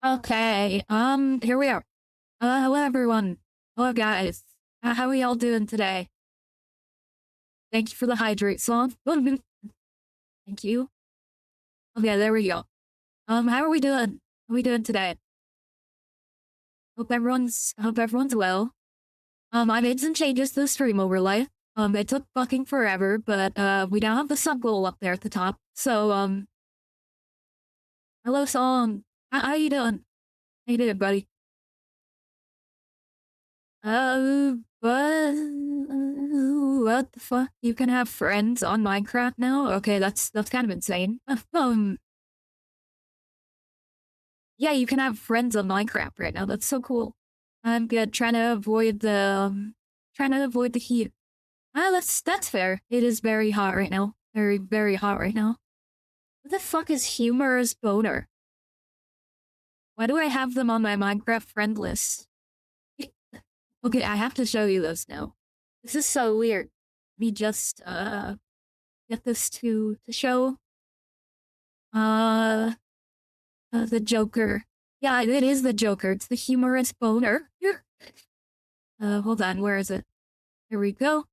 Okay, here we are. Hello everyone. Hello guys. How are y'all doing today? Thank you for the hydrate song. Thank you. Okay, there we go. How are we doing? How are we doing today? Hope everyone's well. I made some changes to the stream overlay. It took fucking forever, but we now have the sun glow up there at the top. So, hello song. How you doing? How you doing, buddy? But what the fuck? You can have friends on Minecraft now? Okay, that's kind of insane. Yeah, you can have friends on Minecraft right now. That's so cool. I'm good. Trying to avoid the heat. That's fair. It is very hot right now. Very, very hot right now. What the fuck is humorous boner? Why do I have them on my Minecraft friend list? Okay, I have to show you those now. This is so weird. Let me just get this to show. The Joker. Yeah, it is the Joker. It's the humorous boner. Hold on, where is it? Here we go.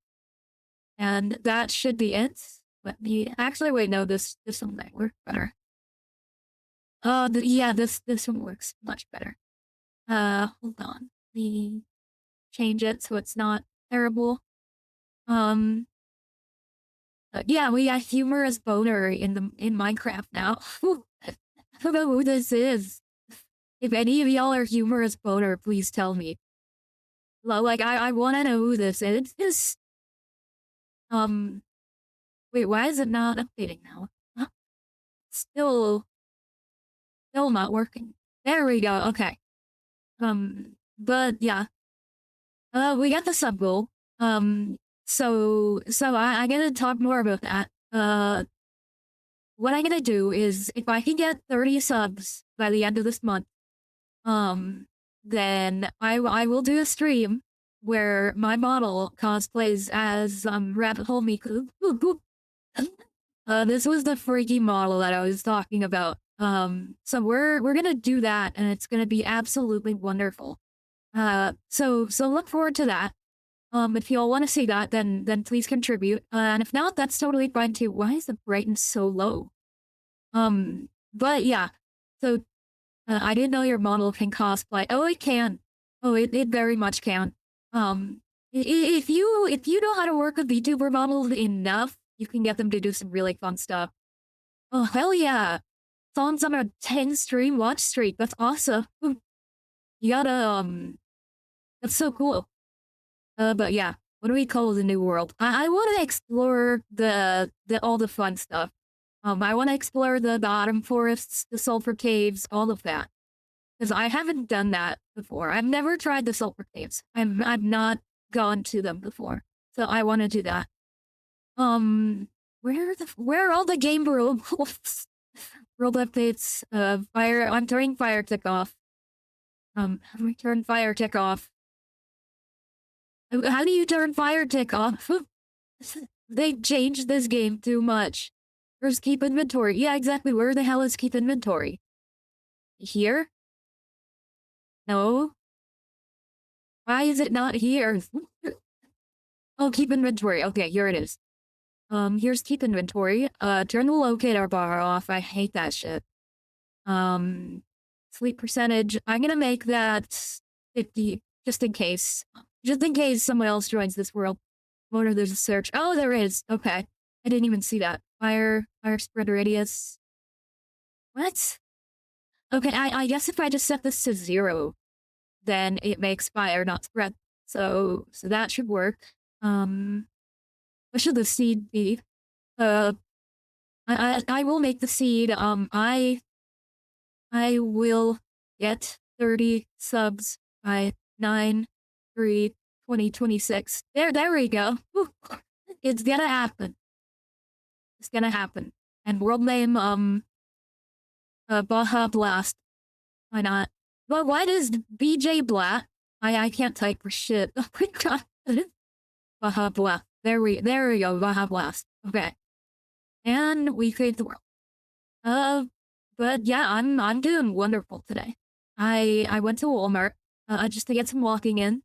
And that should be it. Let me actually wait. No, this one might work better. Yeah, this one works much better. Hold on. Let me change it so it's not terrible. Yeah, we got humorous boner in Minecraft now. I don't know who this is. If any of y'all are humorous boner, please tell me. Like, I want to know who this is. Wait, why is it not updating now? Huh? Still not working. There we go. Okay. But yeah. We got the sub goal. So I gotta talk more about that. What I'm gonna do is if I can get 30 subs by the end of this month, then I will do a stream where my model cosplays as Rabbit Hole Miku. This was the freaky model that I was talking about. So we're gonna do that, and it's gonna be absolutely wonderful. So look forward to that. If y'all want to see that, then please contribute. And if not, that's totally fine too. Why is the brightness so low? But yeah. So I didn't know your model can cosplay. Oh, it can. Oh, it very much can. If you know how to work with VTuber models enough, you can get them to do some really fun stuff. Oh, hell yeah. Songs on a 10 stream watch streak. That's awesome. You gotta, that's so cool. But yeah, what do we call the new world? I want to explore all the fun stuff. I want to explore the bottom forests, the sulfur caves, all of that. Because I haven't done that before. I've never tried the sulfur caves. I've not gone to them before. So I want to do that. Where are all the game world updates? I'm turning fire tick off. How do we turn fire tick off? How do you turn fire tick off? They changed this game too much. Where's keep inventory? Yeah, exactly. Where the hell is keep inventory? Here? No. Why is it not here? Oh, keep inventory. Okay, here it is. Here's keep inventory. Turn the locator bar off. I hate that shit. Sleep percentage. I'm gonna make that 50, just in case. Just in case someone else joins this world. Wonder there's a search. Oh, there is. Okay. I didn't even see that. Fire spread radius. What? Okay, I guess if I just set this to 0, then it makes fire not spread. So that should work. What should the seed be? I will make the seed. I will get 30 subs by 9/3/2026. There we go. Whew. It's gonna happen. It's gonna happen. And world name, Baja Blast. Why not? But why does BJ Blatt? I can't type for shit. Oh my god. Baja Blast. There we go. Baja Blast. Okay. And we create the world. But yeah, I'm doing wonderful today. I went to Walmart, just to get some walking in.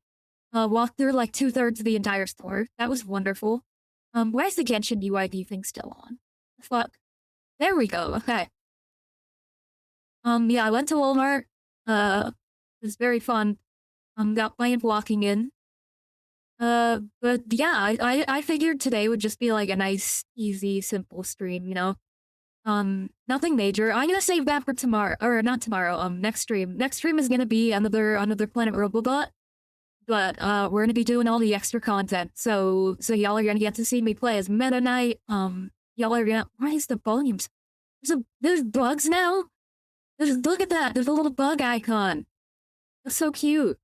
Walked through like 2/3 of the entire store. That was wonderful. Why is the Genshin UID thing still on? Fuck. There we go. Okay. Yeah, I went to Walmart. It was very fun. Got plenty of walking in. But yeah, I figured today would just be like a nice, easy, simple stream, you know? Nothing major. I'm gonna save that for tomorrow, or not tomorrow, next stream. Next stream is gonna be another Planet Robobot. But, we're gonna be doing all the extra content, so y'all are gonna get to see me play as Meta Knight, y'all are gonna— why is the volumes— there's bugs now? Look at that, there's a little bug icon. That's so cute.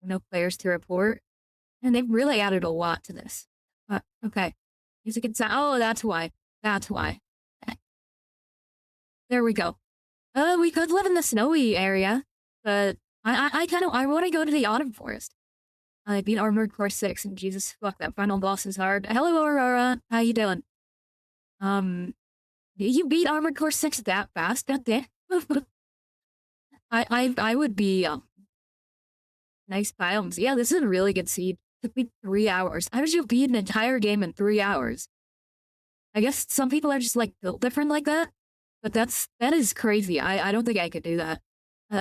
No players to report. And they've really added a lot to this. Okay. Music and sound— oh, that's why. That's why. Okay. There we go. We could live in the snowy area, but I want to go to the autumn forest. I beat Armored Core 6, and Jesus, fuck, that final boss is hard. Hello, Aurora. How you doing? You beat Armored Core 6 that fast? God damn. I would be, nice biomes. Yeah, this is a really good seed. Took me 3 hours. How did you beat an entire game in 3 hours? I guess some people are just, like, built different like that. But that is crazy. I don't think I could do that.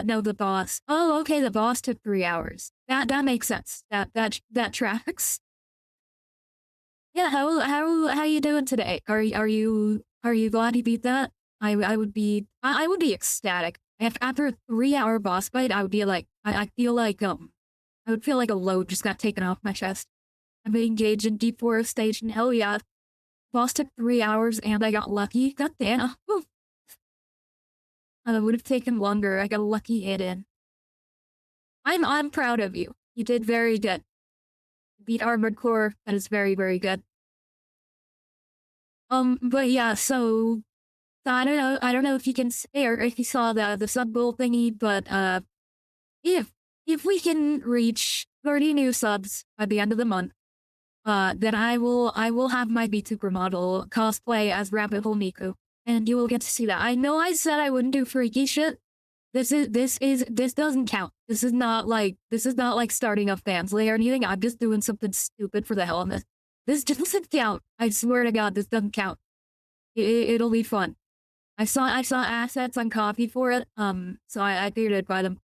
No, the boss. Oh, okay, the boss took 3 hours. That makes sense. That tracks. Yeah, how you doing today? Are you glad you beat that? I would be ecstatic. After a 3 hour boss fight, I would be like I feel like I would feel like a load just got taken off my chest. I'm engaged in deforestation. Hell yeah. Boss took 3 hours and I got lucky. God damn. Woo. It would have taken longer. I got a lucky hit in. I'm proud of you. You did very good. Beat Armored Core. That is very, very good. But yeah, so I don't know if you can say or if you saw the sub goal thingy, but if we can reach 30 new subs by the end of the month, then I will have my VTuber model cosplay as Rabbit Hole Miku, and you will get to see that. I know I said I wouldn't do freaky shit. This doesn't count. This is not like starting a family or anything. I'm just doing something stupid for the hell of it. This doesn't count. I swear to God, this doesn't count. It'll be fun. I saw assets on Coffee for it. So I figured I'd buy them.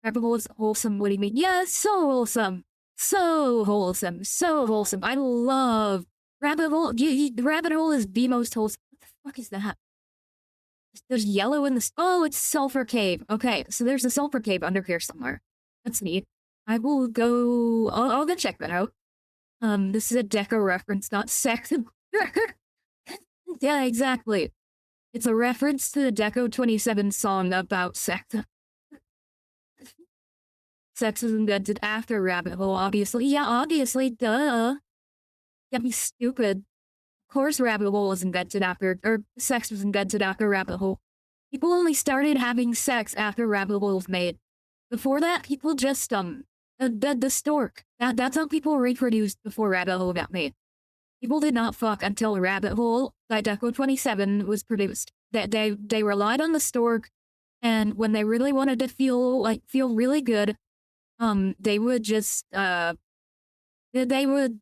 Rabbit Hole is wholesome. What do you mean? Yeah, so wholesome. So wholesome. So wholesome. I love Rabbit Hole. Rabbit Hole is the most wholesome. What the fuck is that? There's yellow in the... Oh, it's Sulfur Cave. Okay, so there's a Sulfur Cave under here somewhere. That's neat. I will go... I'll go check that out. This is a Deco reference, not sex. Yeah, exactly. It's a reference to the Deco 27 song about sex. Sex was invented after Rabbit Hole, obviously. Yeah, obviously, duh. Can't be stupid. Of course Rabbit Hole was invented after, or sex was invented after Rabbit Hole. People only started having sex after Rabbit Hole was made. Before that, people just, the stork. That's how people reproduced before Rabbit Hole got made. People did not fuck until Rabbit Hole by Deco 27 was produced. They relied on the stork, and when they really wanted to feel really good, they would just, they would,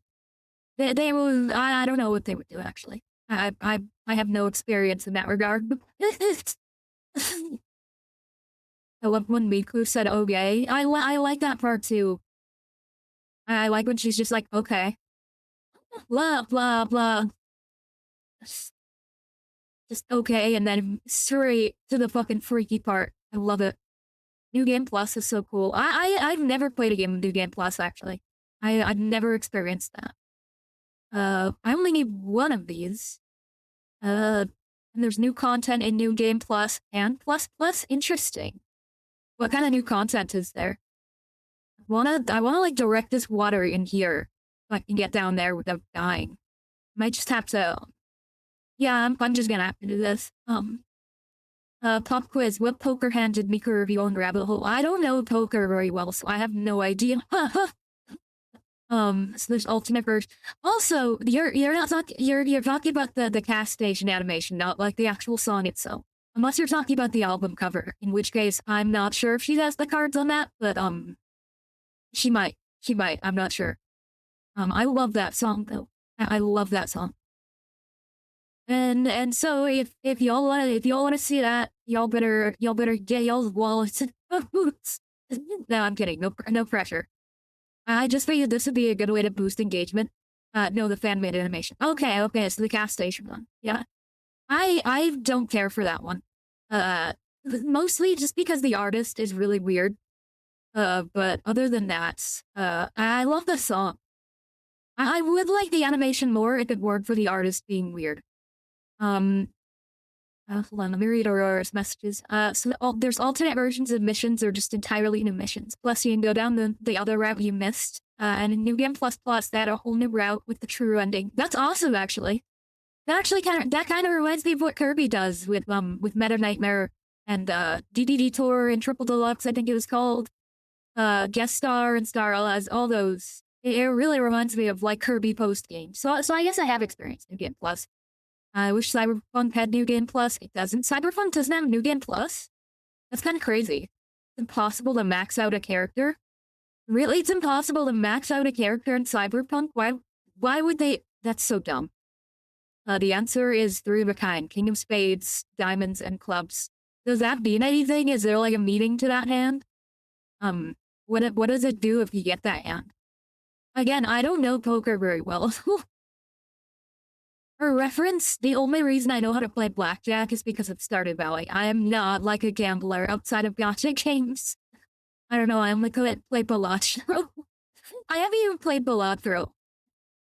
I don't know what they would do, actually. I have no experience in that regard. I love when Miku said, okay. I like that part, too. I like when she's just like, okay. Blah, blah, blah. Just okay, and then straight to the fucking freaky part. I love it. New Game Plus is so cool. I've never played a game of New Game Plus, actually. I've never experienced that. I only need one of these. And there's new content in New Game Plus and Plus Plus. Interesting. What kind of new content is there? I wanna like direct this water in here so I can get down there without dying. Might just have to. Yeah, I'm just gonna have to do this. Pop quiz. What poker hand did Miku reveal in Rabbit Hole? I don't know poker very well, so I have no idea. So there's alternate version. Also, you're not talking. You're talking about the cast station animation, not like the actual song itself. Unless you're talking about the album cover, in which case I'm not sure if she has the cards on that, but she might. She might. I'm not sure. I love that song though. I love that song. And so if y'all wanna see that, y'all better get y'all's wallets and boots. No, I'm kidding. No pressure. I just figured this would be a good way to boost engagement. No, the fan made animation. Okay, it's the cast station one. Yeah. I don't care for that one. Mostly just because the artist is really weird. But other than that, I love the song. I would like the animation more if it weren't for the artist being weird. Hold on, let me read Aurora's messages. So there's alternate versions of missions or just entirely new missions. Plus, you can go down the other route you missed. And in New Game Plus they had a whole new route with the true ending. That's awesome, actually. That kind of reminds me of what Kirby does with Meta Nightmare and DDD Tour and Triple Deluxe, I think it was called. Guest Star and Star Allies, all those. It really reminds me of like Kirby post game. So I guess I have experience in New Game Plus. I wish Cyberpunk had New Game Plus. It doesn't. Cyberpunk doesn't have New Game Plus. That's kind of crazy. It's impossible to max out a character. Really, it's impossible to max out a character in Cyberpunk? Why would they? That's so dumb. The answer is three of a kind: King of Spades, Diamonds, and Clubs. Does that mean anything? Is there like a meaning to that hand? What does it do if you get that hand? Again, I don't know poker very well. For reference, the only reason I know how to play blackjack is because of Stardew Valley. I am not like a gambler outside of gacha games. I don't know, I only play Balatro. I haven't even played Balatro.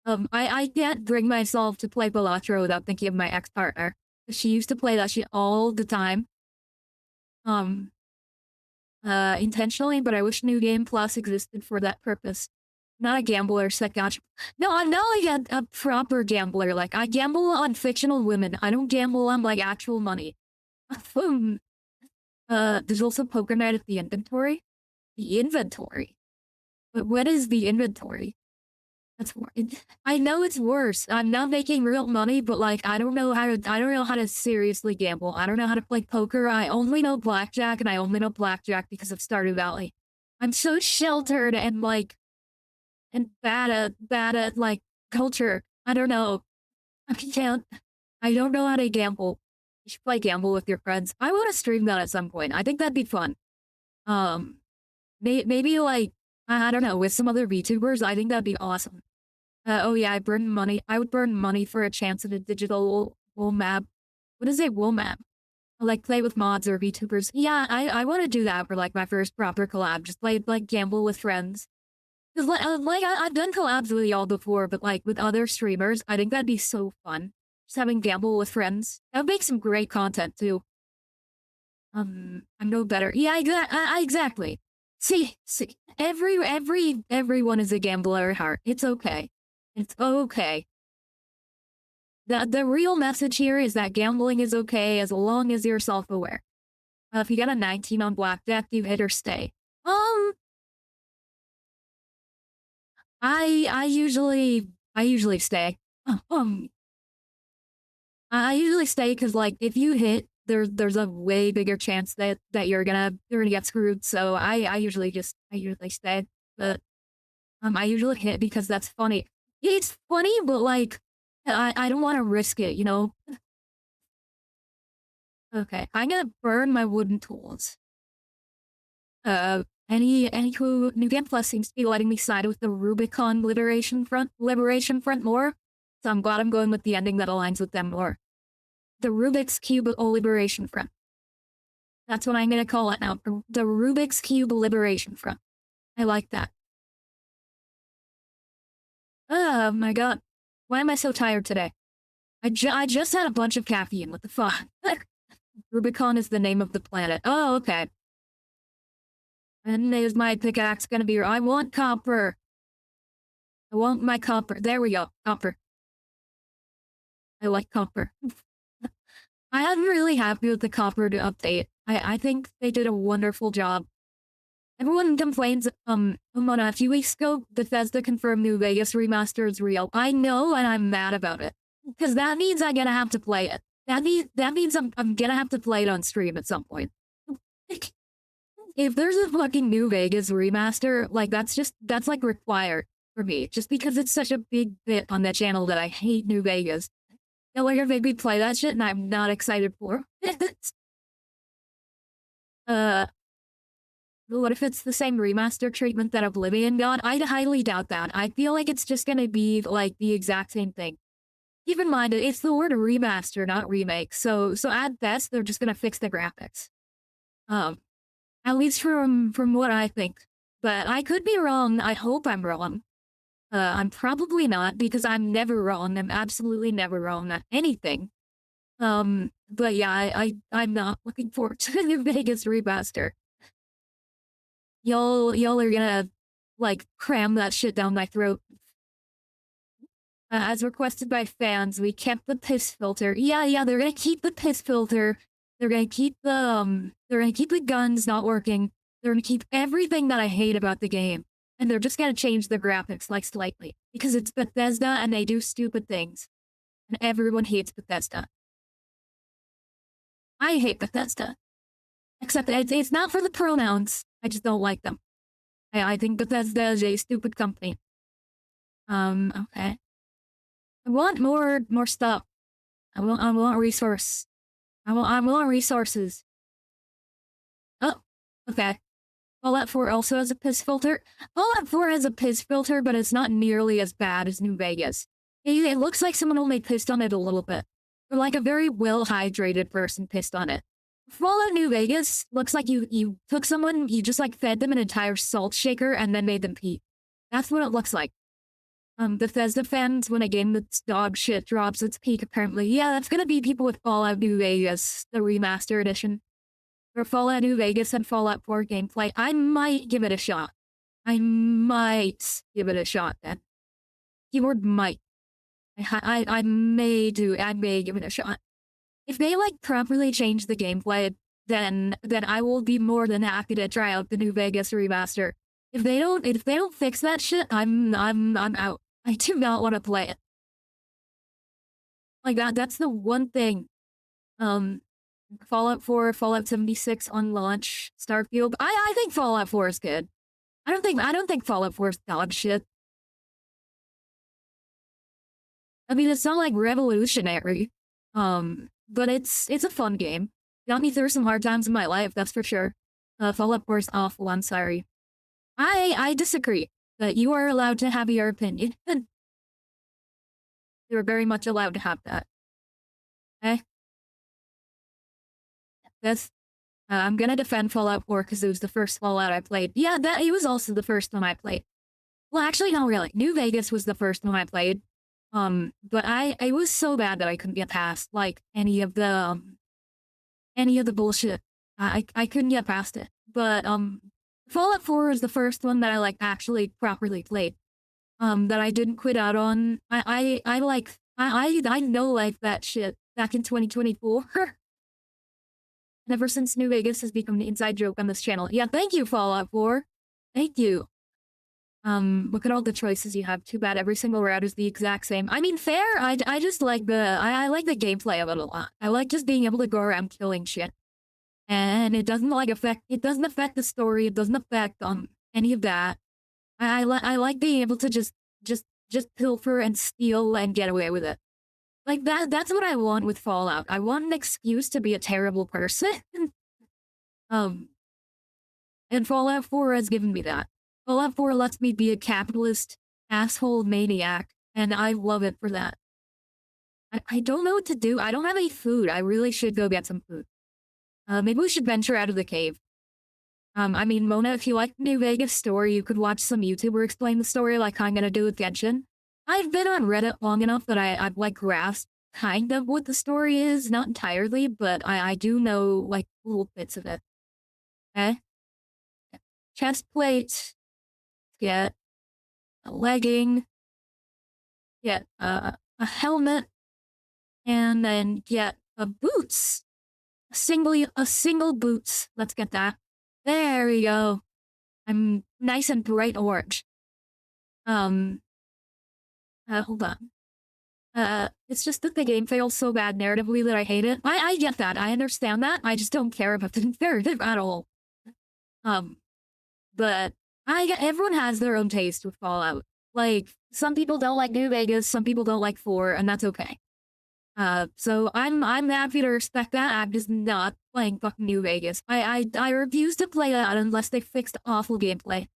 I can't bring myself to play Balatro without thinking of my ex-partner. She used to play that shit all the time. Intentionally, but I wish New Game Plus existed for that purpose. Not a gambler, set gotcha. No, I'm not like a proper gambler. Like, I gamble on fictional women. I don't gamble on, like, actual money. There's also Poker Night at the inventory. The inventory? But what is the inventory? I know it's worse. I'm not making real money, but, like, I don't know how to seriously gamble. I don't know how to play poker. I only know blackjack, and I only know blackjack because of Stardew Valley. I'm so sheltered and, like, and bad at like culture. I don't know. I don't know how to gamble. You should play gamble with your friends. I want to stream that at some point. I think that'd be fun. Maybe like I don't know, with some other VTubers. I think that'd be awesome. Oh yeah, I burn money. I would burn money for a chance at a digital wool map. What is a wool map? Like play with mods or VTubers. Yeah, I want to do that for like my first proper collab. Just play like gamble with friends. Cause I've done collabs with y'all before, but like with other streamers, I think that'd be so fun. Just having gamble with friends. That would make some great content too. I'm no better. Yeah, exactly. See, everyone is a gambler at heart. It's okay. It's okay. The real message here is that gambling is okay as long as you're self-aware. If you get a 19 on blackjack, you hit or stay. I usually stay. I usually stay because like if you hit, there's a way bigger chance that you're gonna get screwed. So I usually stay. But I usually hit because that's funny. It's funny, but like I don't want to risk it, you know. Okay, I'm gonna burn my wooden tools. Anywho, New Game Plus seems to be letting me side with the Rubicon Liberation Front more, so I'm glad I'm going with the ending that aligns with them more. The Rubik's Cube Liberation Front. That's what I'm gonna call it now. The Rubik's Cube Liberation Front. I like that. Oh my god. Why am I so tired today? I just had a bunch of caffeine. What the fuck? Rubicon is the name of the planet. Oh, okay. And is my pickaxe gonna be? I want copper. I want my copper. There we go. Copper. I like copper. I am really happy with the copper update. I think they did a wonderful job. Everyone complains, a few weeks ago, Bethesda confirmed New Vegas Remaster is real. I know, and I'm mad about it. Because that means I'm gonna have to play it. That means I'm gonna have to play it on stream at some point. If there's a fucking New Vegas remaster, like that's like required for me. Just because it's such a big bit on that channel that I hate New Vegas. They'll like make me play that shit and I'm not excited for. What if it's the same remaster treatment that Oblivion got? I highly doubt that. I feel like it's just gonna be like the exact same thing. Keep in mind, it's the word remaster, not remake. So at best, they're just gonna fix the graphics. At least from what I think. But I could be wrong. I hope I'm wrong. I'm probably not, because I'm never wrong. I'm absolutely never wrong at anything. But yeah, I'm not looking forward to the Vegas remaster. Y'all are gonna, like, cram that shit down my throat. As requested by fans, we kept the piss filter. Yeah, they're gonna keep the piss filter. They're gonna keep the guns not working. They're gonna keep everything that I hate about the game. And they're just gonna change the graphics, like, slightly. Because it's Bethesda and they do stupid things. And everyone hates Bethesda. I hate Bethesda. Except it's not for the pronouns. I just don't like them. I think Bethesda is a stupid company. Okay. I want more stuff. I want resource. I want resources. Oh, okay. Fallout 4 also has a piss filter. Fallout 4 has a piss filter, but it's not nearly as bad as New Vegas. It looks like someone only pissed on it a little bit. Or like a very well-hydrated person pissed on it. Fallout New Vegas looks like you took someone, you just like fed them an entire salt shaker and then made them pee. That's what it looks like. Bethesda fans, when a game that's dog shit drops its peak, apparently, yeah, that's gonna be people with Fallout New Vegas, the remaster edition. For Fallout New Vegas and Fallout 4 gameplay, I might give it a shot. I might give it a shot then. Keyword might. I may give it a shot. If they like properly change the gameplay, then I will be more than happy to try out the New Vegas remaster. If they don't fix that shit, I'm out. I do not want to play it. Like that's the one thing. Fallout 4, Fallout 76 on launch, Starfield. I think Fallout 4 is good. I don't think Fallout 4 is dog shit. I mean, it's not like revolutionary. But it's a fun game. Got me through some hard times in my life, that's for sure. Fallout 4 is awful, I'm sorry. I disagree, but you are allowed to have your opinion. You're very much allowed to have that. Okay? I'm gonna defend Fallout 4 because it was the first Fallout I played. Yeah, it was also the first one I played. Well, actually, not really. New Vegas was the first one I played. But it was so bad that I couldn't get past, like, any of the bullshit. I couldn't get past it. But, Fallout 4 is the first one that I, like, actually properly played. That I didn't quit out on. I know like that shit back in 2024. And ever since New Vegas has become the inside joke on this channel. Yeah, thank you, Fallout 4. Thank you. Look at all the choices you have. Too bad every single route is the exact same. I mean, fair. I just like I like the gameplay of it a lot. I like just being able to go around killing shit. And it doesn't affect the story. It doesn't affect, any of that. I like being able to just pilfer and steal and get away with it. Like that's what I want with Fallout. I want an excuse to be a terrible person. And Fallout 4 has given me that. Fallout 4 lets me be a capitalist asshole maniac, and I love it for that. I don't know what to do. I don't have any food. I really should go get some food. Maybe we should venture out of the cave. I mean, Mona, if you like New Vegas story, you could watch some YouTuber explain the story like I'm gonna do with Genshin. I've been on Reddit long enough that I've like grasped kind of what the story is, not entirely, but I do know like little bits of it. Okay? Chest plate, get a legging, get a helmet, and then get a boots. A single boots. Let's get that. There we go. I'm nice and bright orange. Hold on. It's just that the game fails so bad narratively that I hate it. I get that. I understand that. I just don't care about the narrative at all. But everyone has their own taste with Fallout. Like, some people don't like New Vegas, some people don't like 4, and that's okay. So I'm happy to respect that. I'm just not playing fucking New Vegas. I refuse to play that unless they fixed awful gameplay.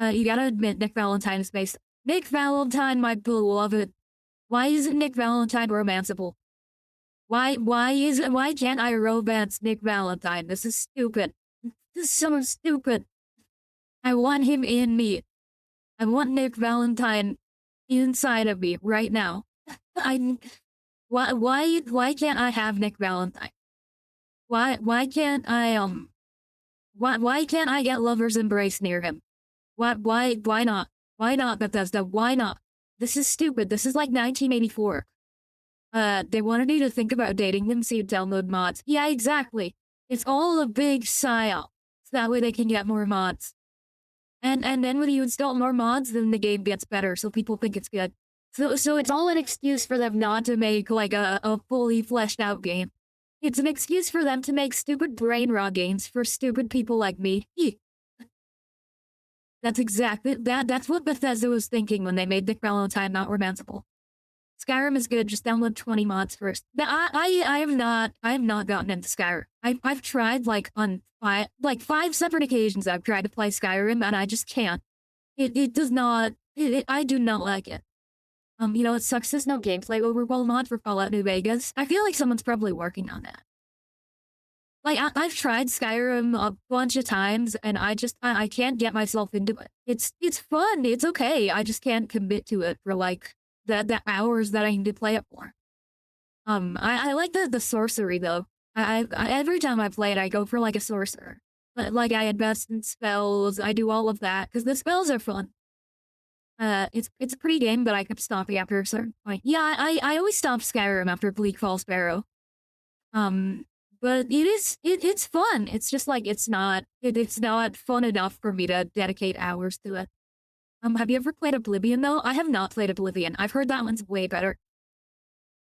You gotta admit, Nick Valentine is based. Nick Valentine, my beloved. Why isn't Nick Valentine romanceable? Why can't I romance Nick Valentine? This is stupid. This is so stupid. I want him in me. I want Nick Valentine inside of me right now. Why can't I have Nick Valentine? Why can't I get Lover's Embrace near him? Why not? Why not, Bethesda? Why not? This is stupid. This is like 1984. They wanted me to think about dating them so you download mods. Yeah, exactly. It's all a big psyop. So that way they can get more mods. And then when you install more mods, then the game gets better, so people think it's good. So it's all an excuse for them not to make, like, a fully fleshed out game. It's an excuse for them to make stupid brain rot games for stupid people like me. That's exactly, that's what Bethesda was thinking when they made Nick Valentine not romanceable. Skyrim is good. Just download 20 mods first. I have not gotten into Skyrim. I've tried like on five separate occasions. I've tried to play Skyrim and I just can't. It does not. I do not like it. It sucks. There's no gameplay overworld mod for Fallout New Vegas. I feel like someone's probably working on that. Like, I've tried Skyrim a bunch of times, and I can't get myself into it. It's fun, it's okay, I just can't commit to it for, like, the hours that I need to play it for. I like the sorcery, though. Every time I play it, I go for, like, a sorcerer. Like, I invest in spells, I do all of that, because the spells are fun. It's a pretty game, but I kept stopping after a certain point. Yeah, I always stopped Skyrim after Bleak Falls Barrow. But it's fun. It's just like it's not fun enough for me to dedicate hours to it. Have you ever played Oblivion though? I have not played Oblivion. I've heard that one's way better.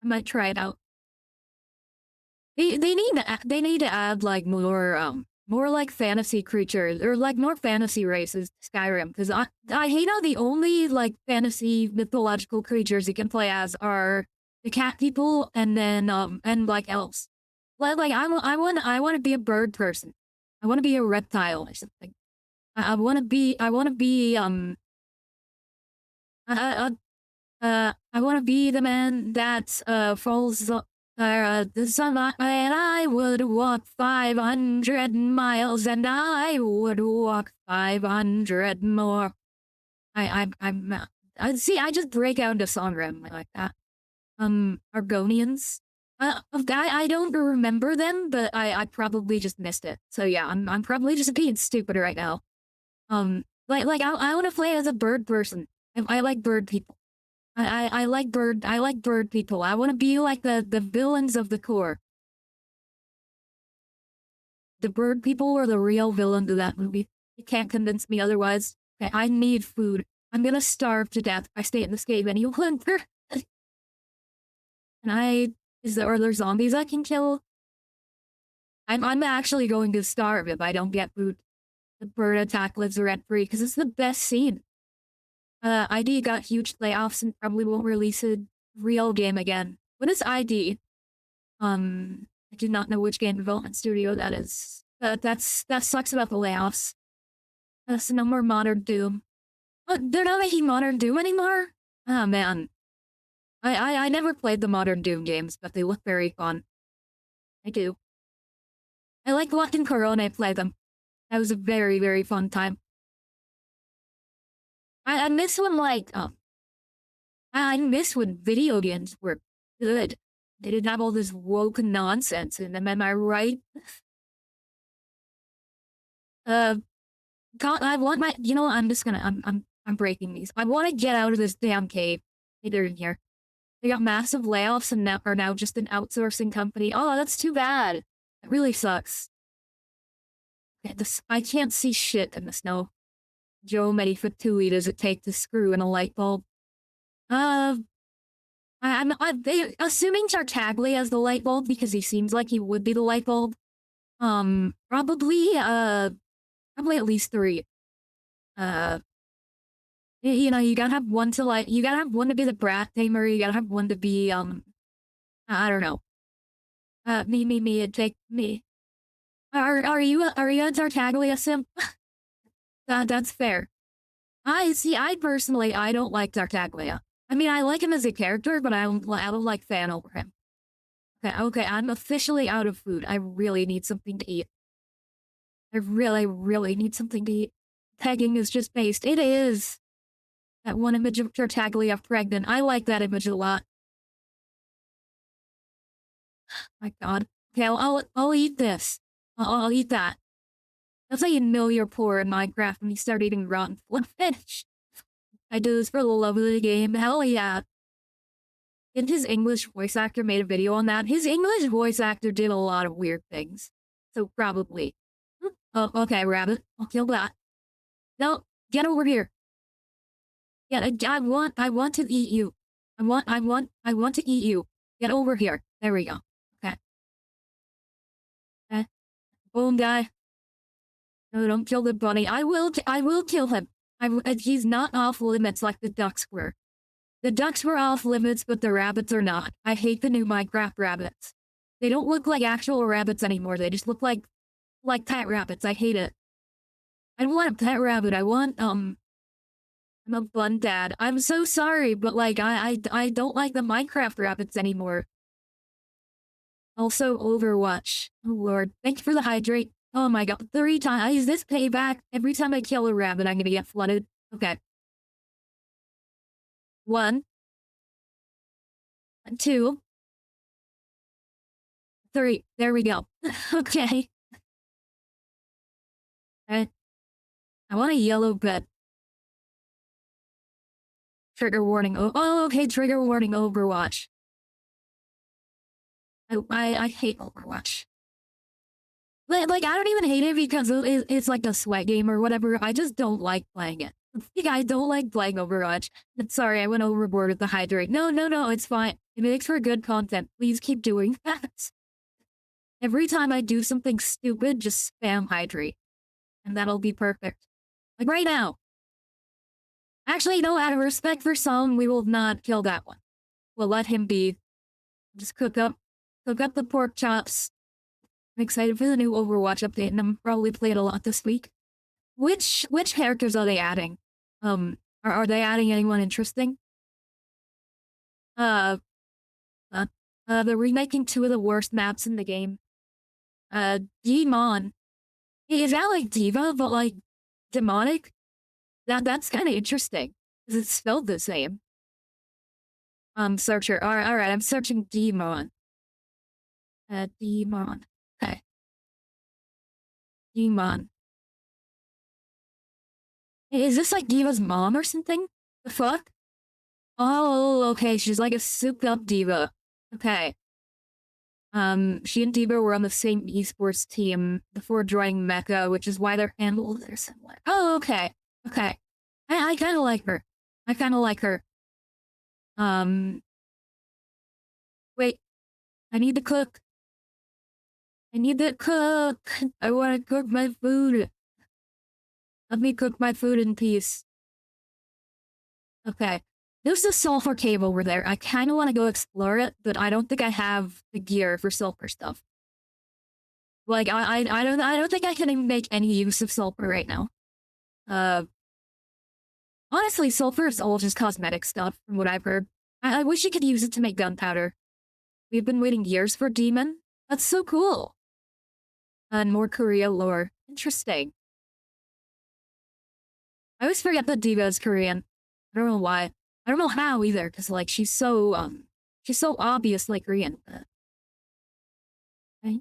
I might try it out. They need to add like more like fantasy creatures or like more fantasy races to Skyrim because I hate how the only like fantasy mythological creatures you can play as are the cat people and then and like elves. Like I want to be a bird person. I want to be a reptile or something. I want to be I want to be the man that falls the sunlight, and I would walk 500 miles, and I would walk 500 more. See, I just break out into song rhythm like that. Argonians. I don't remember them, but I probably just missed it. So yeah, I'm probably just being stupid right now. Like I want to play as a bird person. I like bird people. I like bird people. I want to be like the villains of the core. The bird people were the real villains of that movie. You can't convince me otherwise. Okay, I need food. I'm gonna starve to death if I stay in this cave any longer. Are there zombies I can kill? I'm actually going to starve if I don't get food. The bird attack lives rent-free because it's the best scene. ID got huge layoffs and probably won't release a real game again. What is ID? I do not know which game development studio that is. That sucks about the layoffs. That's no more Modern Doom. Oh, they're not making Modern Doom anymore? Oh man. I never played the Modern Doom games, but they look very fun. I do. I like watching Corona play them. That was a very, very fun time. I miss when, like, I miss when video games were good. They didn't have all this woke nonsense in them, am I right? God, I want my, I'm just gonna, I'm breaking these. I want to get out of this damn cave. They're in here. They got massive layoffs and are now just an outsourcing company. Oh, that's too bad. It really sucks. Okay, I can't see shit in the snow. Joe many fatui does it take to screw in a light bulb? I'm assuming Tartaglia as the light bulb because he seems like he would be the light bulb. Probably at least 3. You gotta have one to you gotta have one to be the brat tamer, you gotta have one to be, I don't know. It'd take me. Are you a Tartaglia simp? That's fair. I personally, I don't like Tartaglia. I mean, I like him as a character, but I don't like fan over him. Okay, I'm officially out of food. I really need something to eat. I really, really need something to eat. Pegging is just based. It is. That one image of Tartaglia pregnant. I like that image a lot. My god. Okay, I'll eat this. I'll eat that. That's how you know you're poor in Minecraft when you start eating rotten fish. I do this for the love of the game. Hell yeah. And his English voice actor made a video on that. His English voice actor did a lot of weird things. So probably. Oh, okay, rabbit. I'll kill that. No, get over here. Yeah, I want to eat you. I want to eat you. Get over here. There we go. Okay. Okay. Boom, guy. No, don't kill the bunny. I will kill him. He's not off limits like the ducks were. The ducks were off limits, but the rabbits are not. I hate the new Minecraft rabbits. They don't look like actual rabbits anymore. They just look like pet rabbits. I hate it. I don't want a pet rabbit. I want, I'm a bun dad. I'm so sorry, but like, I don't like the Minecraft rabbits anymore. Also, Overwatch. Oh lord. Thank you for the hydrate. Oh my god. 3 times. Is this payback? Every time I kill a rabbit, I'm gonna get flooded. Okay. 1, 2, 3. There we go. Okay. I want a yellow bed. Trigger warning. Oh, okay. Trigger warning. Overwatch. I hate Overwatch. Like, I don't even hate it because it's like a sweat game or whatever. I just don't like playing it. I don't like playing Overwatch. Sorry, I went overboard with the hydrate. No, it's fine. It makes for good content. Please keep doing that. Every time I do something stupid, just spam hydrate. And that'll be perfect. Like right now. Actually, no, out of respect for Solomon, we will not kill that one. We'll let him be. Just cook up the pork chops. I'm excited for the new Overwatch update, and I'm probably playing a lot this week. Which characters are they adding? Are they adding anyone interesting? They're remaking 2 of the worst maps in the game. Demon. Is that like Diva, but like demonic? That's kind of interesting, because it's spelled the same. Searcher. Alright, I'm searching Demon. Demon. Okay. Demon. Is this like Diva's mom or something? The fuck? Oh, okay, she's like a souped up diva. Okay. She and Diva were on the same esports team before joining Mecha, which is why their handles are similar. Oh, okay. Okay. I kinda like her. Wait. I need to cook. I wanna cook my food. Let me cook my food in peace. Okay. There's a sulfur cave over there. I kind of want to go explore it, but I don't think I have the gear for sulfur stuff. Like, I don't think I can even make any use of sulfur right now. Honestly, sulfur is all just cosmetic stuff, from what I've heard. I wish you could use it to make gunpowder. We've been waiting years for Demon. That's so cool. And more Korea lore. Interesting. I always forget that Diva is Korean. I don't know why. I don't know how either, because like she's so obviously Korean. Right?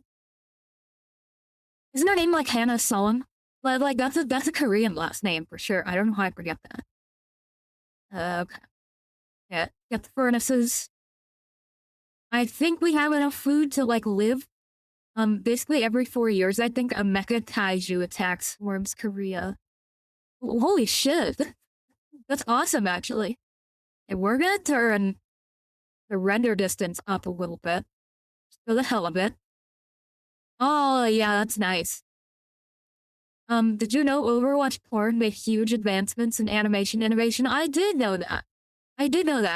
Isn't her name like Hannah Song? Like that's a Korean last name for sure. I don't know how I forget that. Okay. Yeah, get the furnaces. I think we have enough food to like live. Basically every 4 years, I think a mecha kaiju attacks swarms Korea. Holy shit. That's awesome, actually. And we're gonna turn the render distance up a little bit. Just for the hell of it. Oh, yeah, that's nice. Did you know Overwatch porn made huge advancements in animation innovation? I did know that.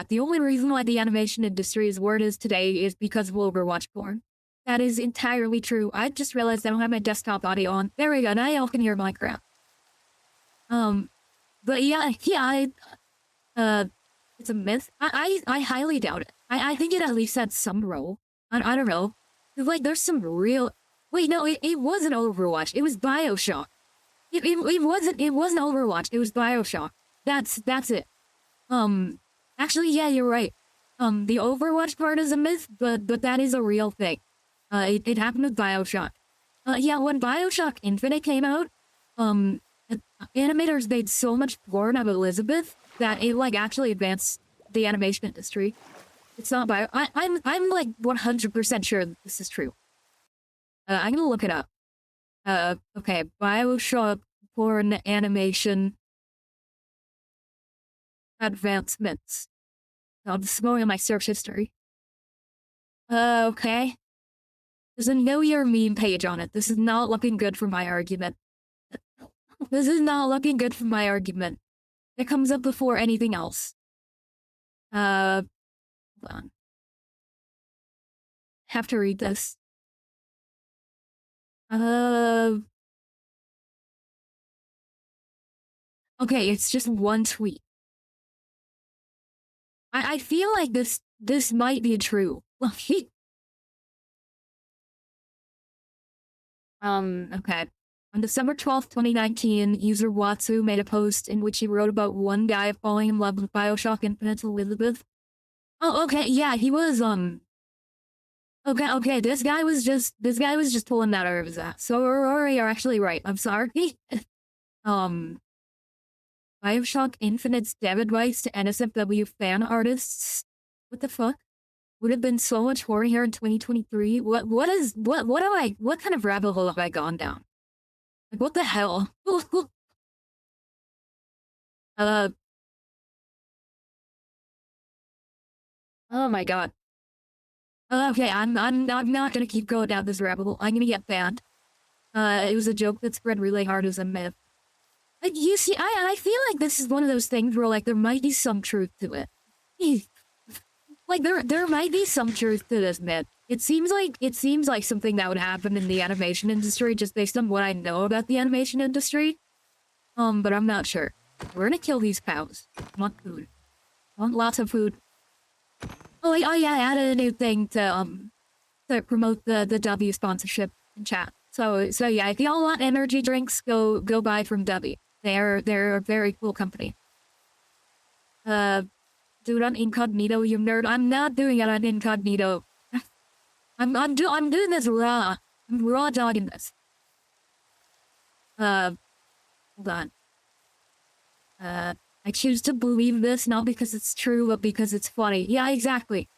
The only reason why the animation industry is where it is today is because of Overwatch porn. That is entirely true. I just realized I don't have my desktop audio on. There we go, now y'all can hear Minecraft. But yeah, it's a myth. I highly doubt it. I think it at least had some role. I don't know. Like, there's some real... Wait, no, it wasn't Overwatch. It was Bioshock. It wasn't Overwatch. It was Bioshock. That's it. Actually, yeah, you're right. The Overwatch part is a myth, but that is a real thing. It happened with Bioshock. Yeah, when Bioshock Infinite came out, animators made so much porn of Elizabeth that it like actually advanced the animation industry. It's not I'm like 100% sure that this is true. I'm gonna look it up. Okay, Bioshock porn animation advancements. I'm just going on my search history. Okay. There's a Know Your Meme page on it. This is not looking good for my argument. It comes up before anything else. Hold on. Have to read this. Okay, it's just one tweet. I feel like this might be true. Okay. Okay. On December 12th, 2019, user Watsu made a post in which he wrote about one guy falling in love with Bioshock Infinite Elizabeth. Oh, okay, yeah, he was, okay, this guy was just pulling that out of his ass. So, Rory, you're actually right. I'm sorry. um, Bioshock Infinite's dev advice to NSFW fan artists. What the fuck? Would have been so much horror here in 2023. What kind of rabbit hole have I gone down? Like, what the hell? uh, oh my god. Okay, I'm not gonna keep going down this rabbit hole. I'm gonna get banned. It was a joke that spread really hard as a myth. Like, you see, I feel like this is one of those things where, like, there might be some truth to it. Like, there might be some truth to this myth. It seems like something that would happen in the animation industry just based on what I know about the animation industry. But I'm not sure. We're gonna kill these cows. I want food. I want lots of food. Oh yeah, I added a new thing to promote the W sponsorship in chat. So yeah, if y'all want energy drinks, go buy from W. They're a very cool company. Do it on incognito, you nerd. I'm not doing it on incognito. I'm doing this raw. I'm raw dogging this. Hold on. I choose to believe this not because it's true, but because it's funny. Yeah, exactly.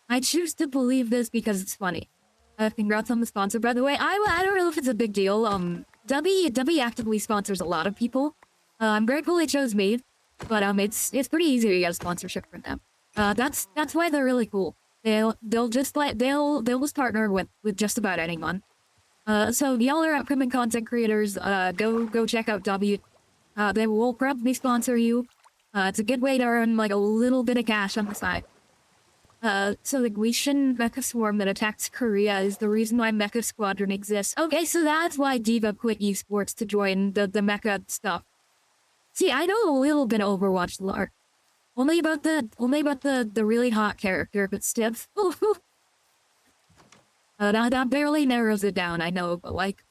I choose to believe this because it's funny. Congrats on the sponsor, by the way. I don't know if it's a big deal. W actively sponsors a lot of people. I'm grateful they chose me, but it's pretty easy to get a sponsorship from them. That's why they're really cool. They'll just partner with just about anyone. So y'all are upcoming content creators. Go check out W. They will probably sponsor you. It's a good way to earn like a little bit of cash on the side. So the Grecian mecha swarm that attacks Korea is the reason why Mecha Squadron exists. Okay, so that's why Diva quit esports to join the mecha stuff. See, I know a little bit of Overwatch lore. Only about the really hot character, but stiff. That barely narrows it down, I know, but like,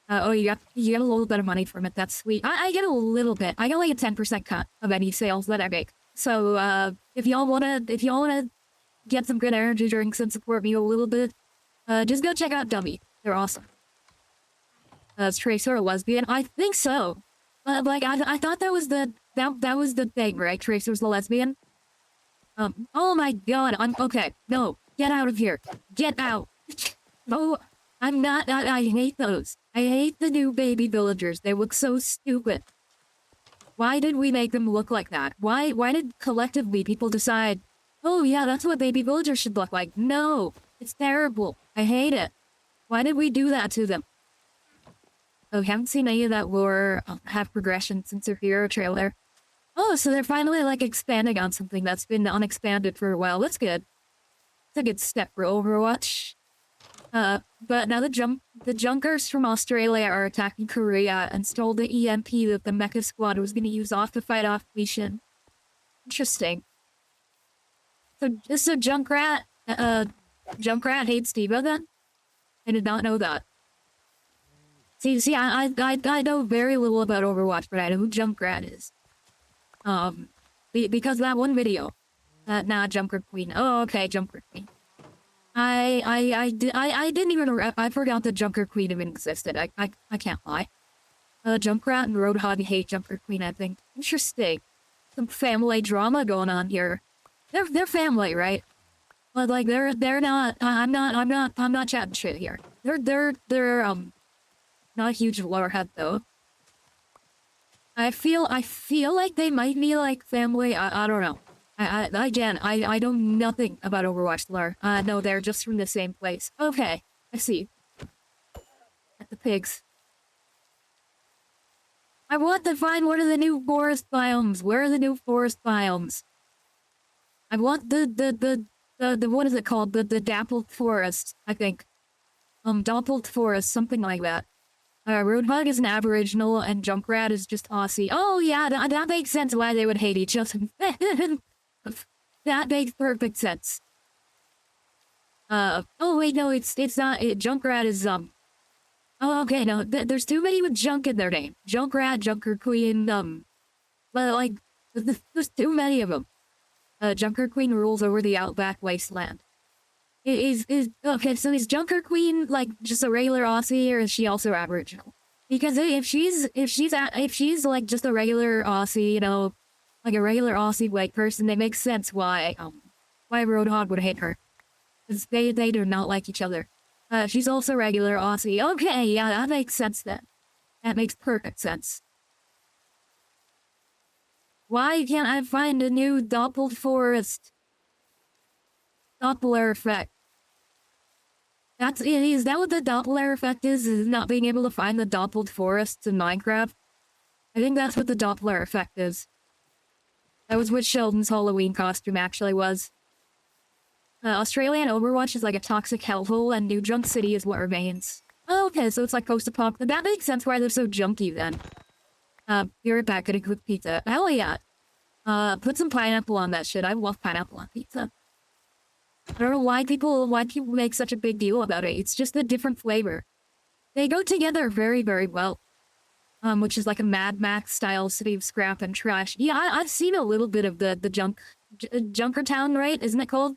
oh, you get a little bit of money from it. That's sweet. I get a little bit. I get like a 10% cut of any sales that I make. So, if y'all wanna get some good energy drinks and support me a little bit, just go check out Dummy. They're awesome. Is Tracer a lesbian? I think so. Like, I thought that was the thing, right? Tracer's the lesbian. Oh my god, okay. No, get out of here. Get out. No, I'm not, I hate those. I hate the new baby villagers. They look so stupid. Why did we make them look like that? Why did collectively people decide, oh yeah, that's what baby villagers should look like? No, it's terrible. I hate it. Why did we do that to them? Oh, haven't seen any of that lore have progression since their hero trailer. Oh, so they're finally like expanding on something that's been unexpanded for a while. That's good. It's a good step for Overwatch. But now the Junkers from Australia are attacking Korea and stole the EMP that the Mecha Squad was going to use off to fight off Lesion. Interesting. So Junkrat hates Diva then? I did not know that. See, I know very little about Overwatch, but I know who Junkrat is. Because that one video. Junker Queen. Oh, okay, Junker Queen. I didn't even, I forgot that Junker Queen even existed. I can't lie. Junkrat and Roadhog hate Junker Queen, I think. Interesting. Some family drama going on here. They're family, right? But like they're not. I'm not chatting shit here. They're not a huge lorehead though. I feel like they might be like family. I don't know. I know nothing about Overwatch lore. No, they're just from the same place. Okay, I see. At the pigs. I want to find what are the new forest biomes. Where are the new forest biomes? I want the what is it called? The dappled forest, I think. Dappled forest, something like that. Roadhog is an Aboriginal and Junkrat is just Aussie. Oh yeah, that makes sense why they would hate each other. That makes perfect sense. Oh wait, no, it's not. Junkrat is Oh okay, no, there's too many with junk in their name. Junkrat, Junker Queen. But like, there's too many of them. Junker Queen rules over the Outback Wasteland. Is okay? So is Junker Queen like just a regular Aussie, or is she also Aboriginal? Because if she's like just a regular Aussie, you know, like a regular Aussie white person, it makes sense why Roadhog would hate her, because they do not like each other. She's also regular Aussie. Okay, yeah, that makes sense then. That makes perfect sense. Why can't I find a new Doppel Forest? Doppler effect. Is that what the Doppler effect is? Is not being able to find the Doppeled forests in Minecraft? I think that's what the Doppler effect is. That was what Sheldon's Halloween costume actually was. Australian Overwatch is like a toxic hellhole, and New Junk City is what remains. Oh, okay, so it's like post-apocalyptic. That makes sense why they're so junky then. Be right back, gonna cook pizza. Hell yeah. Put some pineapple on that shit. I love pineapple on pizza. I don't know why people make such a big deal about it. It's just a different flavor. They go together very, very well. Which is like a Mad Max style city of scrap and trash. Yeah, I've seen a little bit of the Junkertown, right? Isn't it called?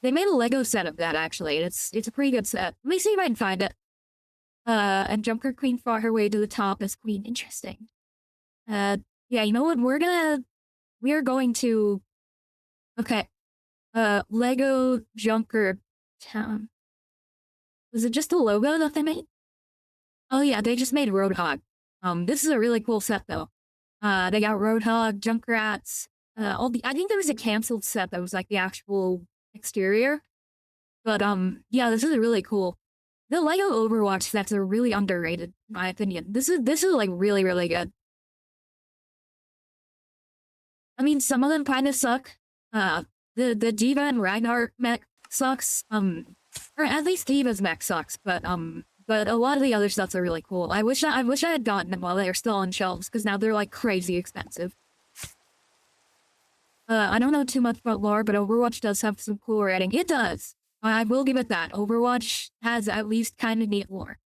They made a Lego set of that actually. It's a pretty good set. Let me see if I can find it. And Junker Queen fought her way to the top as queen. Interesting. Yeah, you know what? We are going to. Okay. Lego Junker Town. Was it just a logo that they made? Oh yeah, they just made Roadhog. This is a really cool set though. They got Roadhog, Junkrats, I think there was a canceled set that was like the actual exterior. But yeah, this is really cool. The Lego Overwatch sets are really underrated, in my opinion. This is like really, really good. I mean, some of them kind of suck. The D.Va and Reinhardt mech sucks. Or at least D.Va's mech sucks, but a lot of the other stuffs are really cool. I wish I had gotten them while they were still on shelves, because now they're like crazy expensive. I don't know too much about lore, but Overwatch does have some cool writing. It does. I will give it that. Overwatch has at least kind of neat lore.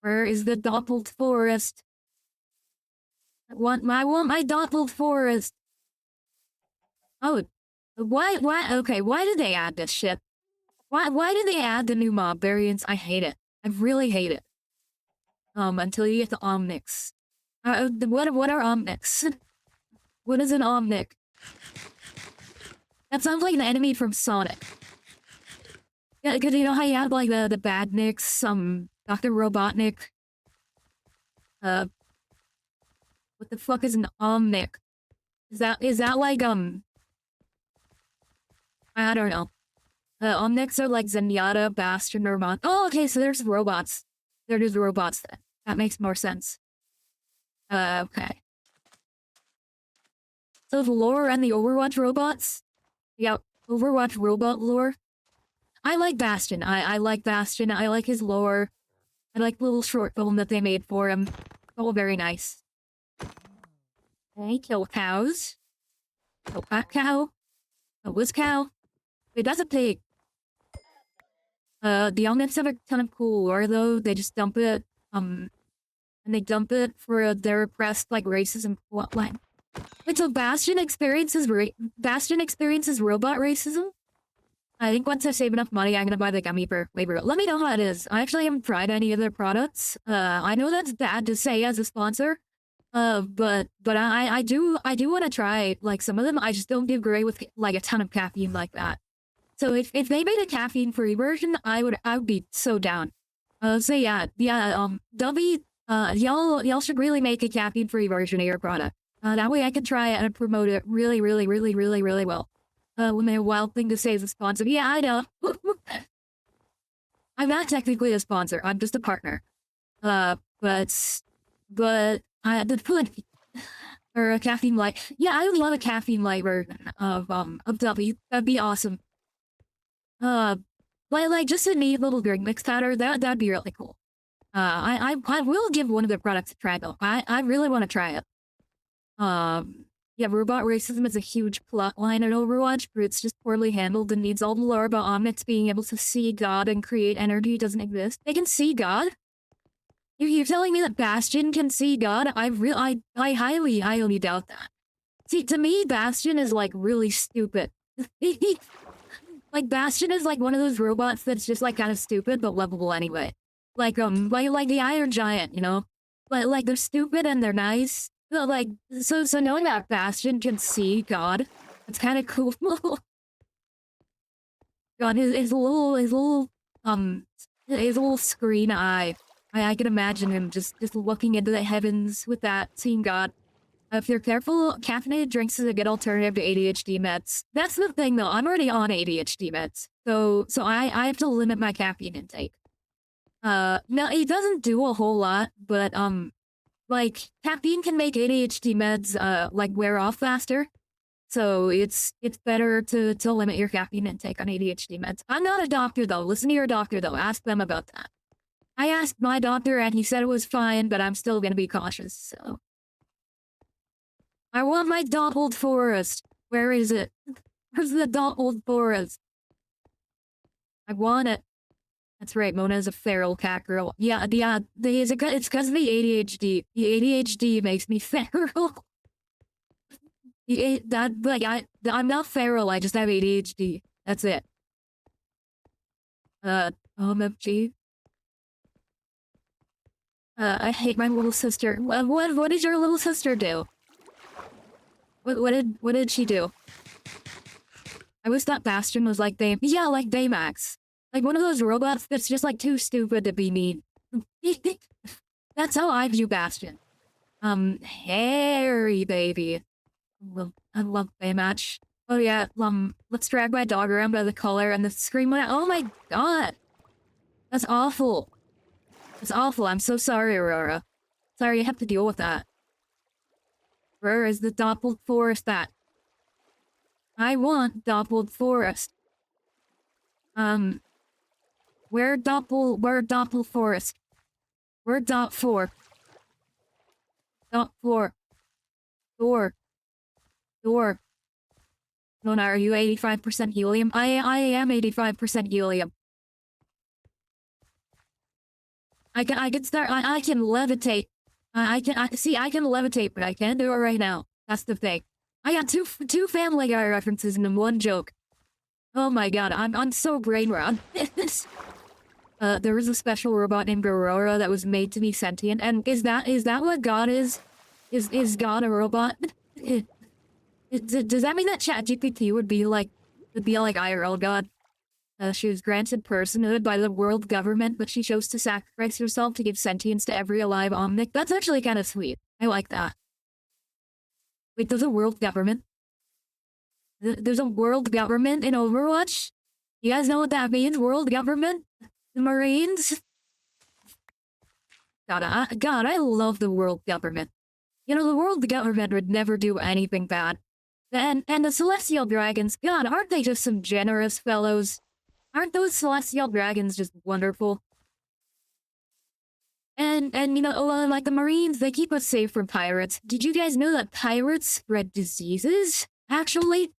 Where is the Doppeled Forest? I want my Doppeled Forest. Oh, why, okay, why did they add this shit? Why did they add the new mob variants? I hate it. I really hate it. Until you get the Omnics. What are Omnics? What is an Omnic? That sounds like an enemy from Sonic. Yeah, because you know how you have like the Badniks, Dr. Robotnik. What the fuck is an Omnic? Is that like I don't know. Omnics are like Zenyatta, Bastion, or Mon. Oh, okay, so there's robots. There's robots then. That makes more sense. Okay. So the lore and the Overwatch robots? Yeah, Overwatch robot lore. I like Bastion. I like Bastion. I like his lore. I like the little short film that they made for him. Oh, very nice. Okay, kill cows. Kill that cow. Kill this cow. Wait, that's a pig. The Omnics have a ton of cool lore though. They just dump it, and they dump it for their repressed, like, racism plotline. Wait, so Bastion experiences robot racism? I think once I save enough money, I'm gonna buy the gummy bear flavor. Let me know how it is. I actually haven't tried any of their products. I know that's bad to say as a sponsor. But I do want to try, like, some of them. I just don't do great with, like, a ton of caffeine like that. So if they made a caffeine-free version, I would be so down. So yeah, Dubby, y'all should really make a caffeine-free version of your product. That way I can try it and promote it really, really, really, really, really well. When a wild thing to say is a sponsor. Yeah, I know. I'm not technically a sponsor. I'm just a partner. But I had to put. or a caffeine light. Yeah, I would love a caffeine light version of W. That'd be awesome. Like just a neat little drink mix powder. That'd be really cool. I will give one of the products a try though. I really want to try it. Yeah, robot racism is a huge plot line in Overwatch, but it's just poorly handled and needs all the lore about Omnics being able to see God and create energy doesn't exist. They can see God? You're telling me that Bastion can see God? I highly doubt that. See, to me, Bastion is like really stupid. Like Bastion is like one of those robots that's just like kind of stupid but lovable anyway. Like the Iron Giant, you know? Like they're stupid and they're nice. Like so knowing that Bastion can see God, it's kind of cool. God, his little screen eye. I can imagine him just looking into the heavens with that, seeing God. If you're careful, caffeinated drinks is a good alternative to ADHD meds. That's the thing though, I'm already on ADHD meds. So I have to limit my caffeine intake. No, it doesn't do a whole lot, but like caffeine can make ADHD meds like wear off faster. So it's better to limit your caffeine intake on ADHD meds. I'm not a doctor though. Listen to your doctor though. Ask them about that. I asked my doctor and he said it was fine, but I'm still gonna be cautious, so. I want my Dottled Forest. Where is it? Where's the Dottled Forest? I want it. That's right, Mona's a feral cat girl. Yeah, it's because of the ADHD. The ADHD makes me feral. I'm not feral, I just have ADHD. That's it. OMG. I hate my little sister. What did your little sister do? What did she do? I wish that Bastion was like like Baymax. Like one of those robots that's just like too stupid to be mean. That's how I view Bastion. Harry baby. Well, I love Baymax. Oh yeah, let's drag my dog around by the collar and the scream went out. Oh my god! That's awful. That's awful, I'm so sorry, Aurora. Sorry you have to deal with that. Where is the Dottled Forest at? I want Dottled Forest. Where Dottled Forest? Where Dot 4? Dot 4. Door. Luna, are you 85% helium? I am 85% helium. I can start, I can levitate. I can levitate, but I can't do it right now. That's the thing. I got two Family Guy references in one joke. Oh my god, I'm so brain rot. There was a special robot named Aurora that was made to be sentient, and is that what God is? Is God a robot? Does that mean that ChatGPT would be like IRL God? She was granted personhood by the world government, but she chose to sacrifice herself to give sentience to every alive Omnic. That's actually kind of sweet. I like that. Wait, there's a world government? There's a world government in Overwatch? You guys know what that means? World government? The Marines? God, I love the world government. You know, the world government would never do anything bad. And the Celestial Dragons, God, aren't they just some generous fellows? Aren't those Celestial Dragons just wonderful? And you know, like the Marines, they keep us safe from pirates. Did you guys know that pirates spread diseases? Actually?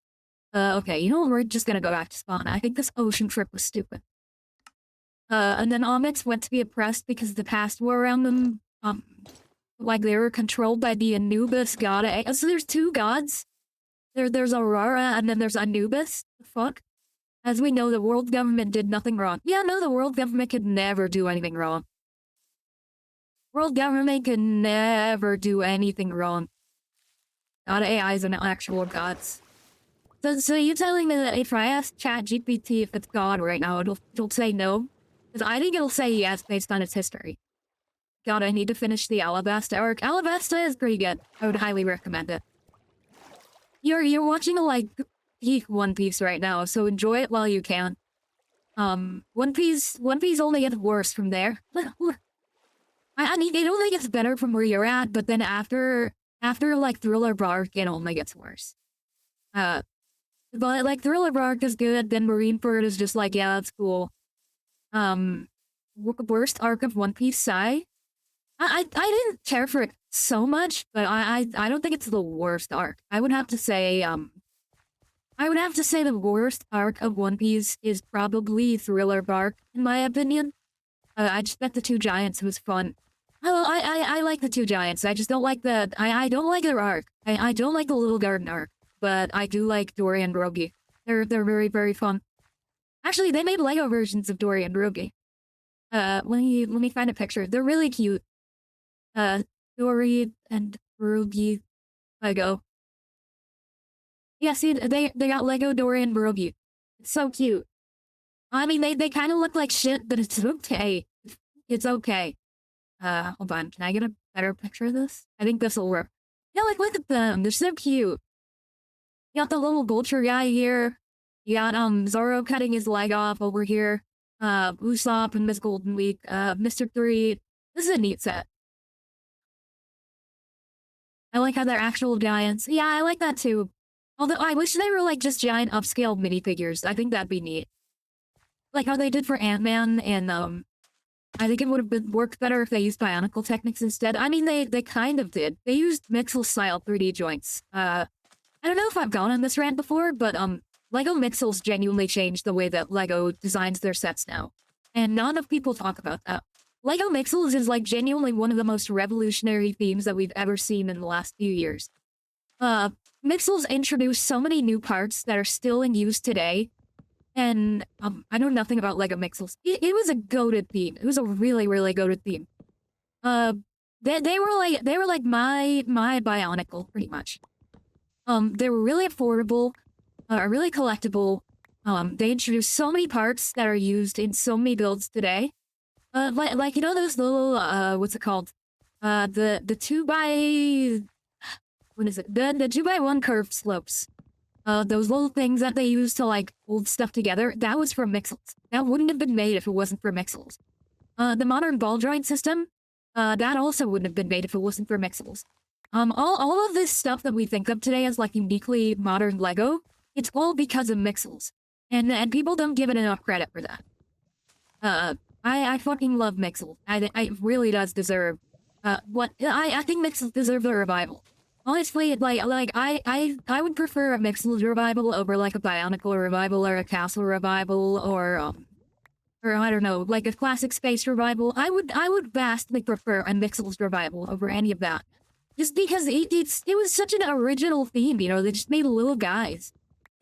Okay, you know what, we're just gonna go back to spawn. I think this ocean trip was stupid. And then Omnics went to be oppressed because the past war around them, like they were controlled by the Anubis god. So there's two gods? There's Aurora and then there's Anubis? The fuck? As we know, the world government did nothing wrong. Yeah, no, the world government could never do anything wrong. World government could never do anything wrong. God AIs and actual gods. So you telling me that if I ask ChatGPT if it's God right now, it'll say no? Because I think it'll say yes based on its history. God, I need to finish the Alabasta arc. Alabasta is pretty good. I would highly recommend it. You're watching a, like, peak One Piece right now, so enjoy it while you can. One Piece only gets worse from there. I mean, I don't think it's better from where you're at, but then after After, like, Thriller Bark, it only gets worse. But, like, Thriller Bark is good, then Marineford is just like, yeah, that's cool. Worst arc of One Piece, Sai? I didn't care for it so much, but I don't think it's the worst arc. I would have to say the worst arc of One Piece is probably Thriller Bark, in my opinion. I just bet the Two Giants was fun. Oh, I like the Two Giants. I just don't like I don't like their arc. I don't like the Little Garden arc, but I do like Dory and Rogi. They're very, very fun. Actually, they made Lego versions of Dory and Rogi. Let me find a picture. They're really cute. Dory and Ruby Lego. Yeah, see, they got Lego Dory and Ruby. It's so cute. I mean, they kind of look like shit, but it's okay. It's okay. Hold on. Can I get a better picture of this? I think this will work. Yeah, like, look at them. They're so cute. You got the little vulture guy here. You got, Zoro cutting his leg off over here. Usopp and Miss Golden Week. Mr. 3. This is a neat set. I like how they're actual giants. Yeah, I like that too. Although I wish they were like just giant upscale minifigures. I think that'd be neat. Like how they did for Ant-Man and I think it would have worked better if they used Bionicle techniques instead. I mean they kind of did. They used Mixel style 3D joints. I don't know if I've gone on this rant before, but Lego Mixels genuinely changed the way that Lego designs their sets now. And not enough people talk about that. Lego Mixels is like genuinely one of the most revolutionary themes that we've ever seen in the last few years. Mixels introduced so many new parts that are still in use today. And I know nothing about Lego Mixels. It was a goated theme. It was a really, really goated theme. They were like my Bionicle, pretty much. They were really affordable, really collectible. They introduced so many parts that are used in so many builds today. Like you know those little what's it called? The 2x what is it? The 2x1 curved slopes. Those little things that they use to like hold stuff together. That was from Mixels. That wouldn't have been made if it wasn't for Mixels. The modern ball joint system. That also wouldn't have been made if it wasn't for Mixels. All of this stuff that we think of today as like uniquely modern Lego, it's all because of Mixels, and people don't give it enough credit for that. I fucking love Mixels. I really does deserve. I think Mixels deserve a revival. Honestly, I would prefer a Mixels revival over like a Bionicle revival or a Castle revival or I don't know, like a classic space revival. I would vastly prefer a Mixels revival over any of that. Just because it was such an original theme, you know, they just made little guys.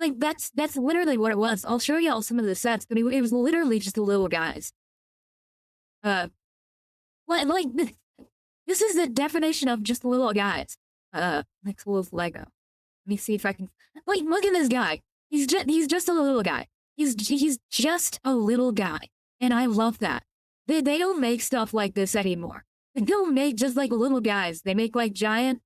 Like, that's literally what it was. I'll show you all some of the sets, but it was literally just the little guys. Like, this is the definition of just little guys. Mixels Lego. Let me see if I can, like, look at this guy. He's just a little guy. He's just a little guy. And I love that. They don't make stuff like this anymore. They don't make just like little guys. They make like giant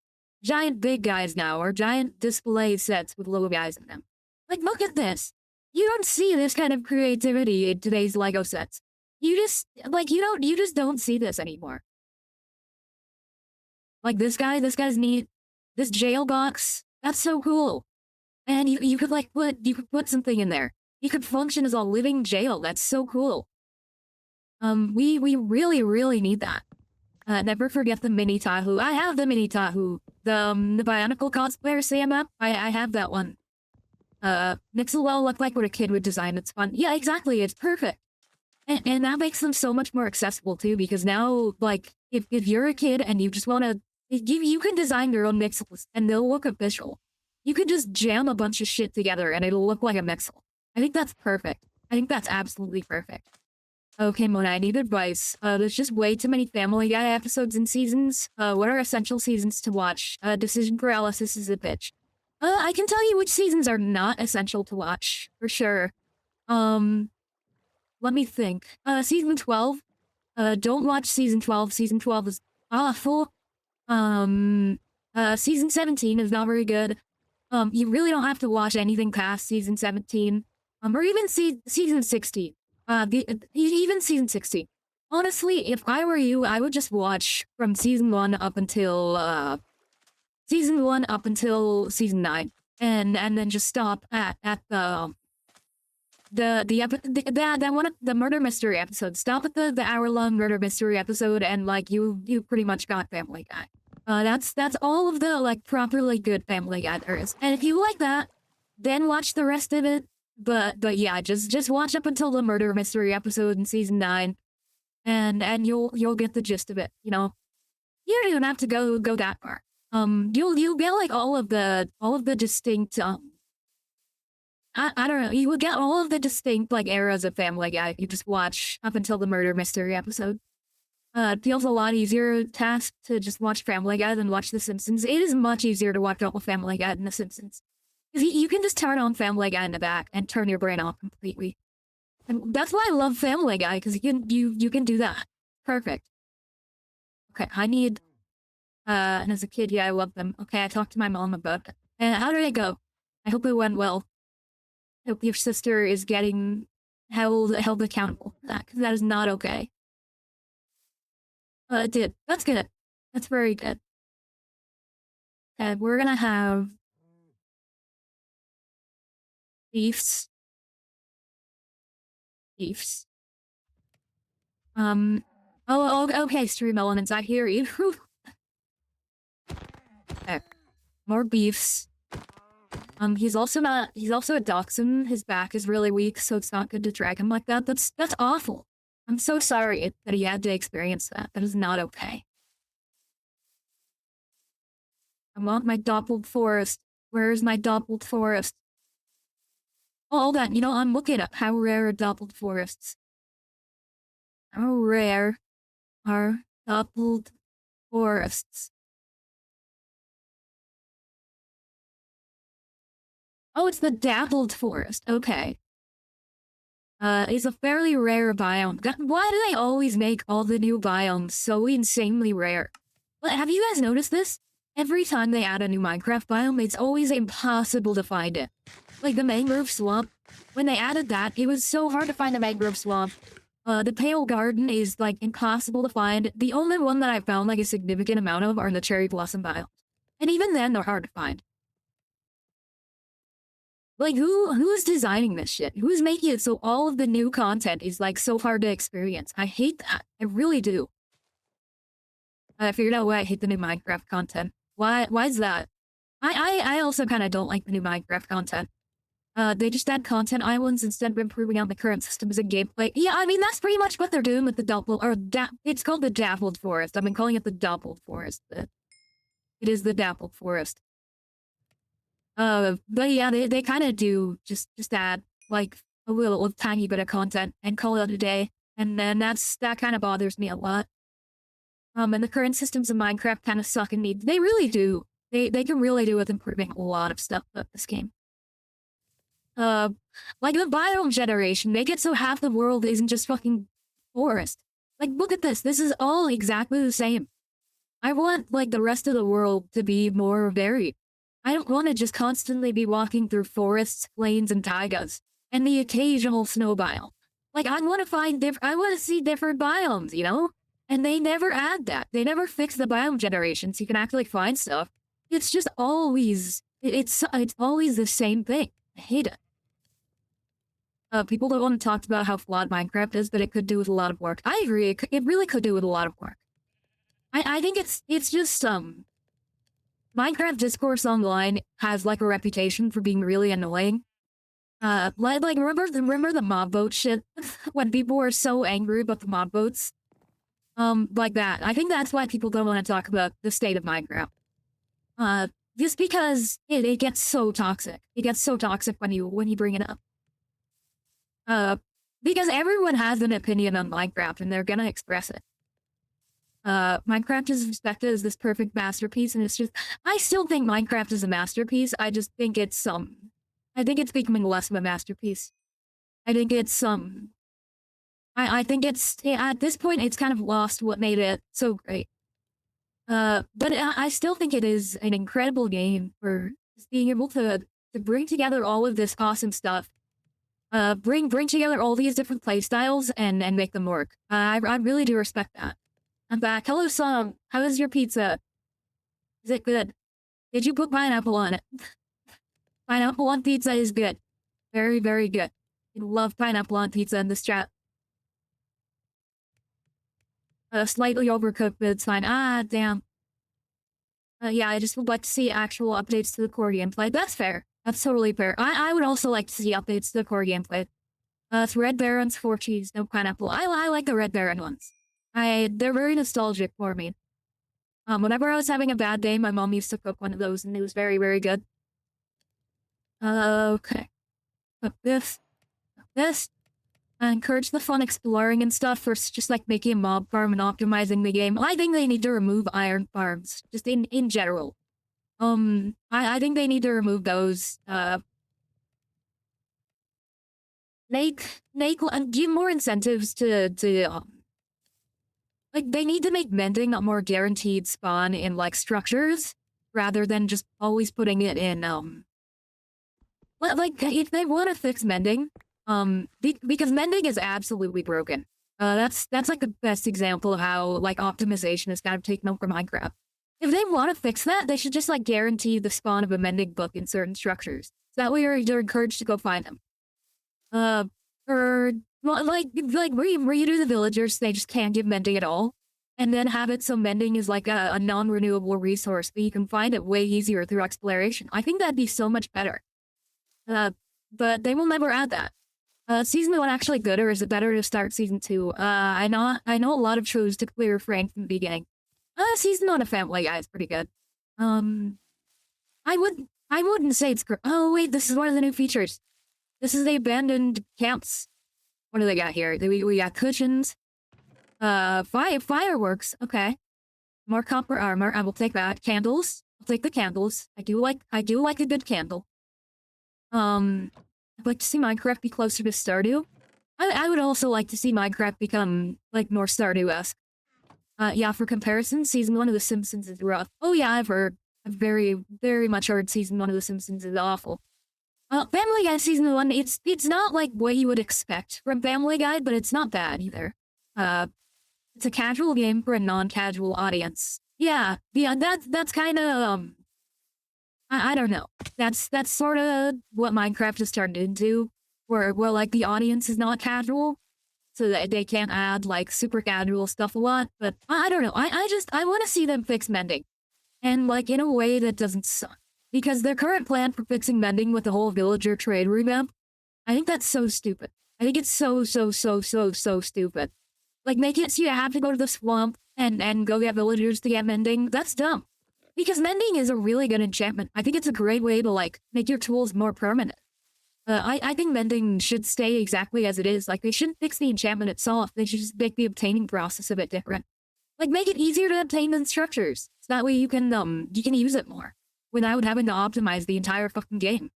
big guys now, or giant display sets with little guys in them. Like, look at this. You don't see this kind of creativity in today's Lego sets. You just don't see this anymore. Like this guy's neat. This jail box, that's so cool. And you could like put something in there. You could function as a living jail. That's so cool. We really, really need that. Never forget the mini Tahu. I have the mini Tahu. The Bionicle cosplayer Sam up. I have that one. Mixel will look like what a kid would design. It's fun. Yeah, exactly. It's perfect. And that makes them so much more accessible too, because now, like, if you're a kid and you just want to, you can design your own Mixels and they'll look official. You could just jam a bunch of shit together and it'll look like a Mixel. I think that's perfect. I think that's absolutely perfect. Okay, Mona, I need advice. There's just way too many Family Guy episodes and seasons. What are essential seasons to watch? Decision paralysis is a bitch. I can tell you which seasons are not essential to watch, for sure. Let me think. Season 12. Don't watch season 12. Season 12 is awful. Season 17 is not very good. You really don't have to watch anything past season 17. Or even season 16. Even season 16. Honestly, if I were you, I would just watch from season 1 up until season 1 up until season 9, and then just stop at the murder mystery episode. Stop at the hour-long murder mystery episode, and like you pretty much got Family Guy. That's all of the like properly good Family Guy there is. And if you like that, then watch the rest of it. But yeah, just watch up until the murder mystery episode in season 9, and you'll get the gist of it. You know, you don't even have to go that far. You'll get like all of the distinct I don't know. You will get all of the distinct like eras of Family Guy. You just watch up until the murder mystery episode. It feels a lot easier task to just watch Family Guy than watch The Simpsons. It is much easier to watch all Family Guy than The Simpsons. You can just turn on Family Guy in the back and turn your brain off completely. And that's why I love Family Guy, because you can do that. Perfect. Okay, I need and as a kid, yeah, I loved them. Okay, I talked to my mom about it. And how did it go? I hope it went well. I hope your sister is getting held accountable for that, because that is not okay. It did. That's good. That's very good. Okay, we're gonna have beefs. Oh, okay, Stream Elements, I hear you. Okay. More beefs. He's also a dachshund. His back is really weak, so it's not good to drag him like that. That's awful. I'm so sorry that he had to experience that. That is not okay. I want my doppled forest. Where is my doppled forest? Oh, hold on. You know, I'm looking up how rare are doppled forests. How rare are doppled forests? Oh, it's the dappled forest. Okay. It's a fairly rare biome. Why do they always make all the new biomes so insanely rare? But have you guys noticed this? Every time they add a new Minecraft biome, it's always impossible to find it. Like the mangrove swamp. When they added that, it was so hard to find the mangrove swamp. The Pale Garden is, like, impossible to find. The only one that I found, like, a significant amount of are the Cherry Blossom biomes. And even then, they're hard to find. Like, who's designing this shit? Who's making it so all of the new content is, like, so hard to experience? I hate that. I really do. I figured out why I hate the new Minecraft content. Why is that? I also kind of don't like the new Minecraft content. They just add content islands instead of improving on the current systems and gameplay. Yeah, I mean, that's pretty much what they're doing with the it's called the Dappled Forest. I've been calling it the Doppled Forest. It is the Dappled Forest. But yeah, they kind of do just add, like, a little tiny bit of content and call it a day. And then that kind of bothers me a lot. And the current systems of Minecraft kind of suck and need, they really do. They can really do with improving a lot of stuff about this game. Like the biome generation, make it so half the world isn't just fucking forest. Like, look at this. This is all exactly the same. I want, like, the rest of the world to be more varied. I don't want to just constantly be walking through forests, plains, and taigas, and the occasional snow biome. Like, I want to see different biomes, you know? And they never add that. They never fix the biome generation so you can actually find stuff. It's just always, it's always the same thing. I hate it. People don't want to talk about how flawed Minecraft is, but it could do with a lot of work. I agree, it really could do with a lot of work. I think it's just, Minecraft discourse online has, like, a reputation for being really annoying. Like remember the mob boat shit? When people were so angry about the mob boats? Like that. I think that's why people don't want to talk about the state of Minecraft. Just because it gets so toxic. It gets so toxic when you bring it up. Because everyone has an opinion on Minecraft and they're gonna express it. Minecraft is respected as this perfect masterpiece, and it's just, I still think Minecraft is a masterpiece. I just think it's, I think it's becoming less of a masterpiece. I think it's, I think it's, at this point, it's kind of lost what made it so great. But I still think it is an incredible game for just being able to bring together all of this awesome stuff. Bring together all these different playstyles and make them work. I really do respect that. I'm back. Hello, Song. How is your pizza? Is it good? Did you put pineapple on it? Pineapple on pizza is good. Very, very good. I love pineapple on pizza in this chat. Slightly overcooked, but it's fine. Ah, damn. Yeah, I just would like to see actual updates to the core gameplay. That's fair. That's totally fair. I would also like to see updates to the core gameplay. It's Red Barons, 4 cheese, no pineapple. I like the Red Baron ones. They're very nostalgic for me. Whenever I was having a bad day, my mom used to cook one of those, and it was very, very good. Okay. But this. I encourage the fun exploring and stuff versus just like making a mob farm and optimizing the game. I think they need to remove iron farms, just in general. I think they need to remove those, give more incentives to like, they need to make mending a more guaranteed spawn in, like, structures, rather than just always putting it in, like, if they want to fix mending, because mending is absolutely broken. That's like the best example of how, like, optimization is kind of taken over Minecraft. If they want to fix that, they should just, like, guarantee the spawn of a mending book in certain structures. So that way you're encouraged to go find them. Or like redo the villagers, they just can't give mending at all. And then have it so mending is like a non-renewable resource, but you can find it way easier through exploration. I think that'd be so much better. But they will never add that. Season 1 actually good, or is it better to start Season 2? I know a lot of chose to clear Frank from the beginning. Season 1 of Family Guy is pretty good. I wouldn't say it's great. Oh wait, this is one of the new features. This is the abandoned camps. What do they got here? We got cushions. Fireworks. Okay. More copper armor. I will take that. Candles. I'll take the candles. I do like a good candle. I'd like to see Minecraft be closer to Stardew. I would also like to see Minecraft become, like, more Stardew-esque. Yeah, for comparison, Season 1 of The Simpsons is rough. Oh yeah, I've very, very much heard Season 1 of The Simpsons is awful. Family Guy Season 1, it's not like what you would expect from Family Guy, but it's not bad either. It's a casual game for a non-casual audience. Yeah, that's kind of, I don't know. That's sort of what Minecraft has turned into, where like the audience is not casual, so that they can't add like super casual stuff a lot. But I don't know. I want to see them fix mending, and like in a way that doesn't suck. Because their current plan for fixing mending with the whole villager trade revamp, I think that's so stupid. I think it's so stupid. Like, make it so you have to go to the swamp and go get villagers to get mending. That's dumb. Because mending is a really good enchantment. I think it's a great way to, like, make your tools more permanent. I think mending should stay exactly as it is. Like, they shouldn't fix the enchantment itself. They should just make the obtaining process a bit different. Like, make it easier to obtain in structures. So that way you can use it more without having to optimize the entire fucking game.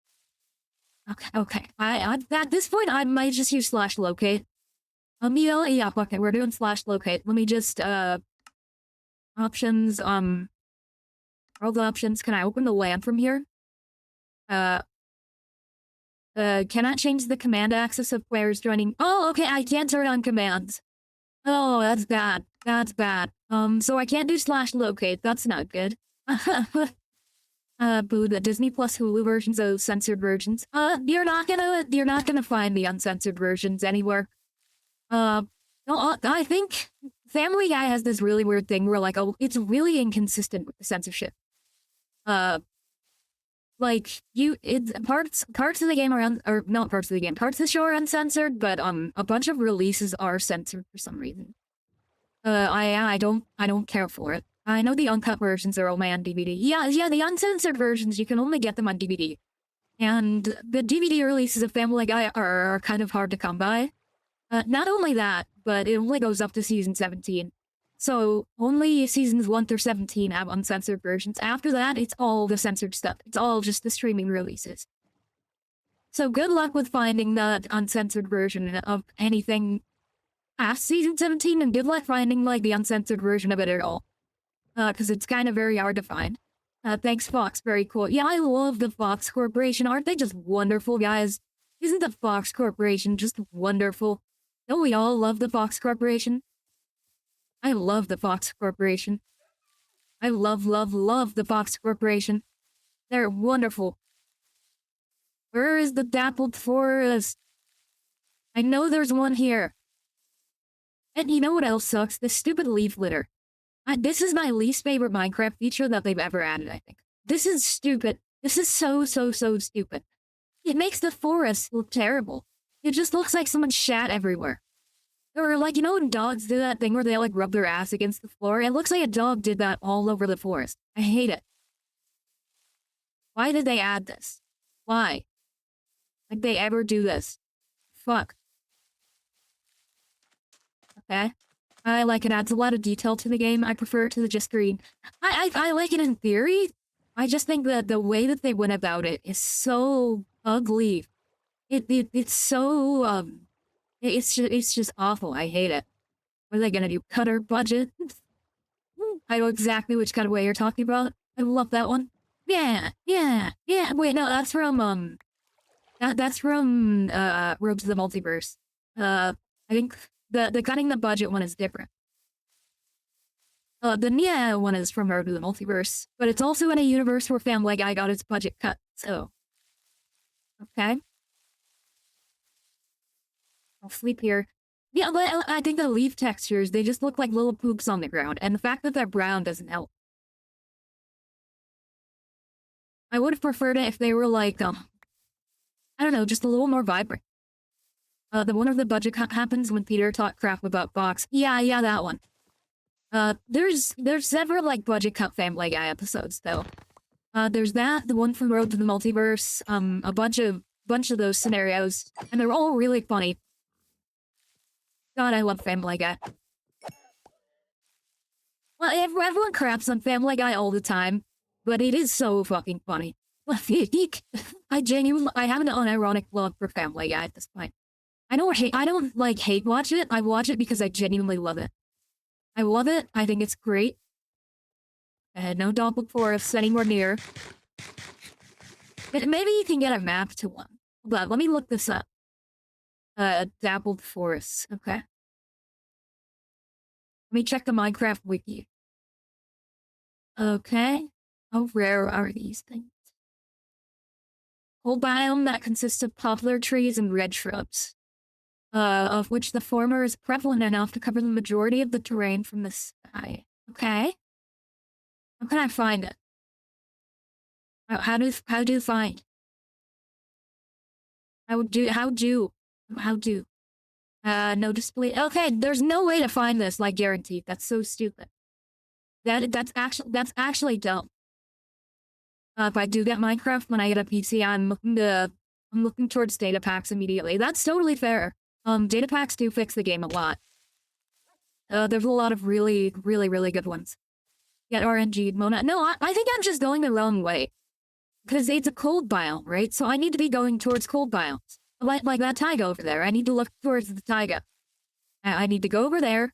Okay. At this point, I might just use /locate. Yeah, okay, we're doing /locate. Let me just, options, world options. Can I open the land from here? Cannot change the command access of players joining. Oh, okay, I can't turn on commands. Oh, that's bad. That's bad. So I can't do /locate. That's not good. Boo, the Disney Plus Hulu versions of censored versions. You're not gonna find the uncensored versions anywhere. No, I think Family Guy has this really weird thing where, like, it's really inconsistent with the censorship. Like, parts of the game are or not parts of the game, parts of the show are uncensored, but, a bunch of releases are censored for some reason. I don't care for it. I know the uncut versions are only on DVD. Yeah, the uncensored versions, you can only get them on DVD. And the DVD releases of Family Guy are kind of hard to come by. Not only that, but it only goes up to season 17. So only seasons 1 through 17 have uncensored versions. After that, it's all the censored stuff. It's all just the streaming releases. So good luck with finding the uncensored version of anything past season 17, and good luck finding, like, the uncensored version of it at all. Because it's kind of very hard to find. Thanks, Fox. Very cool. Yeah, I love the Fox Corporation. Aren't they just wonderful, guys? Isn't the Fox Corporation just wonderful? Don't we all love the Fox Corporation? I love the Fox Corporation. I love the Fox Corporation. They're wonderful. Where is the dappled forest? I know there's one here. And you know what else sucks? This stupid leaf litter. This is my least favorite Minecraft feature that they've ever added, I think. This is stupid. This is so stupid. It makes the forest look terrible. It just looks like someone shat everywhere. Or like, you know when dogs do that thing where they like rub their ass against the floor? It looks like a dog did that all over the forest. I hate it. Why did they add this? Why? Like they ever do this? Fuck. Okay. I like it, adds a lot of detail to the game. I prefer it to the just green. I like it in theory. I just think that the way that they went about it is so ugly. It's so it's just awful. I hate it. What are they gonna do? Cut our budget? I know exactly which cutaway you're talking about. I love that one. Yeah. Wait, no, that's from that's from Road to the Multiverse. I think the cutting the budget one is different. The Nia one is from Road to the Multiverse, but it's also in a universe where Family Guy got its budget cut, so. Okay. I'll sleep here. Yeah, but I think the leaf textures, they just look like little poops on the ground, and the fact that they're brown doesn't help. I would have preferred it if they were like, I don't know, just a little more vibrant. The one of the budget cut happens when Peter talked crap about Fox. Yeah, that one. There's several, like, budget cut Family Guy episodes, though. There's that, the one from Road to the Multiverse, a bunch of those scenarios, and they're all really funny. God, I love Family Guy. Well, everyone craps on Family Guy all the time, but it is so fucking funny. I have an unironic love for Family Guy at this point. I don't like hate watch it. I watch it because I genuinely love it. I love it. I think it's great. I had no dappled forests anywhere near. But maybe you can get a map to one. But let me look this up. Dappled forests. Okay. Let me check the Minecraft wiki. Okay. How rare are these things? Whole biome that consists of poplar trees and red shrubs. Of which the former is prevalent enough to cover the majority of the terrain from the sky. Okay. How can I find it? How do you find? How do? No display. Okay, there's no way to find this, like, guaranteed. That's so stupid. That's actually dumb. If I do get Minecraft when I get a PC, I'm looking towards data packs immediately. That's totally fair. Data packs do fix the game a lot. There's a lot of really good ones. Get RNG, Mona. No, I think I'm just going the wrong way. Because it's a cold biome, right? So I need to be going towards cold biomes. Like that taiga over there. I need to look towards the taiga. I need to go over there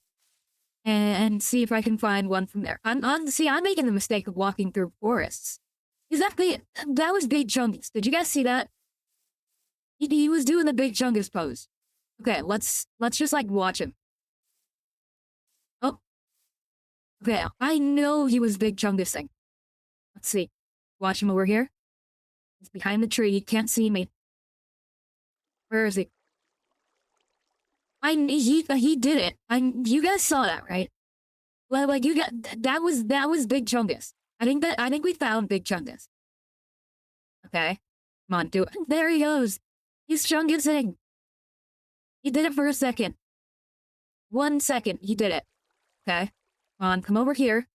and see if I can find one from there. I'm making the mistake of walking through forests. That was Big Chungus. Did you guys see that? He was doing the Big Chungus pose. Okay, let's just, like, watch him. Oh. Okay, I know he was Big Chungusing. Let's see. Watch him over here. He's behind the tree. He can't see me. Where is he? He did it. You guys saw that, right? Well, like, that was Big Chungus. I think we found Big Chungus. Okay. Come on, do it. There he goes. He's Chungusing. He did it for a second. 1 second, he did it. Okay. Come on, come over here.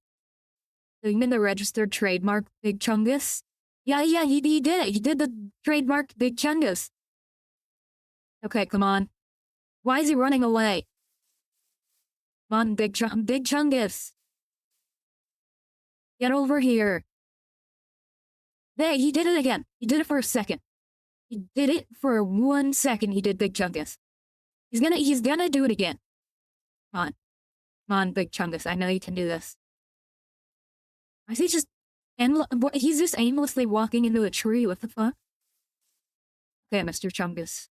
So you mean the registered trademark Big Chungus? Yeah, he did it. He did the trademark Big Chungus. Okay, come on. Why is he running away? Come on, Big Chungus. Get over here. There, he did it again. He did it for a second. He did it for 1 second. He did Big Chungus. He's gonna do it again. Come on, Big Chungus. I know you can do this. Why is he just he's just aimlessly walking into a tree? What the fuck? Okay, Mr. Chungus.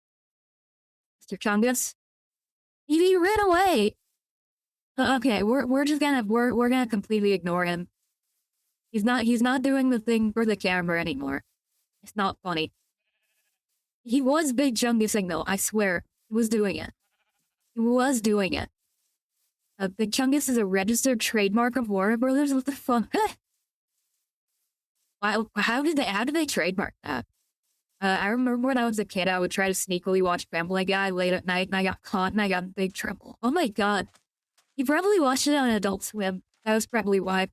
Mr. Chungus? He ran away. Okay, we're gonna completely ignore him. He's not doing the thing for the camera anymore. It's not funny. He was Big Chungus though, I swear. He was doing it. He was doing it. Big Chungus is a registered trademark of Warner Brothers? What the fuck? Wow, how did they trademark that? I remember when I was a kid, I would try to sneakily watch Family Guy late at night, and I got caught, and I got in big trouble. Oh my god. You probably watched it on Adult Swim. That was probably why.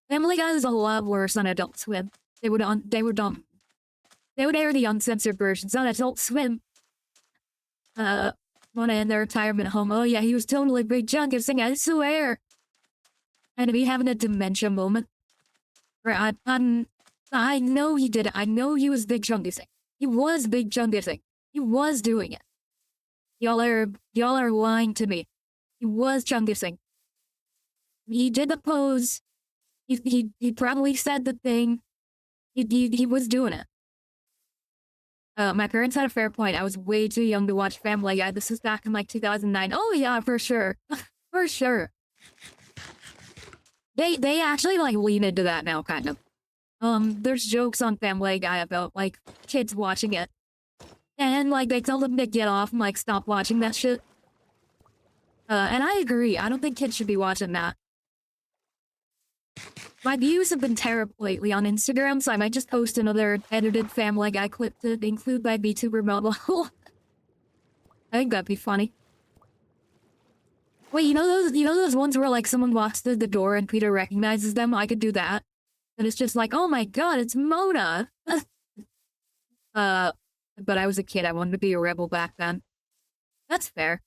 Family Guy is a lot worse on Adult Swim. They would air the uncensored versions on Adult Swim. Mona in their retirement home. Oh yeah, he was totally Big Chungus, I swear. And to be having a dementia moment. Right, I know he did it. I know he was Big Chungus. He was Big Chungus. He was doing it. Y'all are lying to me. He was Chungus. He did the pose. He probably said the thing. He was doing it. My parents had a fair point. I was way too young to watch Family Guy. This was back in like 2009. Oh yeah, for sure. For sure. They actually like lean into that now, kind of. There's jokes on Family Guy about like kids watching it. And like they tell them to get off and like stop watching that shit. And I agree. I don't think kids should be watching that. My views have been terrible lately on Instagram, so I might just post another edited Family Guy clip to include my VTuber model. I think that'd be funny. Wait, you know those ones where like someone walks through the door and Peter recognizes them? I could do that. And it's just like, oh my god, it's Mona! But I was a kid, I wanted to be a rebel back then. That's fair.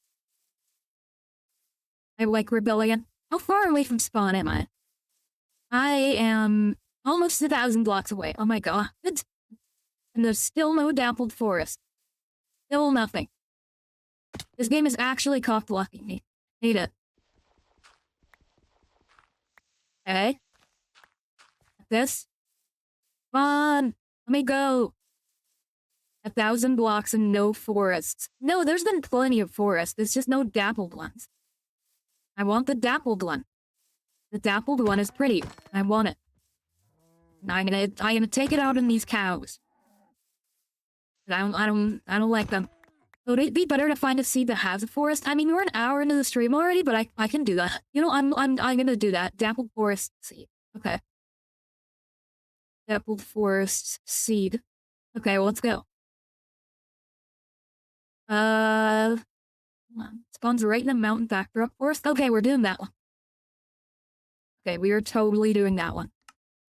I like rebellion. How far away from spawn am I? I am almost 1,000 blocks away. Oh my god. And there's still no dappled forest. Still nothing. This game is actually cock-blocking me. Hate it. Okay. This. Come on. Let me go. 1,000 blocks and no forests. No, there's been plenty of forests. There's just no dappled ones. I want the dappled one. The dappled one is pretty. I want it. I'm gonna take it out on these cows. I don't like them. Would it be better to find a seed that has a forest? I mean, we're an hour into the stream already, but I can do that. You know, I'm gonna do that. Dappled forest seed. Okay. Dappled forest seed. Okay, well, let's go. Spawns right in the mountain backdrop forest. Okay, we're doing that one. Okay, we are totally doing that one.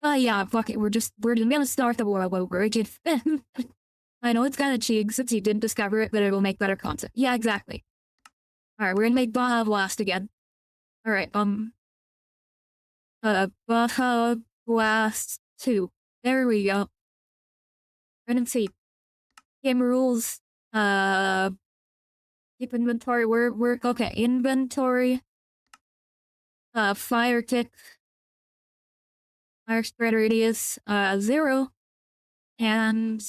Yeah, fuck it. We're gonna start the world over again. I know it's kind of cheap since you didn't discover it, but it will make better content. Yeah, exactly. Alright, we're gonna make Baja Blast again. Alright, Baja Blast 2. There we go. Random seed. Game rules. Keep inventory. We're okay. Inventory. Fire tick. Fire spread radius. 0. And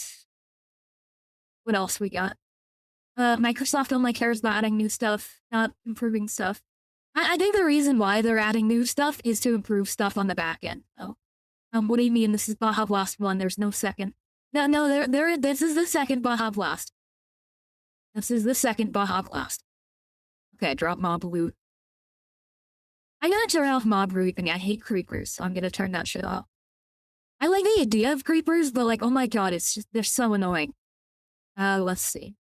what else we got? Microsoft only cares about adding new stuff, not improving stuff. I think the reason why they're adding new stuff is to improve stuff on the back end. Oh. What do you mean this is Baja Blast 1? There's no second. No, this is the second Baja Blast. This is the second Baja Blast. Okay, drop mob loot. I gotta turn off mob loot, I hate creepers, so I'm gonna turn that shit off. I like the idea of creepers, but like, oh my god, it's just, they're so annoying. Let's see.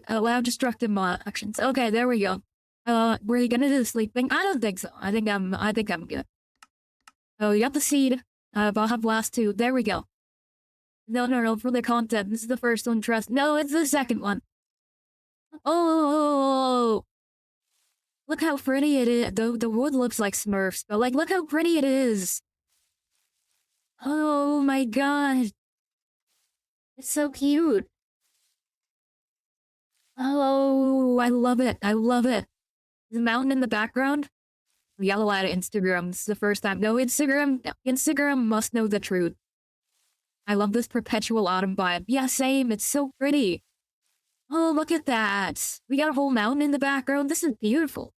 Allow destructive mod actions. Okay, there we go. Were you gonna do the sleep thing? I don't think so. I think I'm good. Oh, you got the seed. Baja Blast 2. There we go. No, for the content. This is the first one, trust. No, it's the second one. Oh! Look how pretty it is. The wood looks like Smurfs, but like, look how pretty it is. Oh my god. It's so cute. Oh, I love it. I love it. The mountain in the background. Yellow at Instagram. This is the first time. No, Instagram must know the truth. I love this perpetual autumn vibe. Yeah, same. It's so pretty. Oh, look at that. We got a whole mountain in the background. This is beautiful.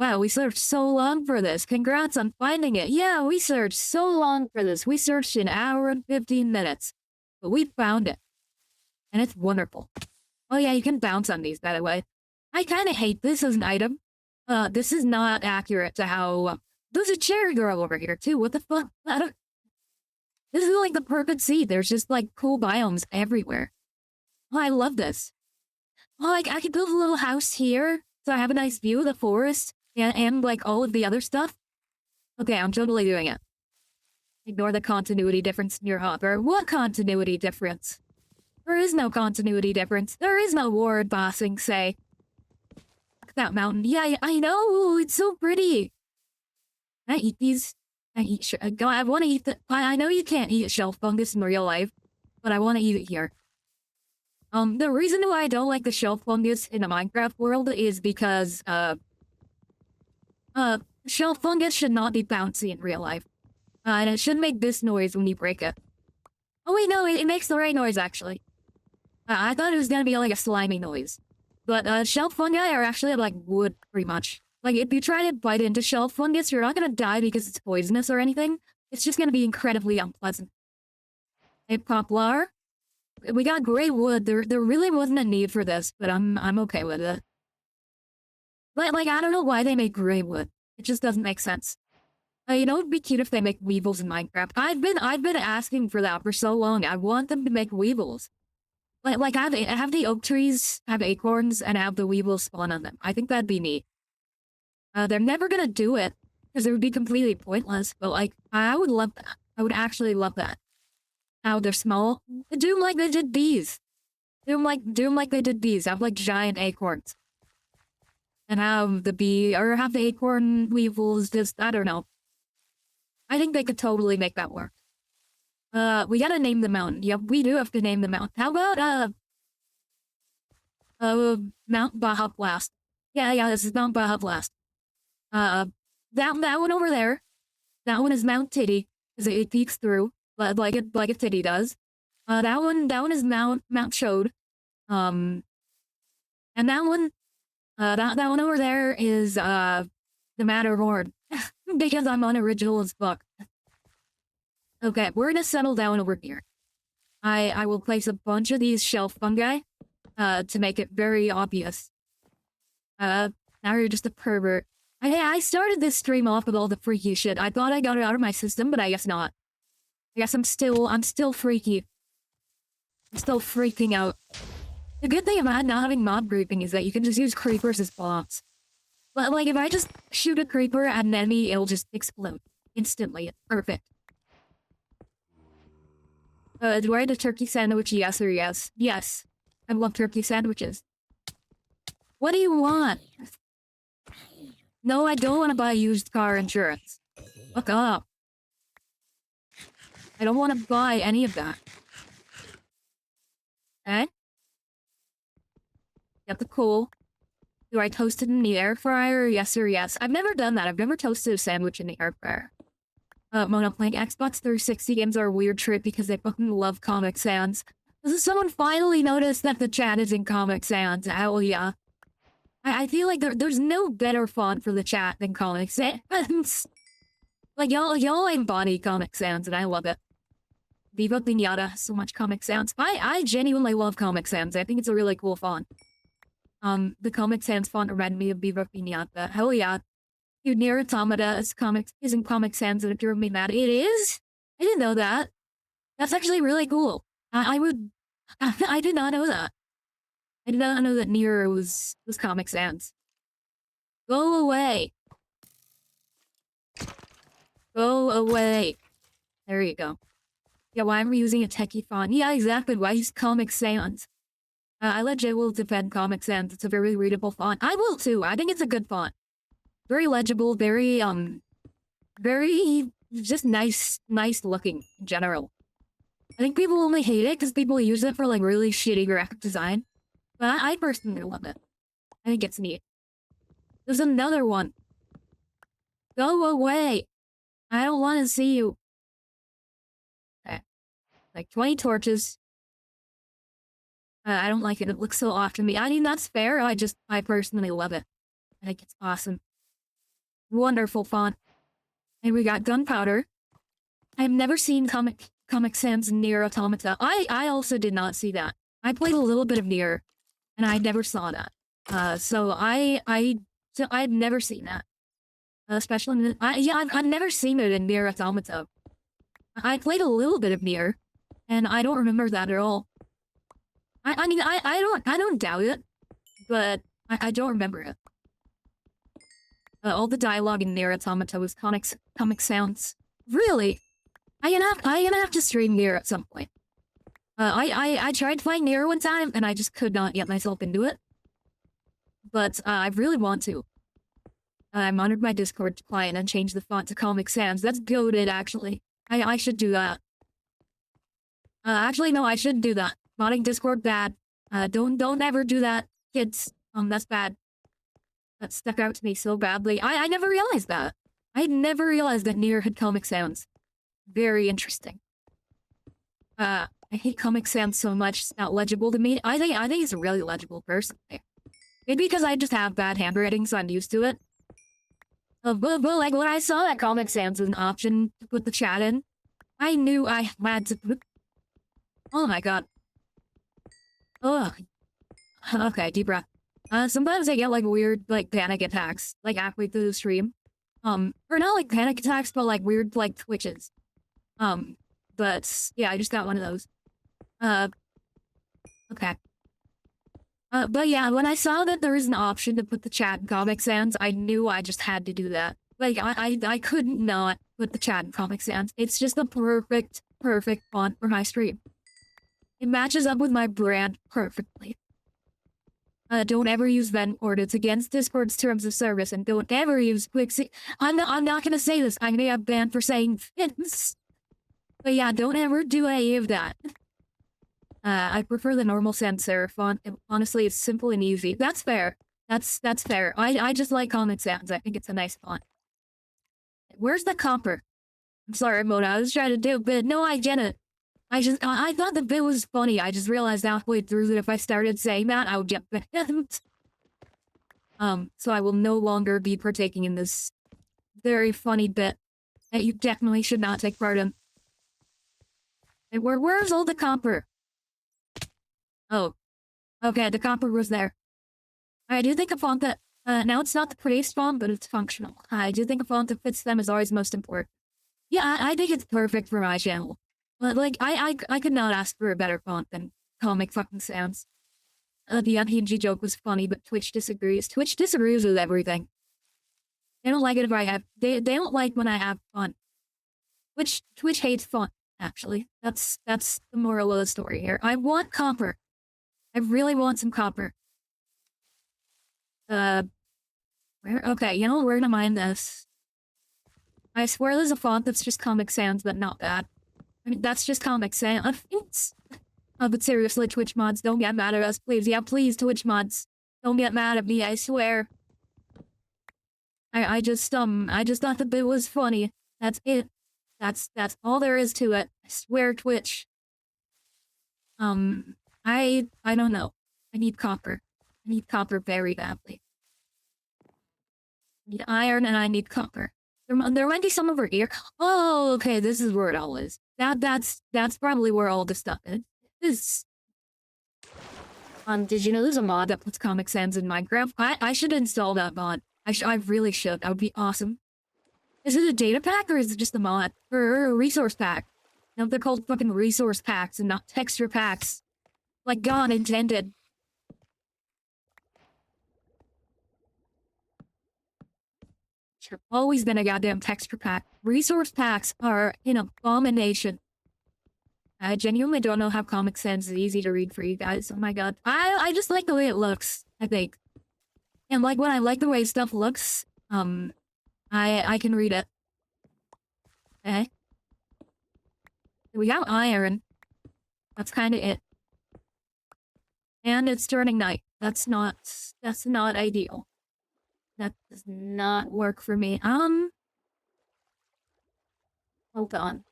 Wow, we searched so long for this. Congrats on finding it. Yeah, we searched so long for this. We searched an hour and 15 minutes. But we found it. And it's wonderful. Oh yeah, you can bounce on these, by the way. I kind of hate this as an item. This is not accurate to how... there's a cherry girl over here, too. What the fuck? This is like the perfect seed. There's just, like, cool biomes everywhere. Oh, I love this. Oh, I could build a little house here, so I have a nice view of the forest. And like, all of the other stuff. Okay, I'm totally doing it. Ignore the continuity difference in your hopper. What continuity difference? There is no continuity difference. There is no ward bossing, say. Look at that mountain. Yeah, I know. It's so pretty. Can I eat these? I eat I want to eat the... I know you can't eat shelf fungus in real life, but I want to eat it here. The reason why I don't like the shelf fungus in the Minecraft world is because, shelf fungus should not be bouncy in real life. And it should make this noise when you break it. Oh wait, no, it makes the right noise, actually. I thought it was gonna be like a slimy noise. But, shelf fungi are actually like wood, pretty much. Like, if you try to bite into shelf fungus, you're not gonna die because it's poisonous or anything. It's just gonna be incredibly unpleasant. Hey, poplar. We got gray wood. There really wasn't a need for this, but I'm okay with it. Like, I don't know why they make gray wood. It just doesn't make sense. You know, it'd be cute if they make weevils in Minecraft. I've been asking for that for so long. I want them to make weevils. Like have the oak trees have acorns and have the weevils spawn on them. I think that'd be neat. They're never gonna do it because it would be completely pointless. But like, I would love that. I would actually love that. How they're small. Do them like they did bees. Do them like they did bees. Have like giant acorns. And have the bee or have the acorn weevils. Just I don't know. I think they could totally make that work. We gotta name the mountain. Yep, we do have to name the mountain. How about, Mount Baja Blast? Yeah, this is Mount Baja Blast. That one over there. That one is Mount Titty, because it peeks through, like a titty does. That one is Mount Chode. And that one over there is, the Matterhorn. Because I'm unoriginal as fuck. Okay, we're gonna settle down over here. I will place a bunch of these shelf fungi, to make it very obvious. Now you're just a pervert. I started this stream off with all the freaky shit. I thought I got it out of my system, but I guess not. I guess I'm still freaky. I'm still freaking out. The good thing about not having mob grouping is that you can just use creepers as bombs. But like, if I just shoot a creeper at an enemy, it'll just explode. Instantly. It's perfect. Do I eat a turkey sandwich? Yes or yes? Yes. I love turkey sandwiches. What do you want? No, I don't want to buy used car insurance. Fuck up. I don't want to buy any of that. Okay? Get the coal. Do I toast it in the air fryer? Yes or yes? I've never done that. I've never toasted a sandwich in the air fryer. Monoplank, Xbox 360 games are a weird trip because they fucking love Comic Sans. Does someone finally notice that the chat is in Comic Sans? Hell yeah. I feel like there's no better font for the chat than Comic Sans. Like, y'all embody Comic Sans, and I love it. Viva Pinata, so much Comic Sans. I genuinely love Comic Sans. I think it's a really cool font. The Comic Sans font reminded me of Viva Pinata. Hell yeah. Dude, Nier Automata isn't Comic Sans, and if you're me mad, it is? I didn't know that. That's actually really cool. I did not know that. I did not know that Nier was Comic Sans. Go away. Go away. There you go. Yeah, why am I using a techie font? Yeah, exactly. Why use Comic Sans? I legit will defend Comic Sans. It's a very readable font. I will too. I think it's a good font. Very legible, very just nice looking in general. I think people only hate it because people use it for like really shitty graphic design. But I personally love it. I think it's neat. There's another one. Go away. I don't want to see you. Okay. Like 20 torches. I don't like it. It looks so off to me. I mean, that's fair. I personally love it. I think it's awesome. Wonderful font. And we got Gunpowder. I've never seen Comic Sans Nier Automata. I also did not see that. I played a little bit of Nier, and I never saw that. So I've never seen that. Especially in I've never seen it in Nier Automata. I played a little bit of Nier, and I don't remember that at all. I mean I don't doubt it, but I don't remember it. All the dialogue in Nier Automata was Comic Sans. Really? I'm gonna have to stream Nier at some point. I tried playing Nier one time, and I just could not get myself into it. But I really want to. I monitored my Discord client and changed the font to Comic Sans. That's goated, actually. I should do that. Actually, no, I shouldn't do that. Modding Discord, bad. Don't ever do that, kids. That's bad. That stuck out to me so badly. I never realized that. I never realized that Nier had Comic Sans. Very interesting. I hate Comic Sans so much, it's not legible to me. I think it's really legible, personally. Maybe because I just have bad handwriting, so I'm used to it. But like, when I saw that Comic Sans was an option to put the chat in, I knew I had to put... Oh my god. Ugh. Okay, deep breath. Sometimes I get, like, weird, like, panic attacks, like, halfway through the stream. Or not, like, panic attacks, but, like, weird, like, twitches. But, yeah, I just got one of those. Okay. But yeah, when I saw that there was an option to put the chat in Comic Sans, I knew I just had to do that. Like, I couldn't not put the chat in Comic Sans. It's just the perfect font for my stream. It matches up with my brand perfectly. Don't ever use Venport. It's against Discord's terms of service, and don't ever use Quixie. I'm not gonna say this. I'm gonna get banned for saying fins. But yeah, don't ever do any of that. I prefer the normal sans serif font. Honestly, it's simple and easy. That's fair. That's fair. I just like Comic Sans. I think it's a nice font. Where's the copper? I'm sorry, Mona. I was trying to do a bit. No, I get it. I thought the bit was funny. I just realized halfway through that if I started saying that, I would get banned. So I will no longer be partaking in this very funny bit that you definitely should not take part in. And where's all the copper? Oh. Okay, the copper was there. I do think a font that, now it's not the prettiest font, but it's functional. I do think a font that fits them is always most important. Yeah, I think it's perfect for my channel. But, like, I could not ask for a better font than Comic fucking Sans. The unhinged joke was funny, but Twitch disagrees. Twitch disagrees with everything. They don't like it if I have, they don't like when I have font. Twitch hates font, actually. That's the moral of the story here. I want copper. I really want some copper. Where? Okay, you know, we're gonna mine this. I swear there's a font that's just Comic Sans, but not bad. I mean, that's just Comic Sans. But seriously, Twitch mods, don't get mad at us, please. Yeah, please, Twitch mods. Don't get mad at me, I swear. I just thought the bit was funny. That's it. That's all there is to it. I swear, Twitch. I don't know. I need copper. I need copper very badly. I need iron and I need copper. There might be some over here. Oh, okay, this is where it all is. That's probably where all the stuff is. This. Did you know there's a mod that puts Comic Sans in Minecraft? I should install that mod. I really should. That would be awesome. Is it a data pack or is it just a mod? Or a resource pack? No, they're called fucking resource packs and not texture packs. Like God intended. Should always been a goddamn texture pack. Resource packs are an abomination. I genuinely don't know how Comic Sans is easy to read for you guys. Oh my god. I just like the way it looks, I think. And like when I like the way stuff looks, I can read it. Okay. We got iron. That's kind of it. And it's turning night. That's not ideal. That does not work for me. Hold on.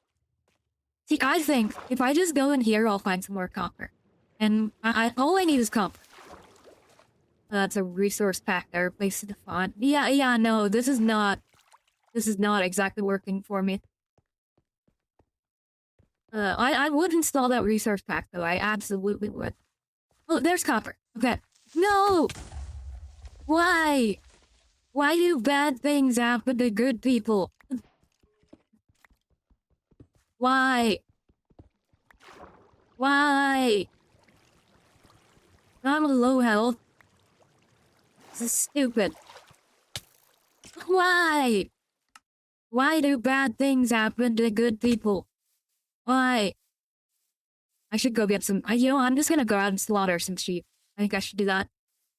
See, I think if I just go in here, I'll find some more copper. And all I need is copper. That's a resource pack there, replace the font. Yeah, no, this is not This is not exactly working for me. I would install that resource pack, though. I absolutely would. Oh, there's copper. Okay. No! Why? Why do bad things happen to good people? Why? Why? I'm low health. This is stupid. Why? Why do bad things happen to good people? Why? I should go get some. I'm just gonna go out and slaughter some sheep. I think I should do that.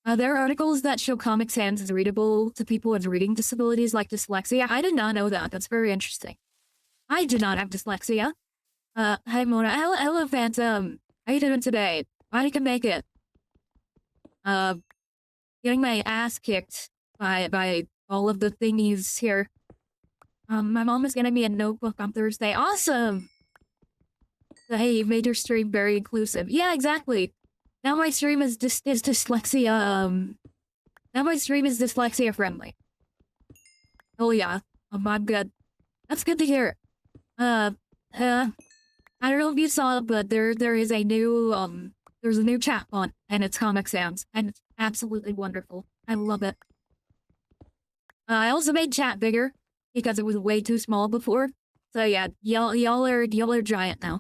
There are articles that show Comic Sans as readable to people with reading disabilities like dyslexia. I did not know that. That's very interesting. I do not have dyslexia. Hey Mona, hello Phantom. How you doing today? Glad you can make it. Getting my ass kicked by all of the thingies here. My mom is getting me a notebook on Thursday. Awesome! So, hey, you've made your stream very inclusive. Yeah, exactly. Now my stream is dyslexia, now my stream is dyslexia friendly. Oh yeah, I'm good. That's good to hear. I don't know if you saw it, but there is a new, there's a new chat bot, and it's Comic Sans, and it's absolutely wonderful. I love it. I also made chat bigger, because it was way too small before. So yeah, y'all are giant now.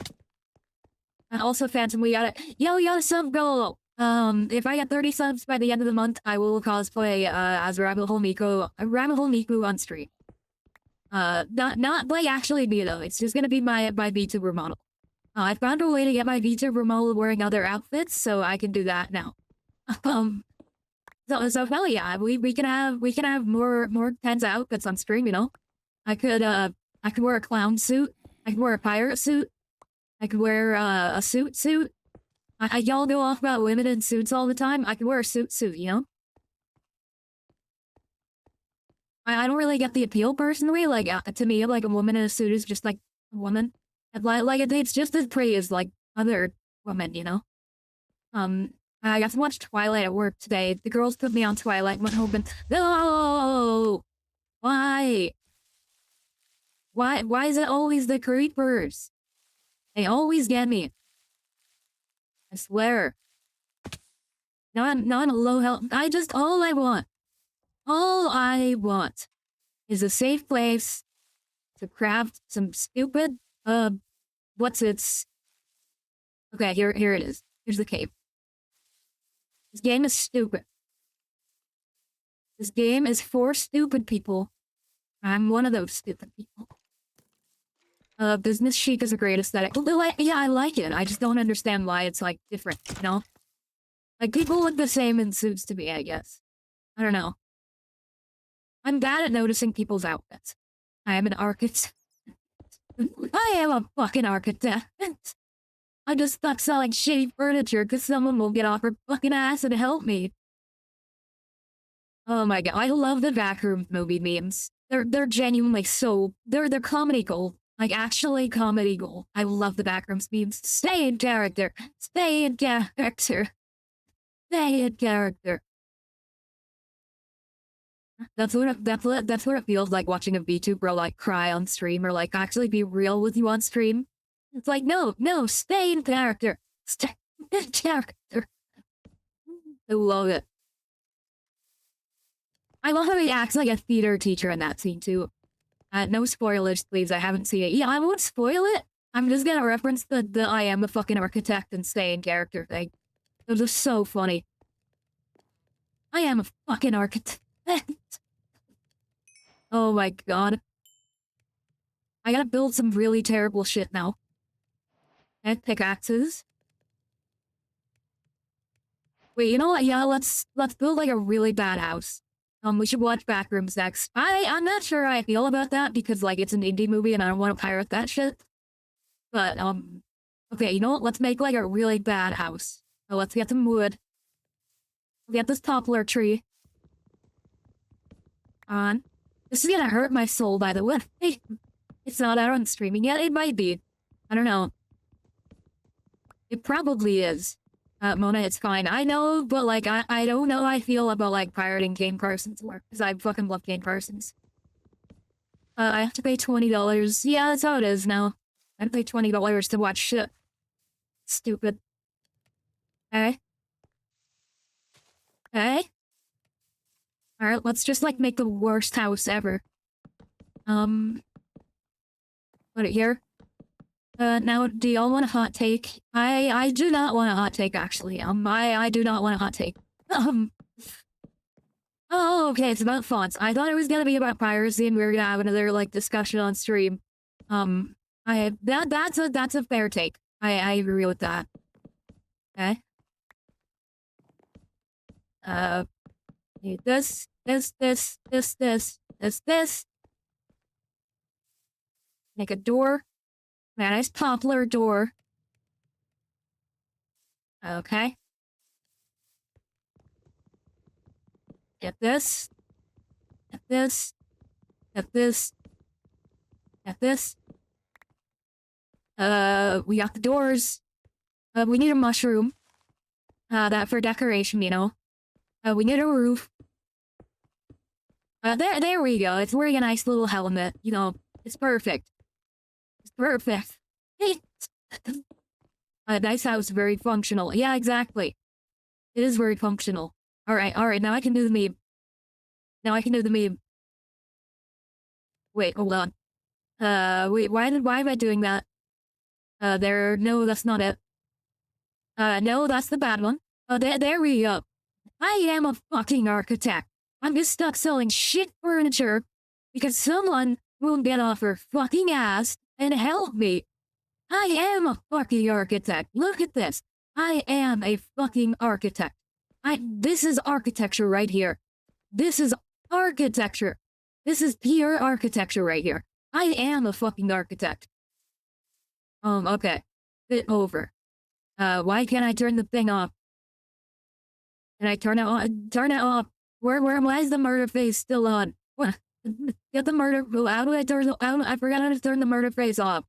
And also, Phantom, we got a sub goal! If I get 30 subs by the end of the month, I will cosplay, as Ramahol Miku on stream. Not like actually me though, it's just gonna be my VTuber model. I found a way to get my VTuber model wearing other outfits, so I can do that now. So hell yeah, we can have more Ten's outfits on stream, you know? I could wear a clown suit, I could wear a pirate suit, I could wear a suit. Y'all go off about women in suits all the time. I could wear a suit, you know? I don't really get the appeal personally. Like, to me, like, a woman in a suit is just, like, a woman. And, like, it's just as pretty as, like, other women, you know? I got to watch Twilight at work today. The girls put me on Twilight, went home and... No! Why? Why is it always the creepers? They always get me. I swear. Not a low health. All I want is a safe place to craft some stupid, okay, here it is. Here's the cave. This game is stupid. This game is for stupid people. I'm one of those stupid people. Business chic is a great aesthetic. Yeah, I like it. I just don't understand why it's, like, different, you know? Like, people look the same in suits to me, I guess. I don't know. I'm bad at noticing people's outfits. I am an architect. I am a fucking architect. I just stuck selling shitty furniture because someone will get off her fucking ass and help me. Oh my god, I love the Backrooms movie memes. They're genuinely so... They're comedy gold. Like, actually comedy gold. I love the Backrooms memes. Stay in character. Stay in character. Stay in character. That's what it feels like watching a VTuber like cry on stream or like actually be real with you on stream. It's like, no, stay in character. Stay in character. I love it. I love how he acts like a theater teacher in that scene too. No spoilers, please. I haven't seen it. Yeah, I won't spoil it. I'm just gonna reference the I am a fucking architect and stay in character thing. Those are so funny. I am a fucking architect. Oh my god. I gotta build some really terrible shit now. And pickaxes. Wait, you know what? Yeah, let's build like a really bad house. We should watch Backrooms next. I'm not sure how I feel about that because like it's an indie movie and I don't want to pirate that shit. But okay, you know what? Let's make like a really bad house. So let's get some wood. We'll get this poplar tree. On. This is gonna hurt my soul, by the way. It's not out on streaming yet. It might be. I don't know. It probably is. Mona, it's fine. I know, but like, I don't know how I feel about like pirating Game Parsons work, because I fucking love Game Parsons. I have to pay $20. Yeah, that's how it is now. I have to pay $20 to watch shit. Stupid. Okay. Okay. Alright, let's just, like, make the worst house ever. Put it here. Now, do y'all want a hot take? I do not want a hot take, actually. I do not want a hot take. Oh, okay, it's about fonts. I thought it was gonna be about piracy and we were gonna have another, like, discussion on stream. That's a fair take. I agree with that. Okay. Need this. Make a door. A nice poplar door. Okay. Get this. Get this. Get this. Get this. We got the doors. We need a mushroom. That for decoration, you know. We need a roof. There we go. It's wearing a nice little helmet. You know, it's perfect. It's perfect. Nice house, very functional. Yeah, exactly. It is very functional. Alright, now I can do the meme. Wait, hold on. Wait, why am I doing that? No, that's not it. No, that's the bad one. There we go. I am a fucking architect. I'm just stuck selling shit furniture because someone will get off her fucking ass and help me. I am a fucking architect. Look at this. I am a fucking architect. This is architecture right here. This is architecture. This is pure architecture right here. I am a fucking architect. Okay. Bit over. Why can't I turn the thing off? Can I turn it on? Turn it off. Why is the murder face still on? What? Get the murder. How do I turn? I forgot how to turn the murder face off.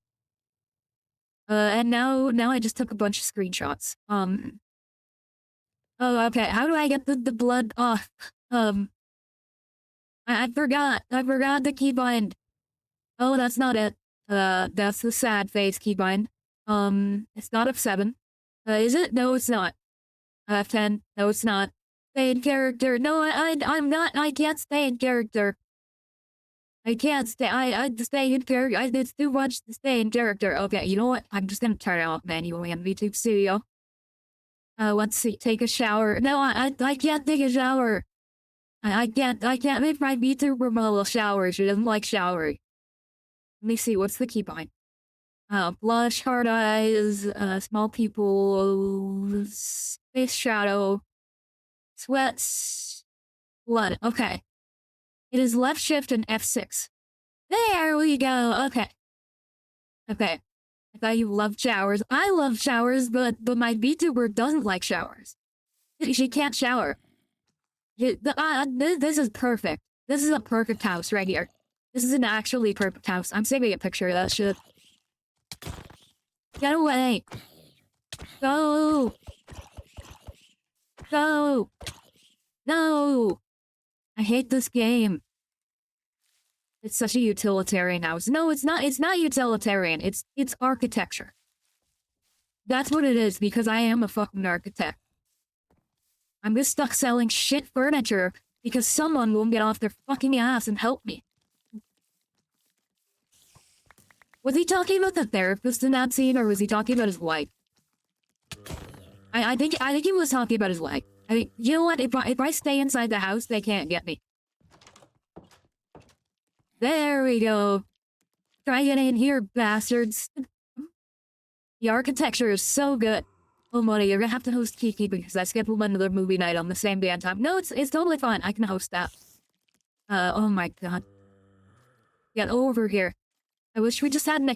And now I just took a bunch of screenshots. Oh, okay. How do I get the blood off? I forgot the keybind. Oh, that's not it. That's the sad face keybind. It's not F7. Is it? No, it's not. F10. No, it's not. Stay in character. No, I'm not. I can't stay in character. I can't stay. I stay in character. It's too much to stay in character. Okay, you know what? I'm just gonna turn it off manually on VTube Studio. Let's see. Take a shower. No, I can't take a shower. I can't make my VTuber model shower. She doesn't like showering. Let me see. What's the keybind? Blush, hard eyes, small pupils, face shadow, sweats, blood. Okay. It is left shift and F6. There we go. Okay. Okay. I thought you loved showers. I love showers, but my VTuber doesn't like showers. She can't shower. This is perfect. This is a perfect house right here. This is an actually perfect house. I'm saving a picture of that shit. Get away! Go! Go! No! I hate this game. It's such a utilitarian house. No, it's not. It's not utilitarian. It's architecture. That's what it is, because I am a fucking architect. I'm just stuck selling shit furniture because someone won't get off their fucking ass and help me. Was he talking about the therapist in that scene, or was he talking about his wife? I think he was talking about his wife. I think, you know what? If I stay inside the house, they can't get me. There we go. Try getting in here, bastards. The architecture is so good. Oh, Money, you're gonna have to host Kiki because I scheduled another movie night on the same day and time. No, it's totally fine. I can host that. Oh my god. Get over here. I wish we just had an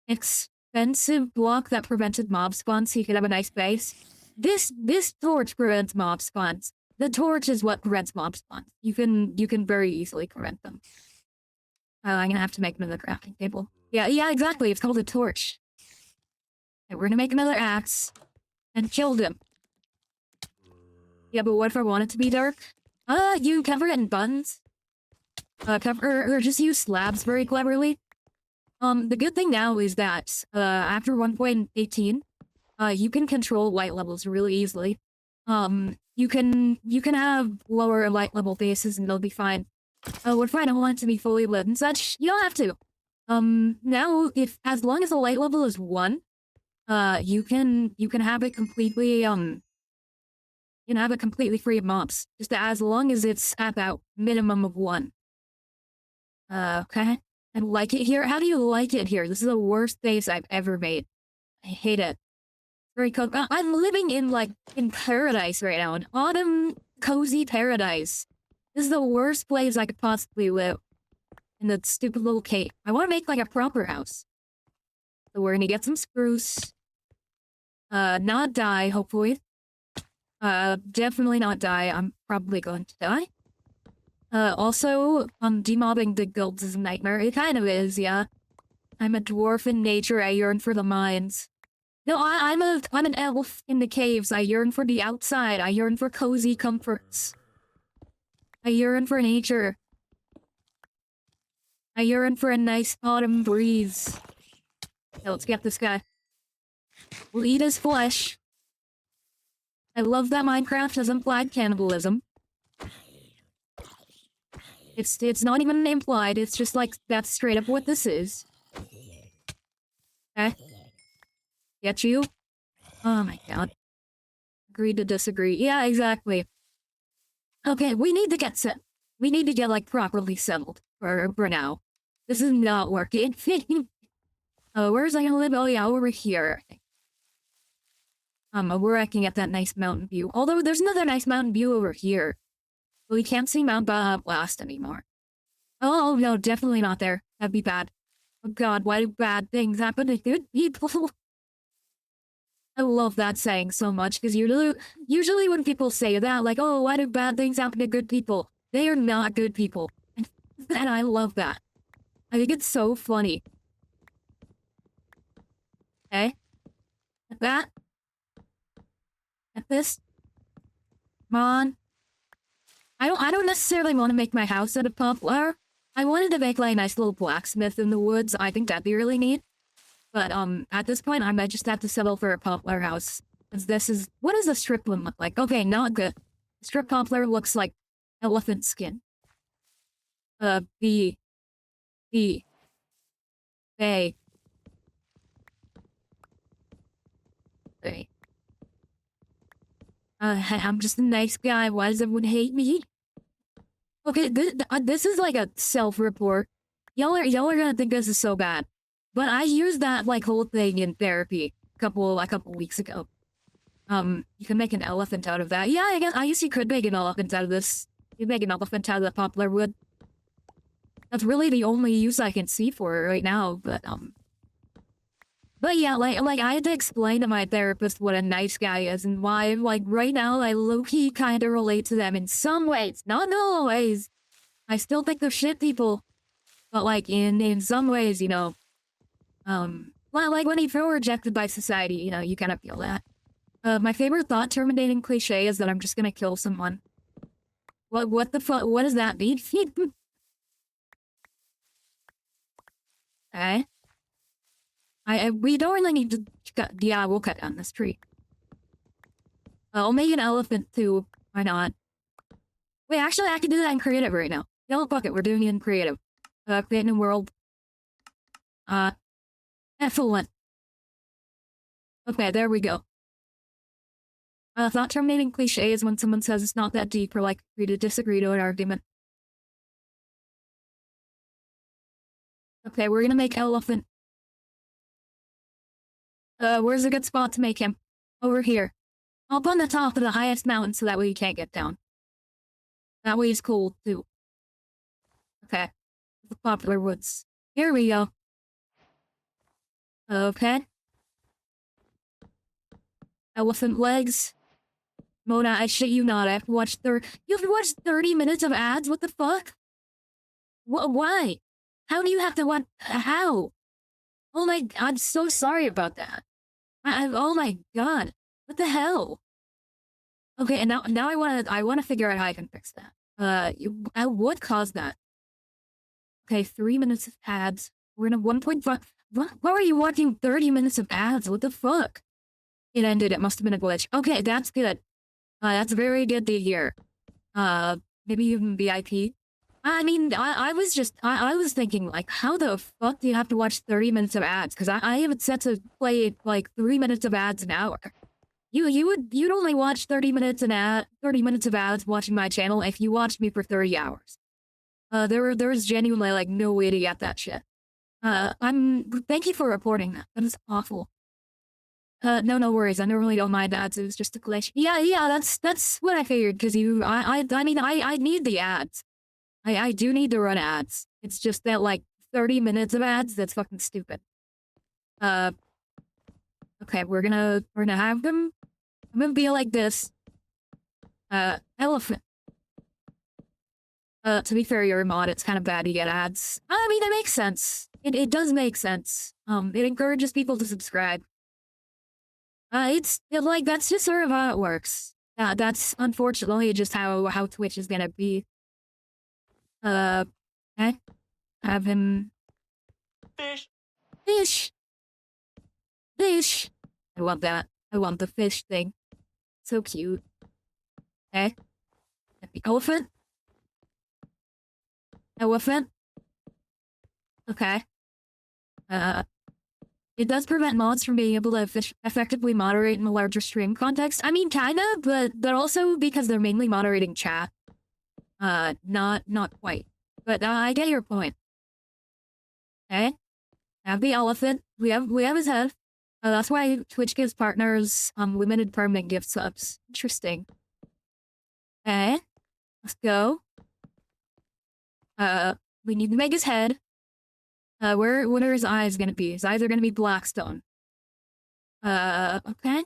expensive block that prevented mob spawns so you could have a nice base. This torch prevents mob spawns. The torch is what prevents mob spawns. You can very easily prevent them. I'm gonna have to make another crafting table. Yeah, exactly. It's called a torch. Okay, we're gonna make another axe. And killed him. Yeah, but what if I want it to be dark? You cover it in buttons? or just use slabs very cleverly. The good thing now is that, after 1.18, you can control light levels really easily. You can have lower light level bases and they'll be fine. If I don't want to be fully lit and such, you don't have to. Now, as long as the light level is 1, you can have it completely, you can have it completely free of mobs. Just as long as it's at that minimum of 1. Okay. I like it here. How do you like it here? This is the worst base I've ever made. I hate it. Very cold. I'm living in paradise right now. An autumn cozy paradise. This is the worst place I could possibly live. In the stupid little cave. I want to make a proper house. So we're gonna get some spruce. Not die, hopefully. Definitely not die. I'm probably going to die. Also, demobbing the guilds is a nightmare. It kind of is, yeah. I'm a dwarf in nature. I yearn for the mines. No, I'm an elf in the caves. I yearn for the outside. I yearn for cozy comforts. I yearn for nature. I yearn for a nice autumn breeze. Okay, let's get this guy. We'll eat his flesh. I love that Minecraft doesn't flag cannibalism. It's not even implied, it's just that's straight up what this is. Okay. Get you? Oh my god. Agree to disagree. Yeah, exactly. Okay, we need to get set. We need to get, properly settled for now. This is not working. Where's I gonna live? Oh yeah, over here. Where I can get that nice mountain view. Although there's another nice mountain view over here. But we can't see Mount Blast anymore. Oh no, definitely not there. That'd be bad. Oh god, why do bad things happen to good people? I love that saying so much, because usually when people say that, oh, why do bad things happen to good people? They are not good people. And I love that. I think it's so funny. Okay? At that. At this. Come on. I don't necessarily want to make my house out of poplar. I wanted to make a nice little blacksmith in the woods. I think that'd be really neat. But at this point, I might just have to settle for a poplar house. Because what does a strip one look like? Okay, not good. Strip poplar looks like elephant skin. Bay. I'm just a nice guy. Why does everyone hate me? Okay, this is a self-report. Y'all are gonna think this is so bad. But I used that, whole thing in therapy a couple weeks ago. You can make an elephant out of that. Yeah, I guess you could make an elephant out of this. You make an elephant out of the poplar wood. That's really the only use I can see for it right now, but yeah, I had to explain to my therapist what a nice guy is and why, right now, I low-key kinda relate to them in some ways. Not in all ways. I still think they're shit people. But, in some ways, when you feel rejected by society, you kind of feel that. My favorite thought-terminating cliche is that I'm just gonna kill someone. What the fuck? What does that mean? Okay. We don't really need to cut. Yeah, we'll cut down this tree. I'll make an elephant too. Why not? Wait, actually, I can do that in creative right now. No, fuck it. We're doing it in creative. Create a new world. Excellent. Okay, there we go. Thought terminating cliche is when someone says it's not that deep or agree to disagree to an argument. Okay, we're gonna make elephant. Where's a good spot to make him? Over here. Up on the top of the highest mountain so that way he can't get down. That way he's cool, too. Okay. The poplar woods. Here we go. Okay. Elephant legs. Mona, I shit you not. You have to watch 30 minutes of ads? What the fuck? Why? How do you have to watch? How? Oh my, I'm so sorry about that. Oh my god. What the hell? Okay, and now I wanna figure out how I can fix that. What caused that? Okay, 3 minutes of ads. We're in a 1.5. Why are you watching 30 minutes of ads? What the fuck? It ended. It must have been a glitch. Okay, that's good. That's very good to hear. Maybe even VIP. I mean, I was just, I was thinking, like, how the fuck do you have to watch 30 minutes of ads? Because I have it set to play, like, 3 minutes of ads an hour. You'd only watch 30 minutes 30 minutes of ads watching my channel if you watched me for 30 hours. There's genuinely, like, no way to get that shit. Thank you for reporting that. That is awful. No worries. I normally don't mind ads. It was just a glitch. Yeah, that's what I figured, because I mean, I need the ads. I do need to run ads. It's just that, like, 30 minutes of ads, that's fucking stupid. Okay, we're gonna have them. I'm gonna be like this. Elephant. To be fair, you're a mod, it's kind of bad to get ads. I mean, that makes sense. It does make sense. It encourages people to subscribe. Like, that's just sort of how it works. That's unfortunately just how Twitch is gonna be. Okay. Have him... Fish. Fish! Fish! I want that. I want the fish thing. So cute. Okay. Elephant? Elephant? Okay. It does prevent mods from being able to effectively moderate in a larger stream context. I mean, kinda, but also because they're mainly moderating chat. Not quite. But I get your point. Okay. Have the elephant. We have his head. That's why Twitch gives partners limited permanent gift subs. Interesting. Okay. Let's go. We need to make his head. What are his eyes gonna be? His eyes are gonna be Blackstone. Okay.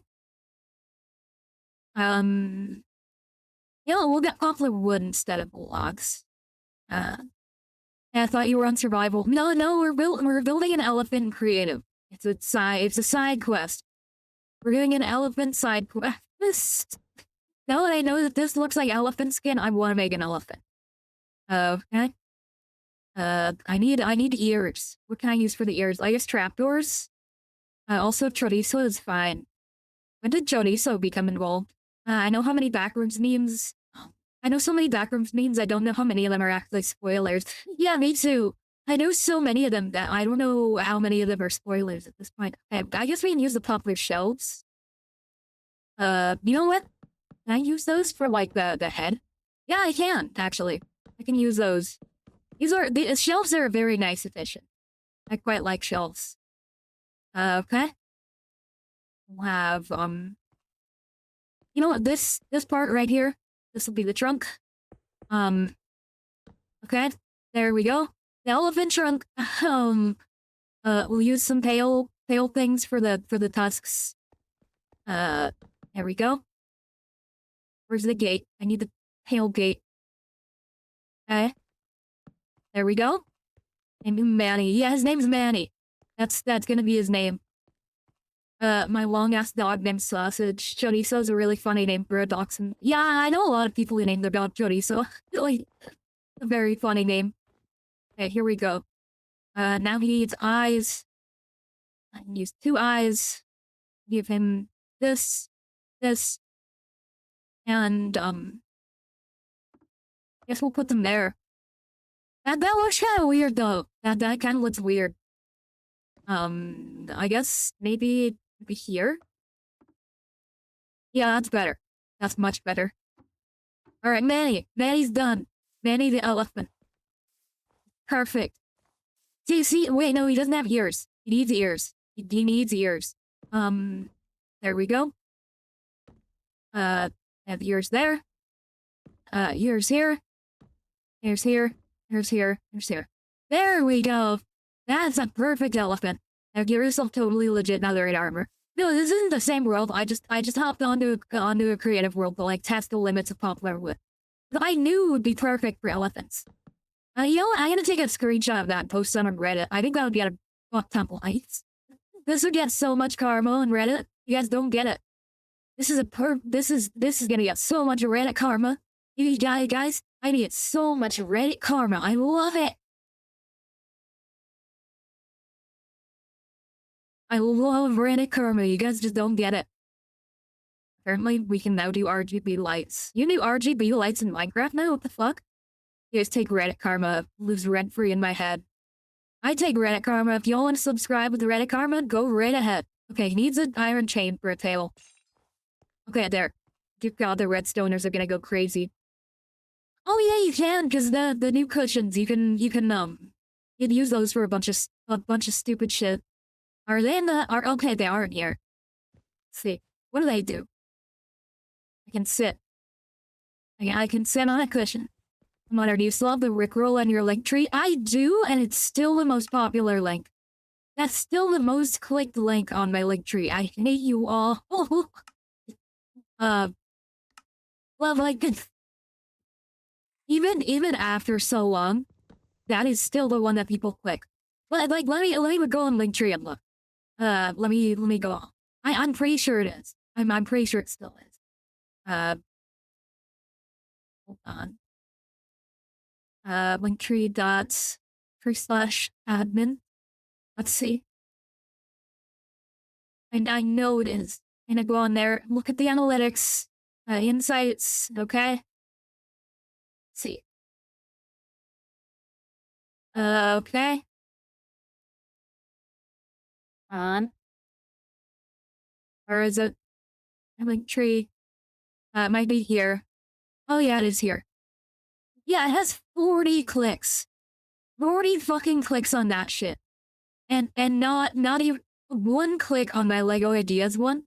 Yeah, we'll get poplar wood instead of logs. I thought you were on survival. No, we're building an elephant in creative. It's a side quest. We're doing an elephant side quest. Now that I know that this looks like elephant skin, I want to make an elephant. Okay. I need ears. What can I use for the ears? I guess trapdoors. Also chorizo is fine. When did chorizo become involved? I know how many backrooms memes. I know so many backrooms memes, I don't know how many of them are actually spoilers. Yeah, me too. I know so many of them that I don't know how many of them are spoilers at this point. Okay, I guess we can use the poplar shelves. You know what? Can I use those for, like, the head? Yeah, I can, actually. I can use those. The shelves are very nice addition. I quite like shelves. Okay. We'll have, you know what, this part right here, this will be the trunk. Okay, there we go. The elephant trunk. We'll use some pale things for the tusks. There we go. Where's the gate? I need the pale gate. Okay. There we go. Name him Manny. Yeah, his name's Manny. That's gonna be his name. My long-ass dog named Sausage. Chorizo's a really funny name for a dachshund. Yeah, I know a lot of people who name their dog Chorizo. Really, a very funny name. Okay, here we go. Now he needs eyes. I can use 2 eyes. Give him this, and, guess we'll put them there. That looks kind of weird, though. That kind of looks weird. I guess maybe here? Yeah, that's better. That's much better. Alright, Manny. Manny's done. Manny the elephant. Perfect. See, wait, no, he doesn't have ears. He needs ears. He needs ears. There we go. Have ears there. Ears here. Ears here. Ears here. Ears here. There we go. That's a perfect elephant. Now give yourself totally legit netherite armor. No, this isn't the same world. I just hopped onto a creative world to, like, test the limits of poplar wood. But I knew it would be perfect for elephants. You know what? I'm gonna take a screenshot of that and post it on Reddit. I think that would get a fuck temple heights. This would get so much karma on Reddit. You guys don't get it. This is gonna get so much Reddit karma. You guys, I get so much Reddit karma. I love it. I love Reddit karma. You guys just don't get it. Apparently, we can now do RGB lights. You do RGB lights in Minecraft now? What the fuck? You guys take Reddit karma. Lives rent-free in my head. I take Reddit karma. If y'all want to subscribe with Reddit karma, go right ahead. Okay, he needs an iron chain for a table. Okay, there. Dear God, the redstoners are gonna go crazy. Oh yeah, you can, cause the new cushions, you can use those for a bunch of stupid shit. Are they in the, okay, they aren't here. Let's see. What do they do? I can sit. I can sit on a cushion. Mother, do you still have the Rickroll on your link tree? I do, and it's still the most popular link. That's still the most clicked link on my link tree. I hate you all. Well, like, even after so long, that is still the one that people click. But like, let me go on Linktree and look. Let me go on. I'm pretty sure it is. I'm pretty sure it still is. Hold on. Linktree.free/admin. Let's see. And I know it is. And I go on there, look at the analytics, insights, okay? Let's see. Okay. On. Or is it? Linktree. It might be here. Oh yeah, it is here. Yeah, it has 40 clicks. 40 fucking clicks on that shit. And not even one click on my Lego Ideas one.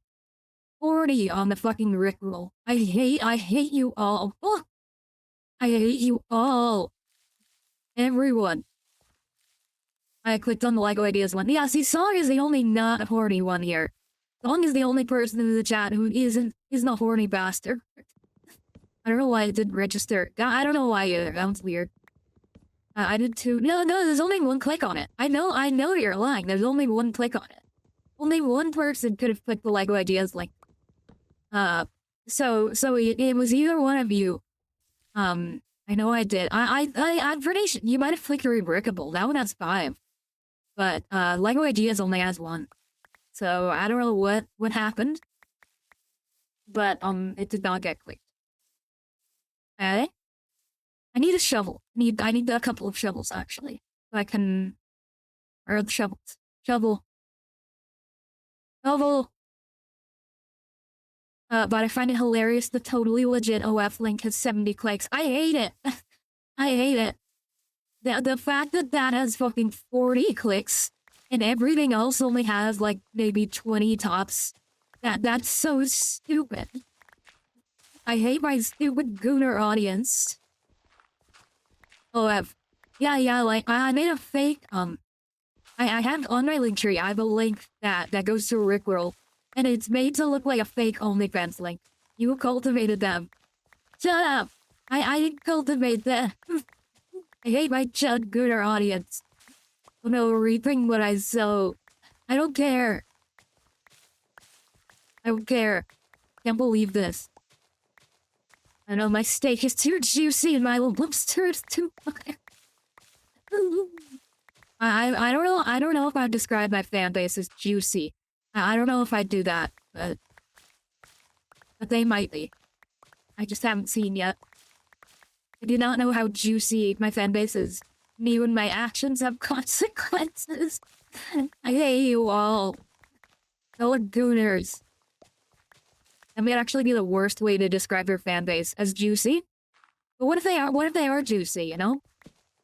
40 on the fucking Rickroll. I hate you all. Oh, I hate you all. Everyone. I clicked on the Lego Ideas one. Yeah, see, Song is the only not horny one here. Song is the only person in the chat who isn't a horny bastard. I don't know why it didn't register. I don't know why either. That was weird. I did too. No, there's only one click on it. I know you're lying. There's only one click on it. Only one person could have clicked the Lego Ideas link. So it was either one of you. I know I did. I'm pretty sure you might have clicked Rebrickable. That one has 5. But, Lego Ideas only has 1. So, I don't know what happened. But, it did not get clicked. Okay? I need a shovel. I need a couple of shovels, actually. So I can... Where are the shovels? Shovel. Shovel! But I find it hilarious the totally legit OF link has 70 clicks. I hate it! I hate it. The fact that has fucking 40 clicks, and everything else only has, like, maybe 20 tops. That's so stupid. I hate my stupid gooner audience. OF. Yeah, like, I made a fake, I have on my link tree, I have a link that goes to Rickroll, and it's made to look like a fake OnlyFans link. You cultivated them. Shut up! I didn't cultivate them. I hate my Chud Gooner audience. Oh no, reaping what I sow. I don't care. I don't care. Can't believe this. I know my steak is too juicy and my lobster is too... I don't know if I'd describe my fan base as juicy. I don't know if I'd do that, but they might be. I just haven't seen yet. I do not know how juicy my fan base is. Me and my actions have consequences. I hate you all. Fellow gooners. That might actually be the worst way to describe your fan base, as juicy. But what if they are juicy, you know?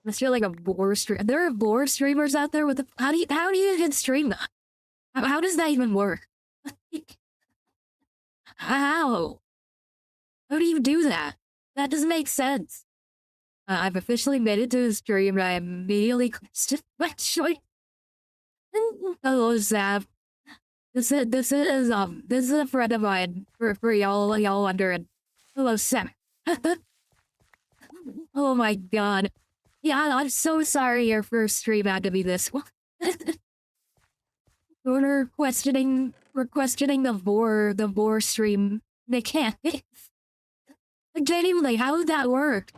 Unless you're like a boar streamer. There are boar streamers out there with the... How do you even stream that? How does that even work? How? How do you do that? That doesn't make sense. I've officially made it to the stream, and I immediately clicked my choice. Hello, Zap. This is a friend of mine for y'all wondering. Hello, Sam. Oh my god. Yeah, I'm so sorry your first stream had to be this one. We're questioning the boar stream mechanics. Genuinely, how would that work?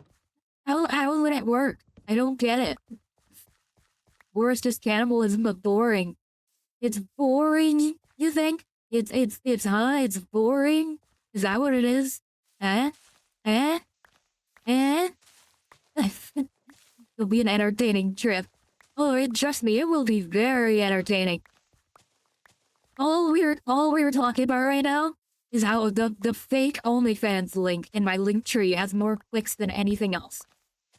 How would it work? I don't get it. Boar is just cannibalism, but boring. It's boring, you think? It's boring? Is that what it is? Eh? Eh? Eh? It'll be an entertaining trip. Oh, trust me, it will be very entertaining. All we're talking about right now is how the fake OnlyFans link in my link tree has more clicks than anything else.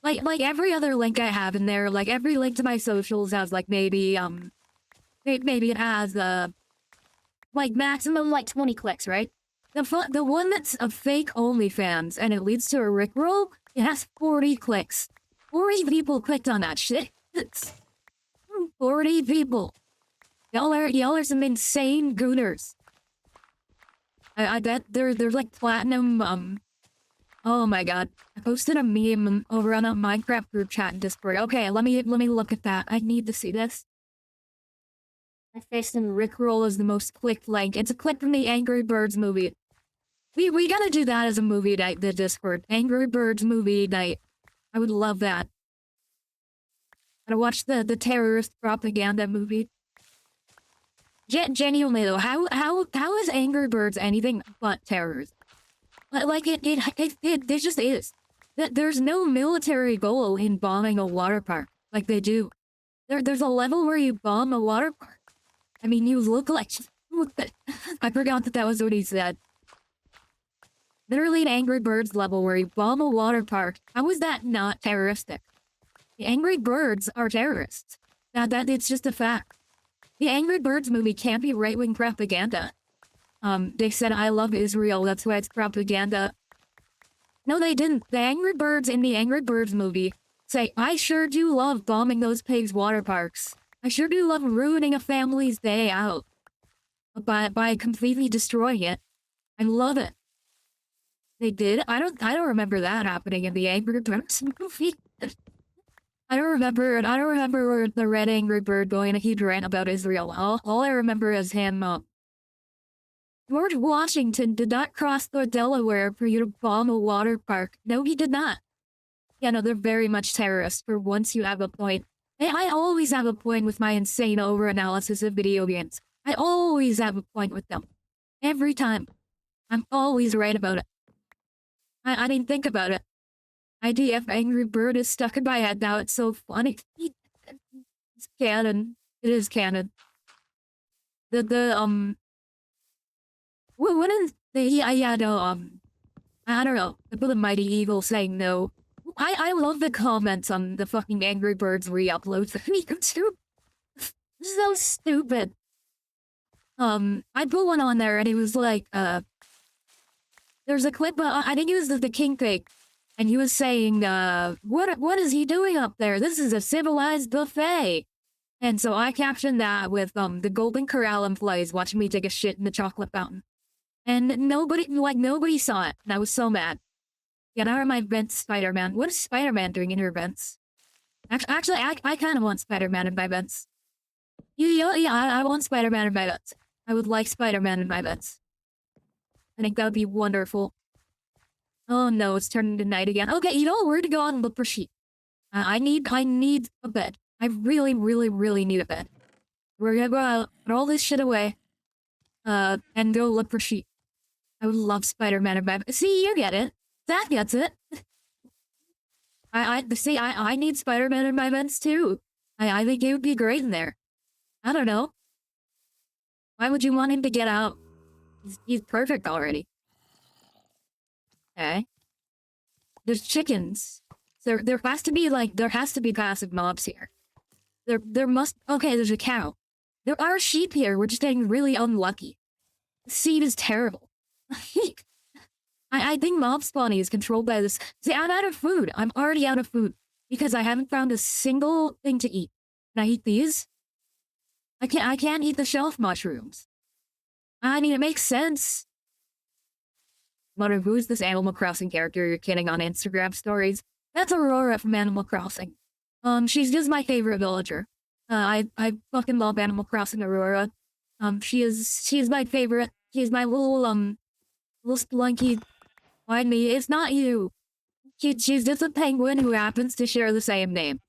Like every other link I have in there, like every link to my socials has like maybe maybe it has like maximum like 20 clicks, right? The one that's a fake OnlyFans and it leads to a Rickroll, it has 40 clicks. 40 people clicked on that shit. 40 people. Y'all are some insane gooners. I bet they're like platinum. Oh my god! I posted a meme over on a Minecraft group chat in Discord. Okay, let me look at that. I need to see this. I faced in Rickroll is the most clicked link. It's a clip from the Angry Birds movie. We gotta do that as a movie night. The Discord Angry Birds movie night. I would love that. Gotta watch the terrorist propaganda movie. Genuinely though, how is Angry Birds anything but terrorism? Like it just is. There's no military goal in bombing a water park like they do. There's a level where you bomb a water park. I mean, you look like I forgot that was what he said. Literally an Angry Birds level where you bomb a water park. How is that not terroristic? The Angry Birds are terrorists. That it's just a fact. The Angry Birds movie can't be right-wing propaganda. They said, I love Israel, that's why it's propaganda. No, they didn't. The Angry Birds in the Angry Birds movie say, I sure do love bombing those pigs' water parks. I sure do love ruining a family's day out. By completely destroying it. I love it. They did? I don't remember that happening in the Angry Birds movie. I don't remember the Red Angry Bird going a huge rant about Israel. All I remember is him, George Washington did not cross the Delaware for you to bomb a water park. No, he did not. Yeah, no, they're very much terrorists for once you have a point. I always have a point with my insane over-analysis of video games. I always have a point with them. Every time. I'm always right about it. I didn't think about it. IDF Angry Bird is stuck in my head now. It's so funny. It's canon. It is canon. What is the I don't know. The Mighty Eagle saying no. I love the comments on the fucking Angry Birds re-uploads. So stupid. I put one on there and it was like, there's a clip, I think it was the King Pig. And he was saying, what is he doing up there? This is a civilized buffet. And so I captioned that with, the Golden Corral employees watching me take a shit in the chocolate fountain. And nobody saw it. And I was so mad. Get out of my vents, Spider-Man. What is Spider-Man doing in your vents? Actually, I kind of want Spider-Man in my vents. Yeah, I want Spider-Man in my vents. I would like Spider-Man in my vents. I think that would be wonderful. Oh no, it's turning to night again. Okay, you know, we're to go out and look for sheep. I need a bed. I really need a bed. We're gonna go out, put all this shit away, and go look for sheep. I would love Spider-Man in my bed. See, you get it. That gets it. I need Spider-Man in my vents too. I think he would be great in there. I don't know. Why would you want him to get out? He's perfect already. Okay. There's chickens. There has to be passive mobs here. Okay, there's a cow. There are sheep here, we're just getting really unlucky. The seed is terrible. I think mob spawning is controlled by this. See, I'm out of food. I'm already out of food. Because I haven't found a single thing to eat. Can I eat these? I can't eat the shelf mushrooms. I mean, it makes sense. Mother, who's this Animal Crossing character you're kidding on Instagram stories? That's Aurora from Animal Crossing. She's just my favorite villager. I fucking love Animal Crossing Aurora. She's my favorite. She's my little splunky. Mind me, it's not you. She's just a penguin who happens to share the same name.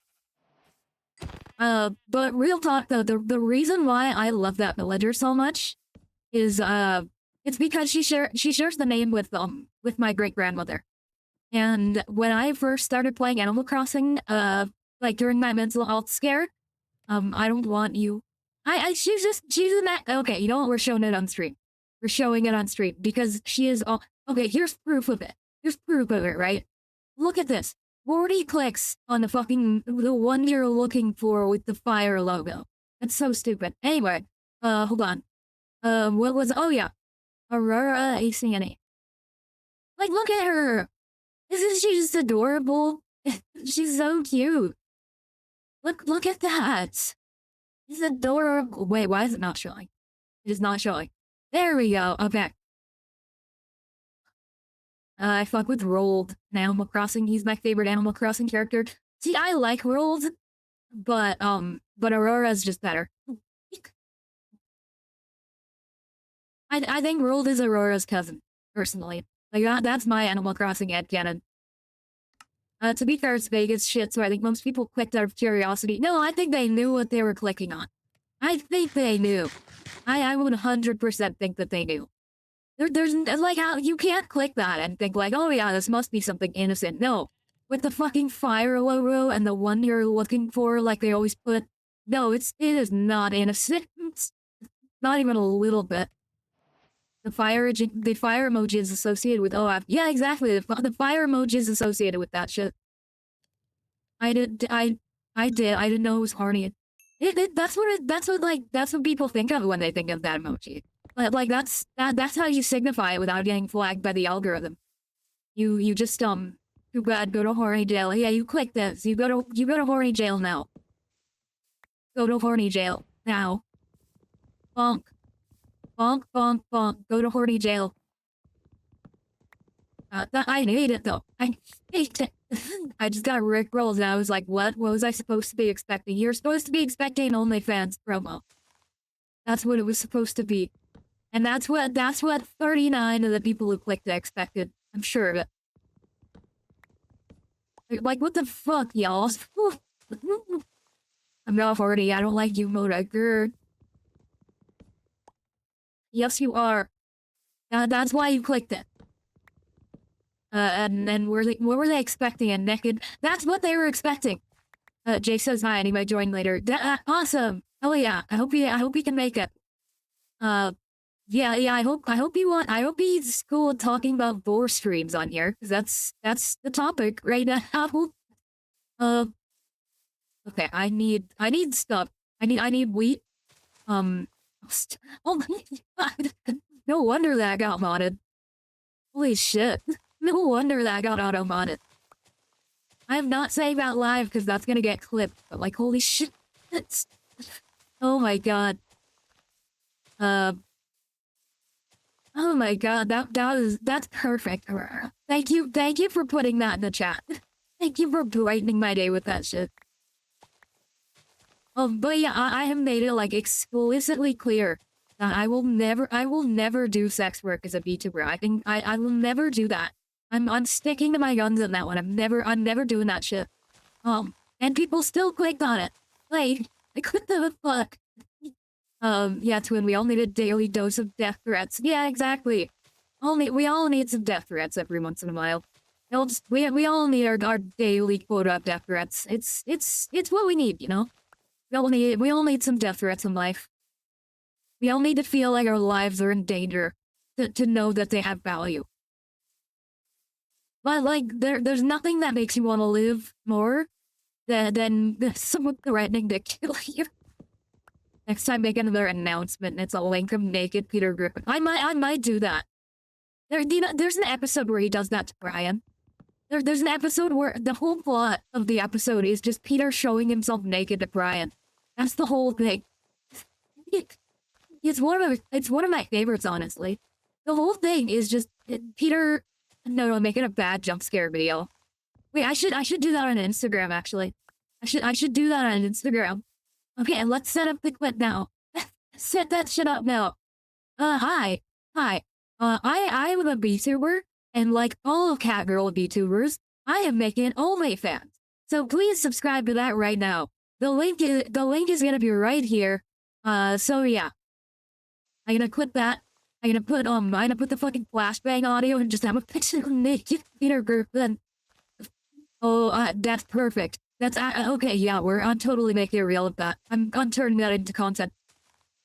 But real talk though, the reason why I love that villager so much is it's because she shares the name with my great grandmother. And when I first started playing Animal Crossing, like during my mental health scare, I don't want you. She's in that. Okay, you know what? We're showing it on stream. We're showing it on stream because she is all. Okay, here's proof of it. Here's proof of it, right? Look at this. 40 clicks on the one you're looking for with the fire logo. That's so stupid. Anyway, hold on. What was? Oh yeah, Aurora ACNA. Like, look at her. Isn't she just adorable? She's so cute. Look at that. It's adorable. Wait, why is it not showing? It is not showing. There we go. Okay. I fuck with Rold in Animal Crossing. He's my favorite Animal Crossing character. See, I like Rold, but Aurora's just better. I think Rold is Aurora's cousin, personally. Like, that's my Animal Crossing headcanon. To be fair, it's Vegas shit, so I think most people clicked out of curiosity. No, I think they knew what they were clicking on. I think they knew. I would 100% think that they knew. There's like how you can't click that and think like, oh yeah, this must be something innocent. No, with the fucking fire logo and the one you're looking for, like they always put. No, it is not innocent. Not even a little bit. The fire emoji is associated with yeah, exactly. The fire emoji is associated with that shit. I didn't know it was horny. That's what people think of when they think of that emoji. Like that's how you signify it without getting flagged by the algorithm. You just too bad, go to horny jail. Yeah, you click this. You go to horny jail now. Go to horny jail now. Bonk. Bonk, bonk, bonk. Go to horny jail. I hate it though. I hate it. I just got rickrolled and I was like, what? What was I supposed to be expecting? You're supposed to be expecting OnlyFans promo. That's what it was supposed to be. And that's what 39 of the people who clicked it expected. I'm sure of it. Like, what the fuck, y'all? I'm not horny. I don't like you, Modecker. Yes, you are. That's why you clicked it. And then what were they expecting? A naked? That's what they were expecting. Jay says hi and he might join later. Awesome. Oh yeah. I hope he can make it. Yeah. I hope he's cool talking about boar streams on here because that's the topic right now. Okay. I need stuff. I need wheat. Oh, no wonder that got modded. Holy shit. No wonder that got auto-modded. I'm not saying that live because that's gonna get clipped, but like, holy shit. Oh my god. Oh my god, that's perfect. Thank you for putting that in the chat. Thank you for brightening my day with that shit. But yeah, I have made it like explicitly clear that I will never do sex work as a VTuber. I think I will never do that. I'm sticking to my guns on that one. I'm never doing that shit. And people still clicked on it. Like what the fuck? Yeah, Twin, we all need a daily dose of death threats. Yeah, exactly. We all need some death threats every once in a while. We all need our daily quota of death threats. It's what we need, you know? We all need some death threats in life. We all need to feel like our lives are in danger to know that they have value. But like, there's nothing that makes you want to live more than someone threatening to kill you. Next time, make another announcement, and it's a link of naked Peter Griffin. I might do that. There's an episode where he does that to Brian. There's an episode where the whole plot of the episode is just Peter showing himself naked to Brian. That's the whole thing. It's one of my favorites, honestly. The whole thing is just Peter. No, making a bad jump scare video. Wait, I should do that on Instagram, actually. I should do that on Instagram. Okay, let's set up the clip now. Set that shit up now. Hi. I am a VTuber, and like all of Catgirl VTubers, I am making OnlyFans. So please subscribe to that right now. the link is gonna be right here. So yeah, I'm gonna quit that. I'm gonna put the fucking flashbang audio and just have a picture of naked Peter Griffin. Oh, that's perfect. That's okay. Yeah, I'm totally making it real with that. I'm turning that into content.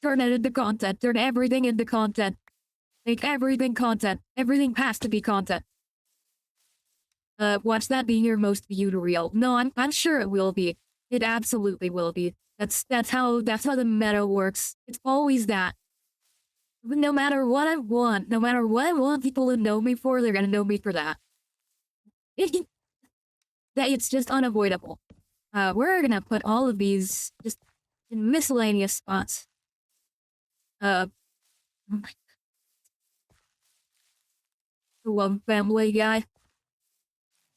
Turn it into content. Turn everything into content. Make everything content. Everything has to be content. Watch that be your most viewed reel. No, I'm sure it will be. It absolutely will be. That's how the meta works. It's always that. No matter what I want, people to know me for, they're gonna know me for that. It's just unavoidable. We're gonna put all of these just in miscellaneous spots. Oh my God. Love Family Guy.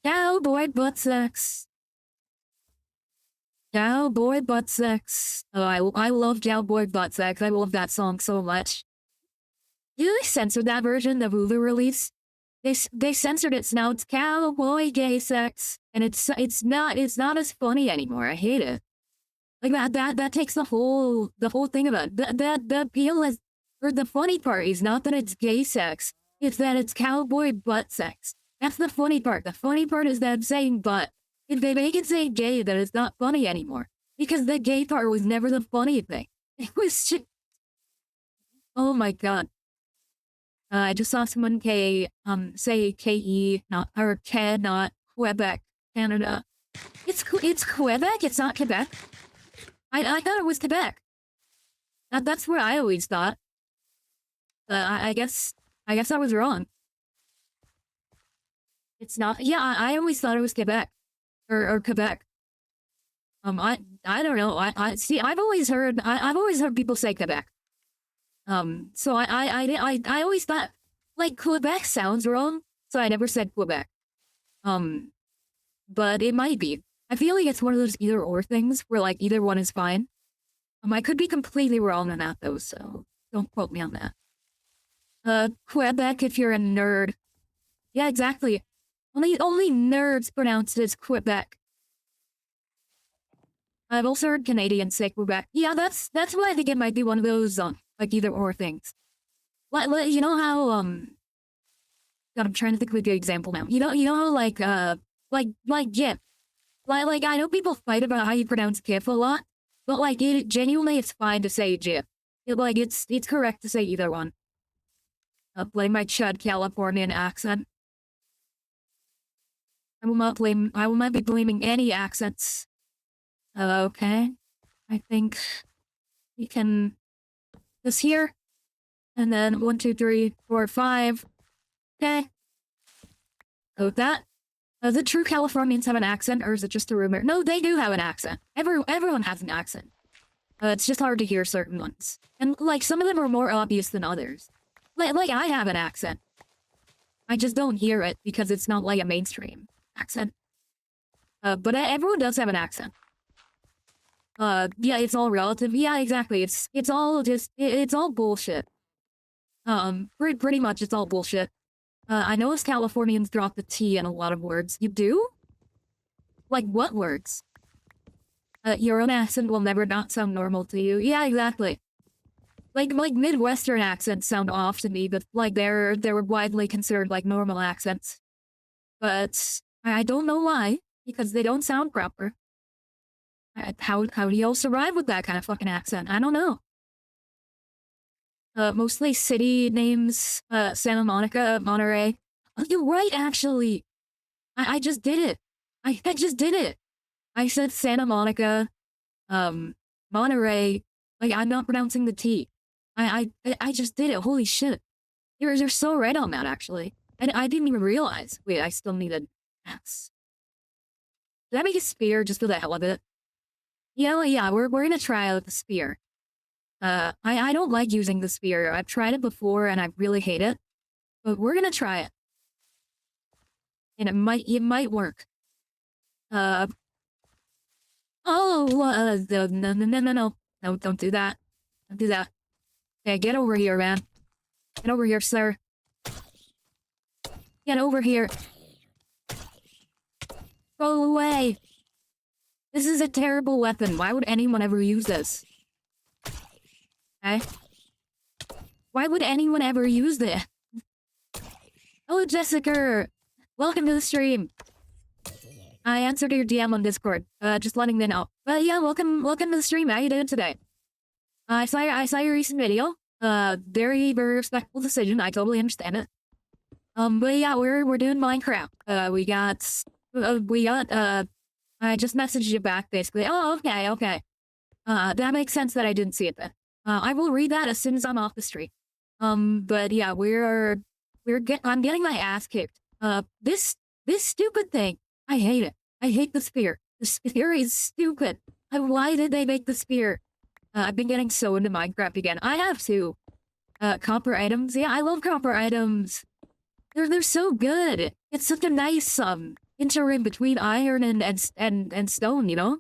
Cowboy butt sex. Cowboy butt sex. Oh, I love Cowboy butt sex. I love that song so much. Did they censor that version, the Hulu release? They censored it, so now it's cowboy gay sex, and it's not as funny anymore. I hate it. Like that takes the whole thing about it. The appeal is, or the funny part is not that it's gay sex, it's that it's cowboy butt sex. That's the funny part. The funny part is that saying butt. If they make it say gay, then it's not funny anymore. Because the gay part was never the funny thing. It was just... Oh my god. I just saw someone say KE, not, or K, not Quebec, Canada. It's Quebec, it's not Quebec. I thought it was Quebec. That's where I always thought. I guess I was wrong. It's not, yeah, I always thought it was Quebec. Or Quebec. I don't know, I see, I've always heard people say Quebec. So I always thought, like, Quebec sounds wrong, so I never said Quebec. But it might be. I feel like it's one of those either or things where, like, either one is fine. I could be completely wrong on that, though, so don't quote me on that. Quebec if you're a nerd. Yeah, exactly. Only nerds pronounce it as Quebec. I've also heard Canadians say Quebec. Yeah, that's why I think it might be one of those, like, either or things. Like, you know how, God, I'm trying to think of a good example now. You know how, like GIF. Like, I know people fight about how you pronounce GIF a lot, but, like, genuinely, it's fine to say GIF. It's correct to say either one. Blame my Chud Californian accent. I will not be blaming any accents. Okay. I think we can this here. And then 1, 2, 3, 4, 5. Okay. Go with that. The true Californians have an accent, or is it just a rumor? No, they do have an accent. Everyone has an accent. It's just hard to hear certain ones. And, like, some of them are more obvious than others. Like I have an accent. I just don't hear it because it's not, like, a mainstream accent. But everyone does have an accent. Yeah, it's all relative. Yeah, exactly. It's all just, it's all bullshit. Pretty much it's all bullshit. I know as Californians drop the T in a lot of words. You do? Like, what words? Your own accent will never not sound normal to you. Yeah, exactly. Like Midwestern accents sound off to me, but, like, they're widely considered, like, normal accents. But I don't know why, because they don't sound proper. How do you all survive with that kind of fucking accent? I don't know. Mostly city names, Santa Monica, Monterey. Oh, you're right, actually. I just did it. I just did it. I said Santa Monica, Monterey. Like, I'm not pronouncing the T. I just did it. Holy shit. You're so right on that, actually. And I didn't even realize. Wait, I still needed X. Did I make a spear just for the hell of it? You know, yeah, we're gonna try out the spear. I don't like using the spear. I've tried it before and I really hate it. But we're gonna try it. And it might work. Oh, no. No, don't do that. Don't do that. Okay, get over here, man. Get over here, sir. Get over here. Go away. This is a terrible weapon. Why would anyone ever use this? Okay? Why would anyone ever use this? Hello, Jessica! Welcome to the stream. I answered your DM on Discord. Just letting you know. But yeah, welcome to the stream. How you doing today? I saw your recent video. Very respectful decision. I totally understand it. But yeah, we're doing Minecraft. I just messaged you back basically. Oh, okay. That makes sense that I didn't see it then. I will read that as soon as I'm off the stream. But yeah, I'm getting my ass kicked. This stupid thing. I hate it. I hate the spear. The spear is stupid. Why did they make the spear? I've been getting so into Minecraft again. I have too. Copper items. Yeah, I love copper items. They're so good. It's such a nice interim between iron and stone, you know?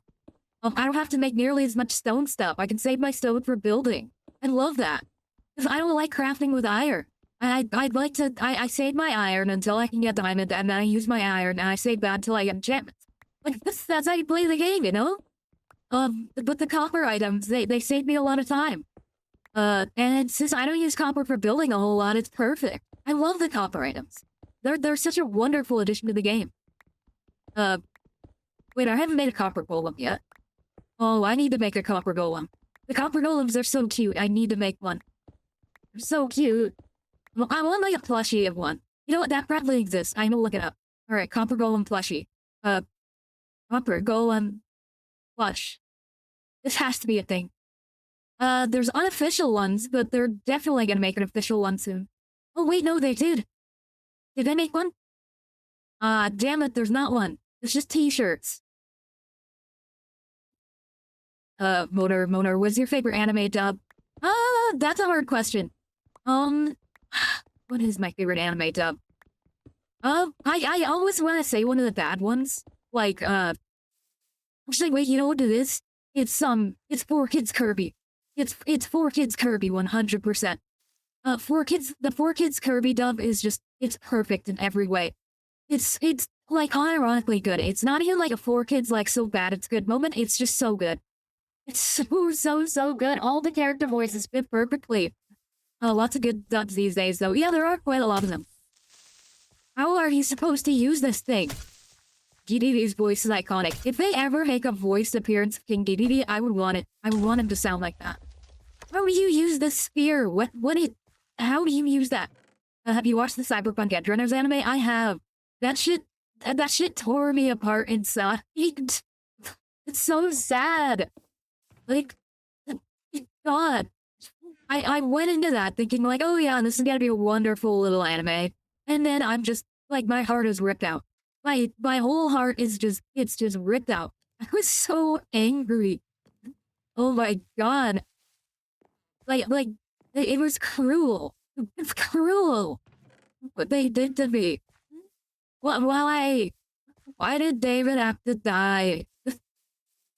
I don't have to make nearly as much stone stuff. I can save my stone for building. I love that. Because I don't like crafting with iron. I save my iron until I can get diamond, and then I use my iron, and I save that until I get enchantments. Like, that's how you play the game, you know? But the copper items, they save me a lot of time. And since I don't use copper for building a whole lot, it's perfect. I love the copper items. They're such a wonderful addition to the game. Wait, I haven't made a copper golem yet. Oh, I need to make a copper golem. The copper golems are so cute, I need to make one. They're so cute. Well, I want like a plushie of one. You know what, that probably exists. I'm gonna look it up. Alright, copper golem plushie. Copper golem plush. This has to be a thing. There's unofficial ones, but they're definitely gonna make an official one soon. Oh wait, no, they did. Did they make one? Damn it, there's not one. It's just t-shirts. Moner, what's your favorite anime dub? That's a hard question. What is my favorite anime dub? I always want to say one of the bad ones. Like, actually, wait, you know what it is? It's 4Kids Kirby. It's 4Kids Kirby 100%. The 4Kids Kirby dub is just, it's perfect in every way. It's like unironically good. It's not even like a 4Kids like so bad it's good moment. It's just so good. It's so good. All the character voices fit perfectly. Lots of good dubs these days though. Yeah, there are quite a lot of them. How are you supposed to use this thing? DDD's voice is iconic. If they ever make a voice appearance of King DDD, I would want it. I would want him to sound like that. How do you use the spear? How do you use that? Have you watched the Cyberpunk Edgerunners anime? I have. That shit tore me apart inside. It's so sad. Like, God. I went into that thinking like, oh yeah, this is gonna be a wonderful little anime. And then I'm just, like, my heart is ripped out. My whole heart is just, it's just ripped out. I was so angry. Oh my God. Like, it was cruel. It's cruel. What they did to me. Why did David have to die?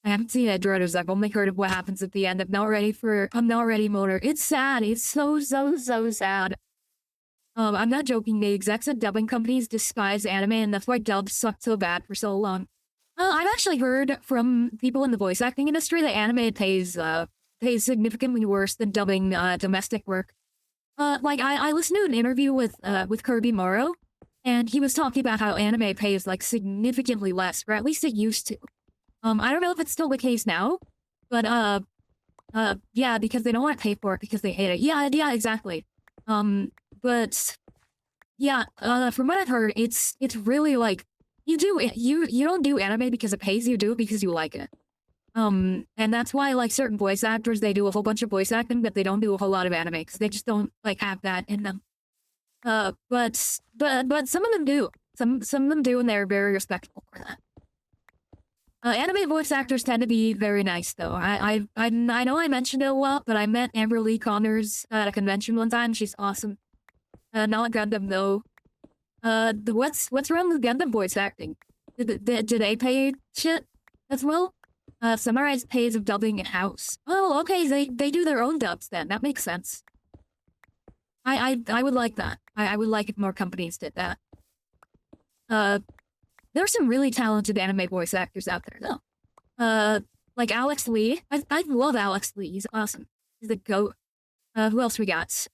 I haven't seen Edgerunners. I've only heard of what happens at the end. I'm not ready, Motor. It's sad. It's so sad. I'm not joking. The execs at dubbing companies despise anime, and that's why dubs sucked so bad for so long. I've actually heard from people in the voice acting industry that anime pays significantly worse than dubbing domestic work. Like I listened to an interview with Kirby Morrow, and he was talking about how anime pays like significantly less, or at least it used to. I don't know if it's still the case now, but yeah, because they don't want to pay for it because they hate it. Yeah, exactly. But yeah, from what I've heard, it's really like you don't do anime because it pays, you do it because you like it. And that's why like certain voice actors, they do a whole bunch of voice acting, but they don't do a whole lot of anime because they just don't like have that in them. But some of them do. Some of them do, and they're very respectful for that. Anime voice actors tend to be very nice, though. I know I mentioned it a lot, but I met Amber Lee Connors at a convention one time. She's awesome. Not Gundam though. What's wrong with Gundam voice acting? Did they pay shit as well? Summarize pays of dubbing in-house. Oh, okay, they do their own dubs then. That makes sense. I would like that. I would like if more companies did that. There's some really talented anime voice actors out there, though. Like Alex Lee. I love Alex Lee. He's awesome. He's the goat. Who else we got?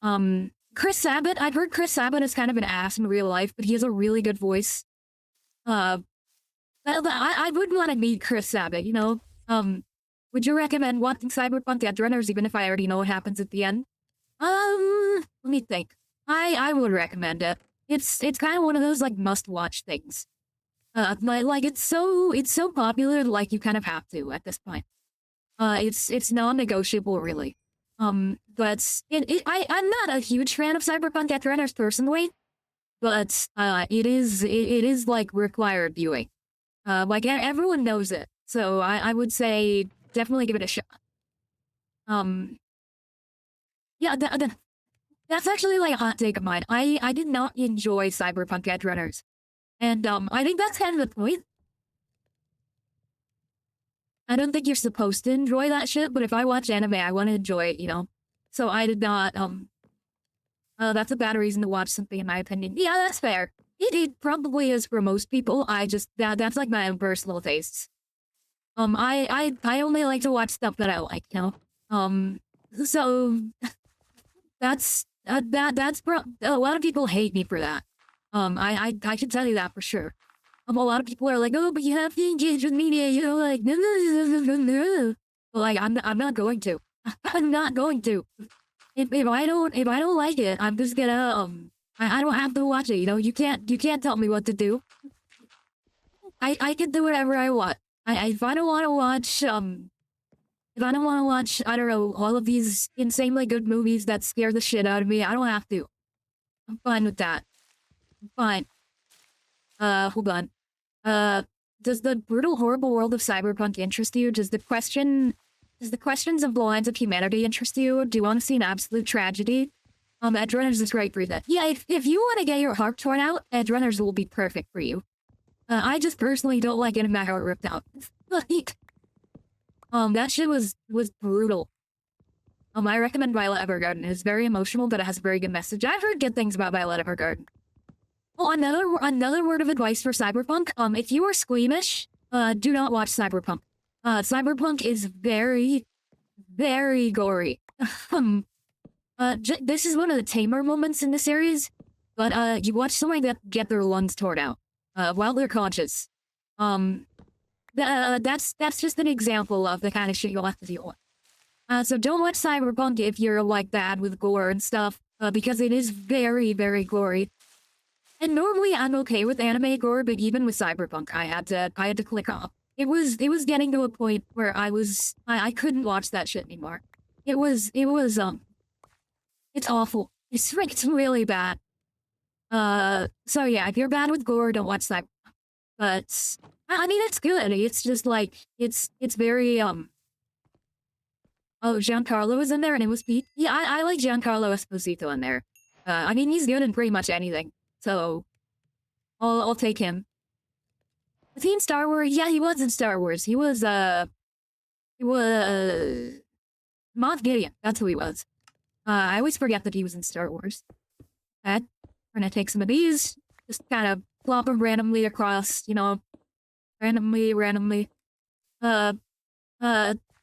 Chris Sabat. I've heard Chris Sabat is kind of an ass in real life, but he has a really good voice. Uh, I would want to meet Chris Sabat, you know? Would you recommend watching Cyberpunk Edgerunners even if I already know what happens at the end? Let me think. I would recommend it. It's kind of one of those like must-watch things. Like it's so popular, like you kind of have to at this point. It's non-negotiable, really. But I'm not a huge fan of Cyberpunk Edgerunners personally, but it is like required viewing. Like everyone knows it, so I would say definitely give it a shot. Yeah, that's actually like a hot take of mine. I did not enjoy Cyberpunk Edgerunners, and I think that's kind of the point. I don't think you're supposed to enjoy that shit, but if I watch anime, I want to enjoy it, you know? So I did not, that's a bad reason to watch something, in my opinion. Yeah, that's fair. It probably is for most people. That's like my own personal tastes. I only like to watch stuff that I like, you know? So, that's a lot of people hate me for that. I can tell you that for sure. A lot of people are like, oh, but you have to engage with media, you know, like, no. But like, I'm not going to. I'm not going to. If I don't like it, I'm just gonna, I don't have to watch it, you know? You can't tell me what to do. I can do whatever I want. If I don't want to watch, I don't know, all of these insanely good movies that scare the shit out of me, I don't have to. I'm fine with that. I'm fine. Hold on. Does the brutal, horrible world of cyberpunk interest you? Does the questions of the lines of humanity interest you? Do you want to see an absolute tragedy? Edgerunners is great for that. Yeah, if you want to get your heart torn out, Edgerunners will be perfect for you. I just personally don't like getting my heart ripped out. That shit was brutal. I recommend Violet Evergarden. It's very emotional, but it has a very good message. I've heard good things about Violet Evergarden. Oh, another word of advice for Cyberpunk. If you are squeamish, do not watch Cyberpunk. Cyberpunk is very, very gory. This is one of the tamer moments in the series, but you watch someone get their lungs torn out, while they're conscious. That's just an example of the kind of shit you'll have to deal with. So don't watch Cyberpunk if you're like bad with gore and stuff, because it is very, very gory. And normally I'm okay with anime gore, but even with Cyberpunk, I had to click off. It was getting to a point where I couldn't watch that shit anymore. It's awful. It's really bad. So yeah, if you're bad with gore, don't watch Cyberpunk. But I mean, it's good. It's just like it's very Oh, Giancarlo was in there, and it was Pete. Yeah, I like Giancarlo Esposito in there. I mean, he's good in pretty much anything. So, I'll take him. Was he in Star Wars? Yeah, he was in Star Wars. He was Moff Gideon. That's who he was. I always forget that he was in Star Wars. Okay, we're gonna take some of these. Just kind of plop them randomly across, you know, randomly.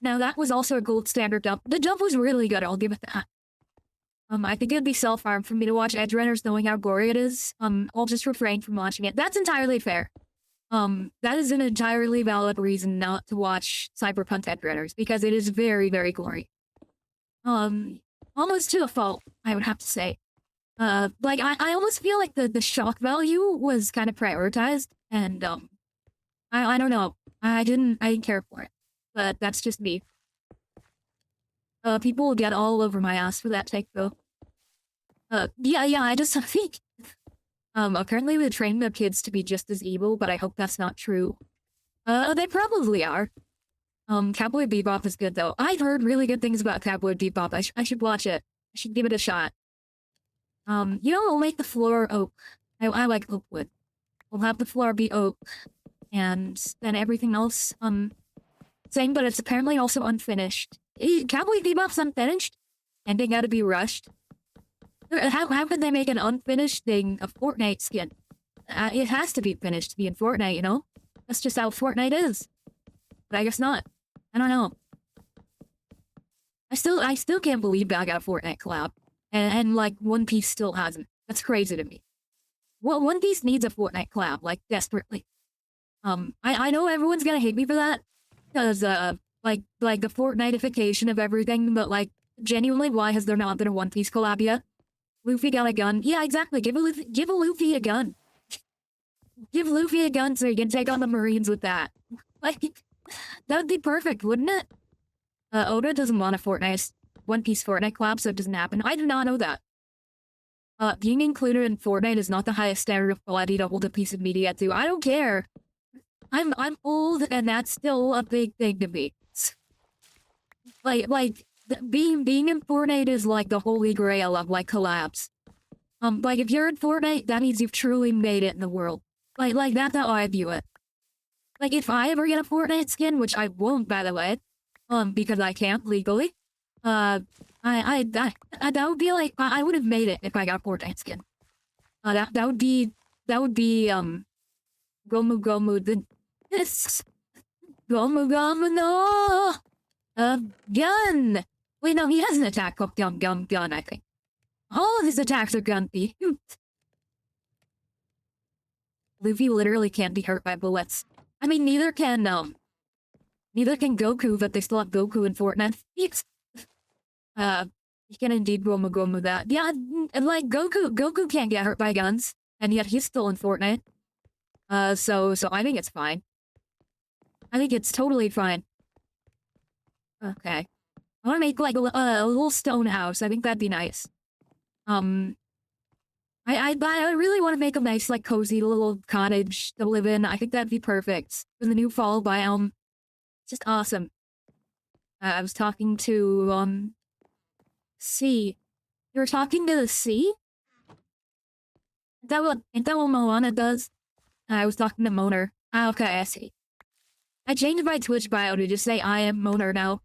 Now that was also a gold standard dump. The dump was really good, I'll give it that. I think it'd be self-harm for me to watch Edgerunners knowing how gory it is. I'll just refrain from watching it. That's entirely fair. That is an entirely valid reason not to watch Cyberpunk Edgerunners, because it is very, very gory. Almost to a fault, I would have to say. Like, I almost feel like the shock value was kind of prioritized, and, I don't know. I didn't care for it. But that's just me. People will get all over my ass for that take, though. Yeah, I just think... apparently they train their kids to be just as evil, but I hope that's not true. They probably are. Cowboy Bebop is good, though. I've heard really good things about Cowboy Bebop. I should watch it. I should give it a shot. You know, we'll make the floor oak. I like oak wood. We'll have the floor be oak. And then everything else, same, but it's apparently also unfinished. Cowboy Bebop's unfinished? Ending gotta be rushed. How could they make an unfinished thing a Fortnite skin? It has to be finished to be in Fortnite, you know? That's just how Fortnite is. But I guess not. I don't know. I still can't believe I got a Fortnite collab. And like, One Piece still hasn't. That's crazy to me. Well, One Piece needs a Fortnite collab, like, desperately. I know everyone's gonna hate me for that. Because, like the Fortnitification of everything, but, like, genuinely, why has there not been a One Piece collab yet? Luffy got a gun. Yeah, exactly. Give a Luffy a gun. Give Luffy a gun so he can take on the Marines with that. Like, that would be perfect, wouldn't it? Oda doesn't want a One Piece Fortnite collab, so it doesn't happen. I did not know that. Being included in Fortnite is not the highest standard of quality to hold a piece of media to. I don't care. I'm old, and that's still a big thing to me. Being in Fortnite is like the holy grail of, like, collabs. Like, if you're in Fortnite, that means you've truly made it in the world. Like, that's how I view it. Like, if I ever get a Fortnite skin, which I won't, by the way, because I can't legally, that would be like, I would have made it if I got a Fortnite skin. That would be, Gomu Gomu, Gomu Gomu, no! Gun! Wait, no, he has an attack called gun, I think. All of his attacks are gun-y. Luffy literally can't be hurt by bullets. I mean, neither can Goku, but they still have Goku in Fortnite. You can indeed Gomu that. Yeah, and like, Goku can't get hurt by guns, and yet he's still in Fortnite. So I think it's fine. I think it's totally fine. Okay. I want to make, like, a little stone house. I think that'd be nice. I really want to make a nice, like, cozy little cottage to live in. I think that'd be perfect. For the new fall biome. Just awesome. I was talking to, sea. You were talking to the sea? Ain't that what Moana does? I was talking to Moner. Ah, okay, I see. I changed my Twitch bio to just say I am Moner now.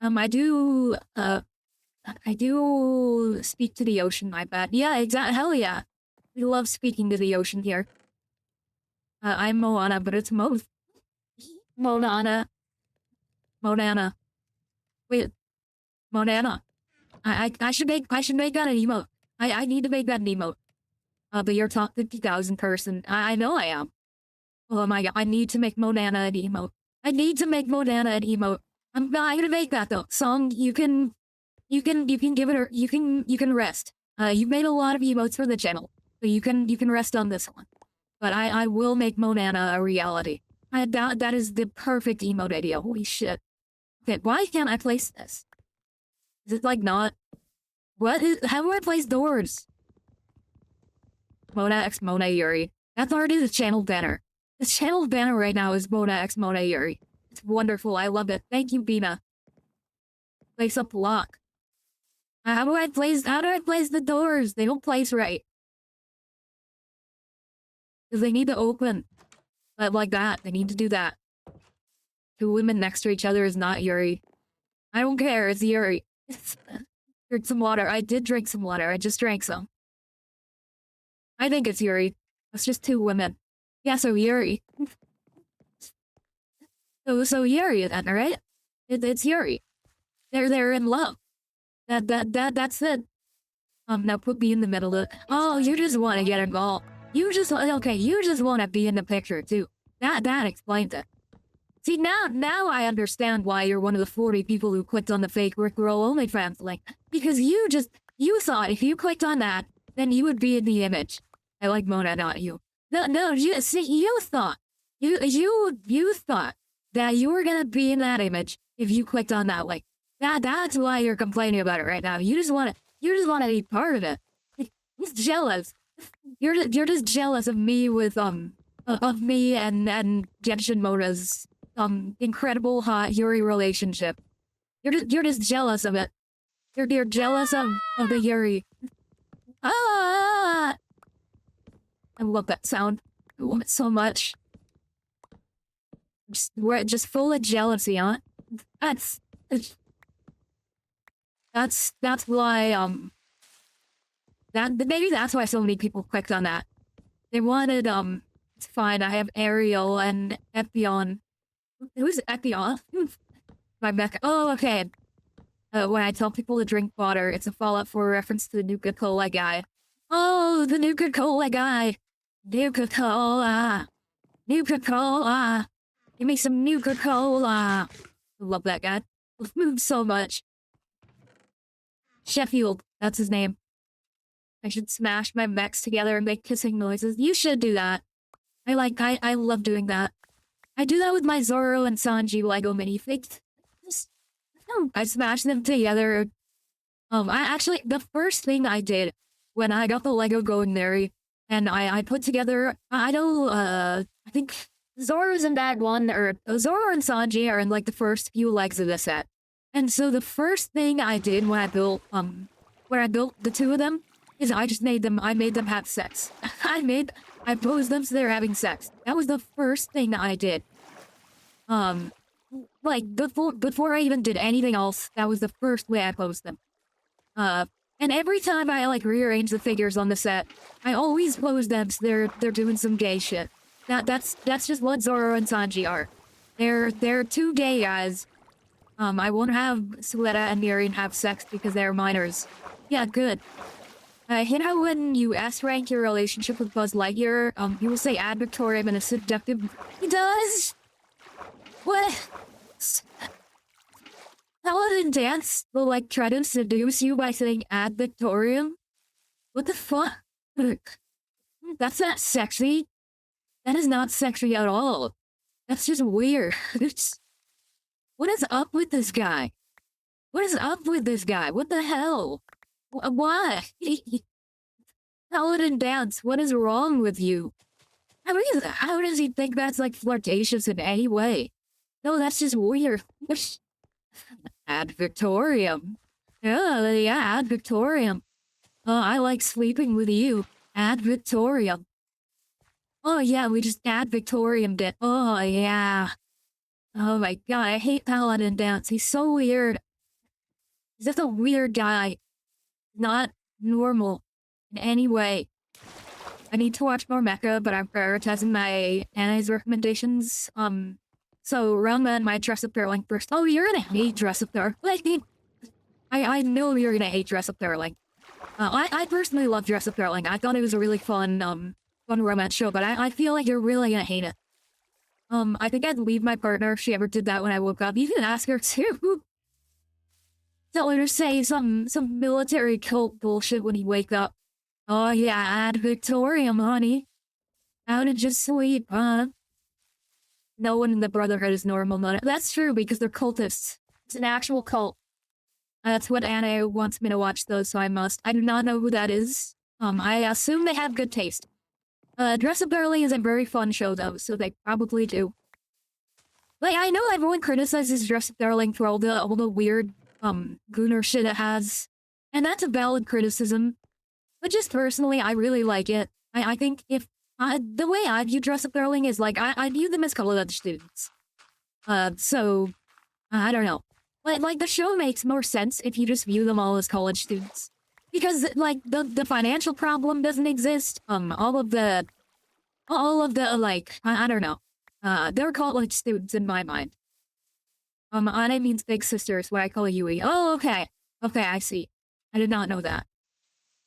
I do speak to the ocean, I bet. Yeah, exactly. Hell yeah. We love speaking to the ocean here. I'm Moana, but it's Monana. Monana. Wait, Monana. I should make that an emote. I need to make that an emote. But you're top 50,000 person. I know I am. Oh my god, I need to make Monana an emote. I need to make Monana an emote. I'm not gonna make that though. Song, you can give it or you can rest. You've made a lot of emotes for the channel, so you can rest on this one. But I will make Monana a reality. That is the perfect emote idea. Holy shit. Okay, why can't I place this? Is it like not? How do I place doors? Mona X Mona Yuri. That's already the channel banner. The channel banner right now is Mona X Mona Yuri. It's wonderful. I love it. Thank you, Bina. Place a block. How do I place the doors? They don't place right. Because they need to open. But like that. They need to do that. Two women next to each other is not Yuri. I don't care. It's Yuri. Drink some water. I did drink some water. I just drank some. I think it's Yuri. It's just two women. Yeah, so Yuri. So Yuri then, right? It's Yuri. They're in love. That's it. Now put me in the middle of it. Oh, you just want to get involved. You just want to be in the picture too. That explains it. See, now I understand why you're one of the 40 people who clicked on the fake Rickroll OnlyFans link. Because you thought if you clicked on that, then you would be in the image. I like Mona, not you. No, you thought. You thought that you were gonna be in that image if you clicked on that link. That's why you're complaining about it right now. You just wanna be part of it. You're jealous. You're just jealous of me with of me and Genshin Mona's incredible hot Yuri relationship. You're just jealous of it. You're jealous of the Yuri. Ah! I love that sound. I love it so much. We're just full of jealousy, huh? That's why maybe that's why so many people clicked on that. They wanted it's fine. I have Ariel and Epion. Who's Epion? My Becca. Oh, okay. When I tell people to drink water, it's a Fallout 4 reference to the Nuka-Cola guy. Oh, the Nuka-Cola guy. Nuka-Cola. Nuka-Cola. Give me some Nuka-Cola. I love that guy. I've moved so much. Sheffield, that's his name. I should smash my mechs together and make kissing noises. You should do that. I love doing that. I do that with my Zoro and Sanji Lego minifigs. Just, I smash them together. The first thing I did when I got the Lego Going Merry, and I put together, I think Zoro's in that one, or Zoro and Sanji are in like the first few legs of the set. And so the first thing I did when I built the two of them is I made them have sex. I posed them so they're having sex. That was the first thing I did. Like before I even did anything else, that was the first way I posed them. And every time I like rearrange the figures on the set, I always pose them so they're doing some gay shit. That's just what Zoro and Sanji are. They're two gay guys. I won't have Suletta and Miriam have sex because they're minors. Yeah, good. You know when you S-rank your relationship with Buzz Lightyear, he will say ad Victorium in a seductive... He does? What? Paladin Dance will like try to seduce you by saying ad Victorium? What the fuck? That's not sexy. That is not sexy at all. That's just weird. What is up with this guy? What is up with this guy? What the hell? Why? Paladin Dance, what is wrong with you? How does he think that's like flirtatious in any way? No, that's just weird. Ad Victorium. Yeah, Ad Victorium. I like sleeping with you. Ad Victorium. Oh yeah, we just Ad Victorium it. Oh yeah. Oh my god, I hate Paladin Dance. He's so weird. He's just a weird guy. Not normal in any way. I need to watch more mecha, but I'm prioritizing my anime recommendations. So Ranma might dress up Darling first. Oh, you're gonna hate Dress Up Darling. I know you're gonna hate Dress Up Darling. I personally love Dress Up Darling. I thought it was a really fun romance show, but I feel like you're really gonna hate it. I think I'd leave my partner if she ever did that when I woke up. You can ask her too. Tell her to say some military cult bullshit when you wake up. Oh yeah, Ad Victorium, honey. How did you sleep, huh? No one in the Brotherhood is normal, none. That's true because they're cultists. It's an actual cult. That's what Anna wants me to watch though, so I must. I do not know who that is. I assume they have good taste. Dress Up Darling is a very fun show though, so they probably do. Like, I know everyone criticizes Dress Up Darling for all the weird, gooner shit it has. And that's a valid criticism. But just personally, I really like it. I think if, the way I view Dress Up Darling is like, I view them as college students. So, I don't know. Like, the show makes more sense if you just view them all as college students. Because, like, the financial problem doesn't exist. All of the, like, I don't know. They're college students in my mind. Ane means big sister is what I call Yui. Oh, okay. Okay, I see. I did not know that.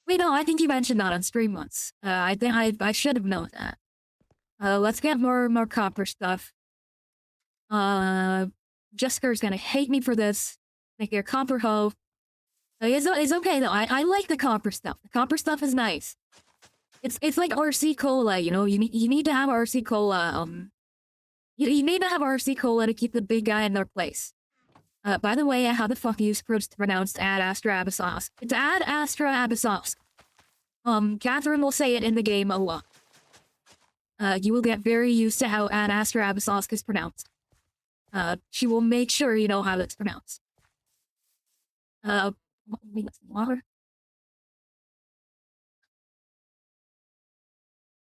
Wait, no, I think you mentioned that on stream once. I think I should have known that. Let's get more copper stuff. Jessica's gonna hate me for this. Make your copper hoe. It's okay though. I like the copper stuff. The copper stuff is nice. It's like RC Cola, you know. You need to have RC Cola. You need to have RC Cola to keep the big guy in their place. By the way, how the fuck are you supposed to pronounce Ad Astra Abyssos? It's Ad Astra Abyssos. Catherine will say it in the game a lot. You will get very used to how Ad Astra Abyssos is pronounced. She will make sure you know how it's pronounced. Water?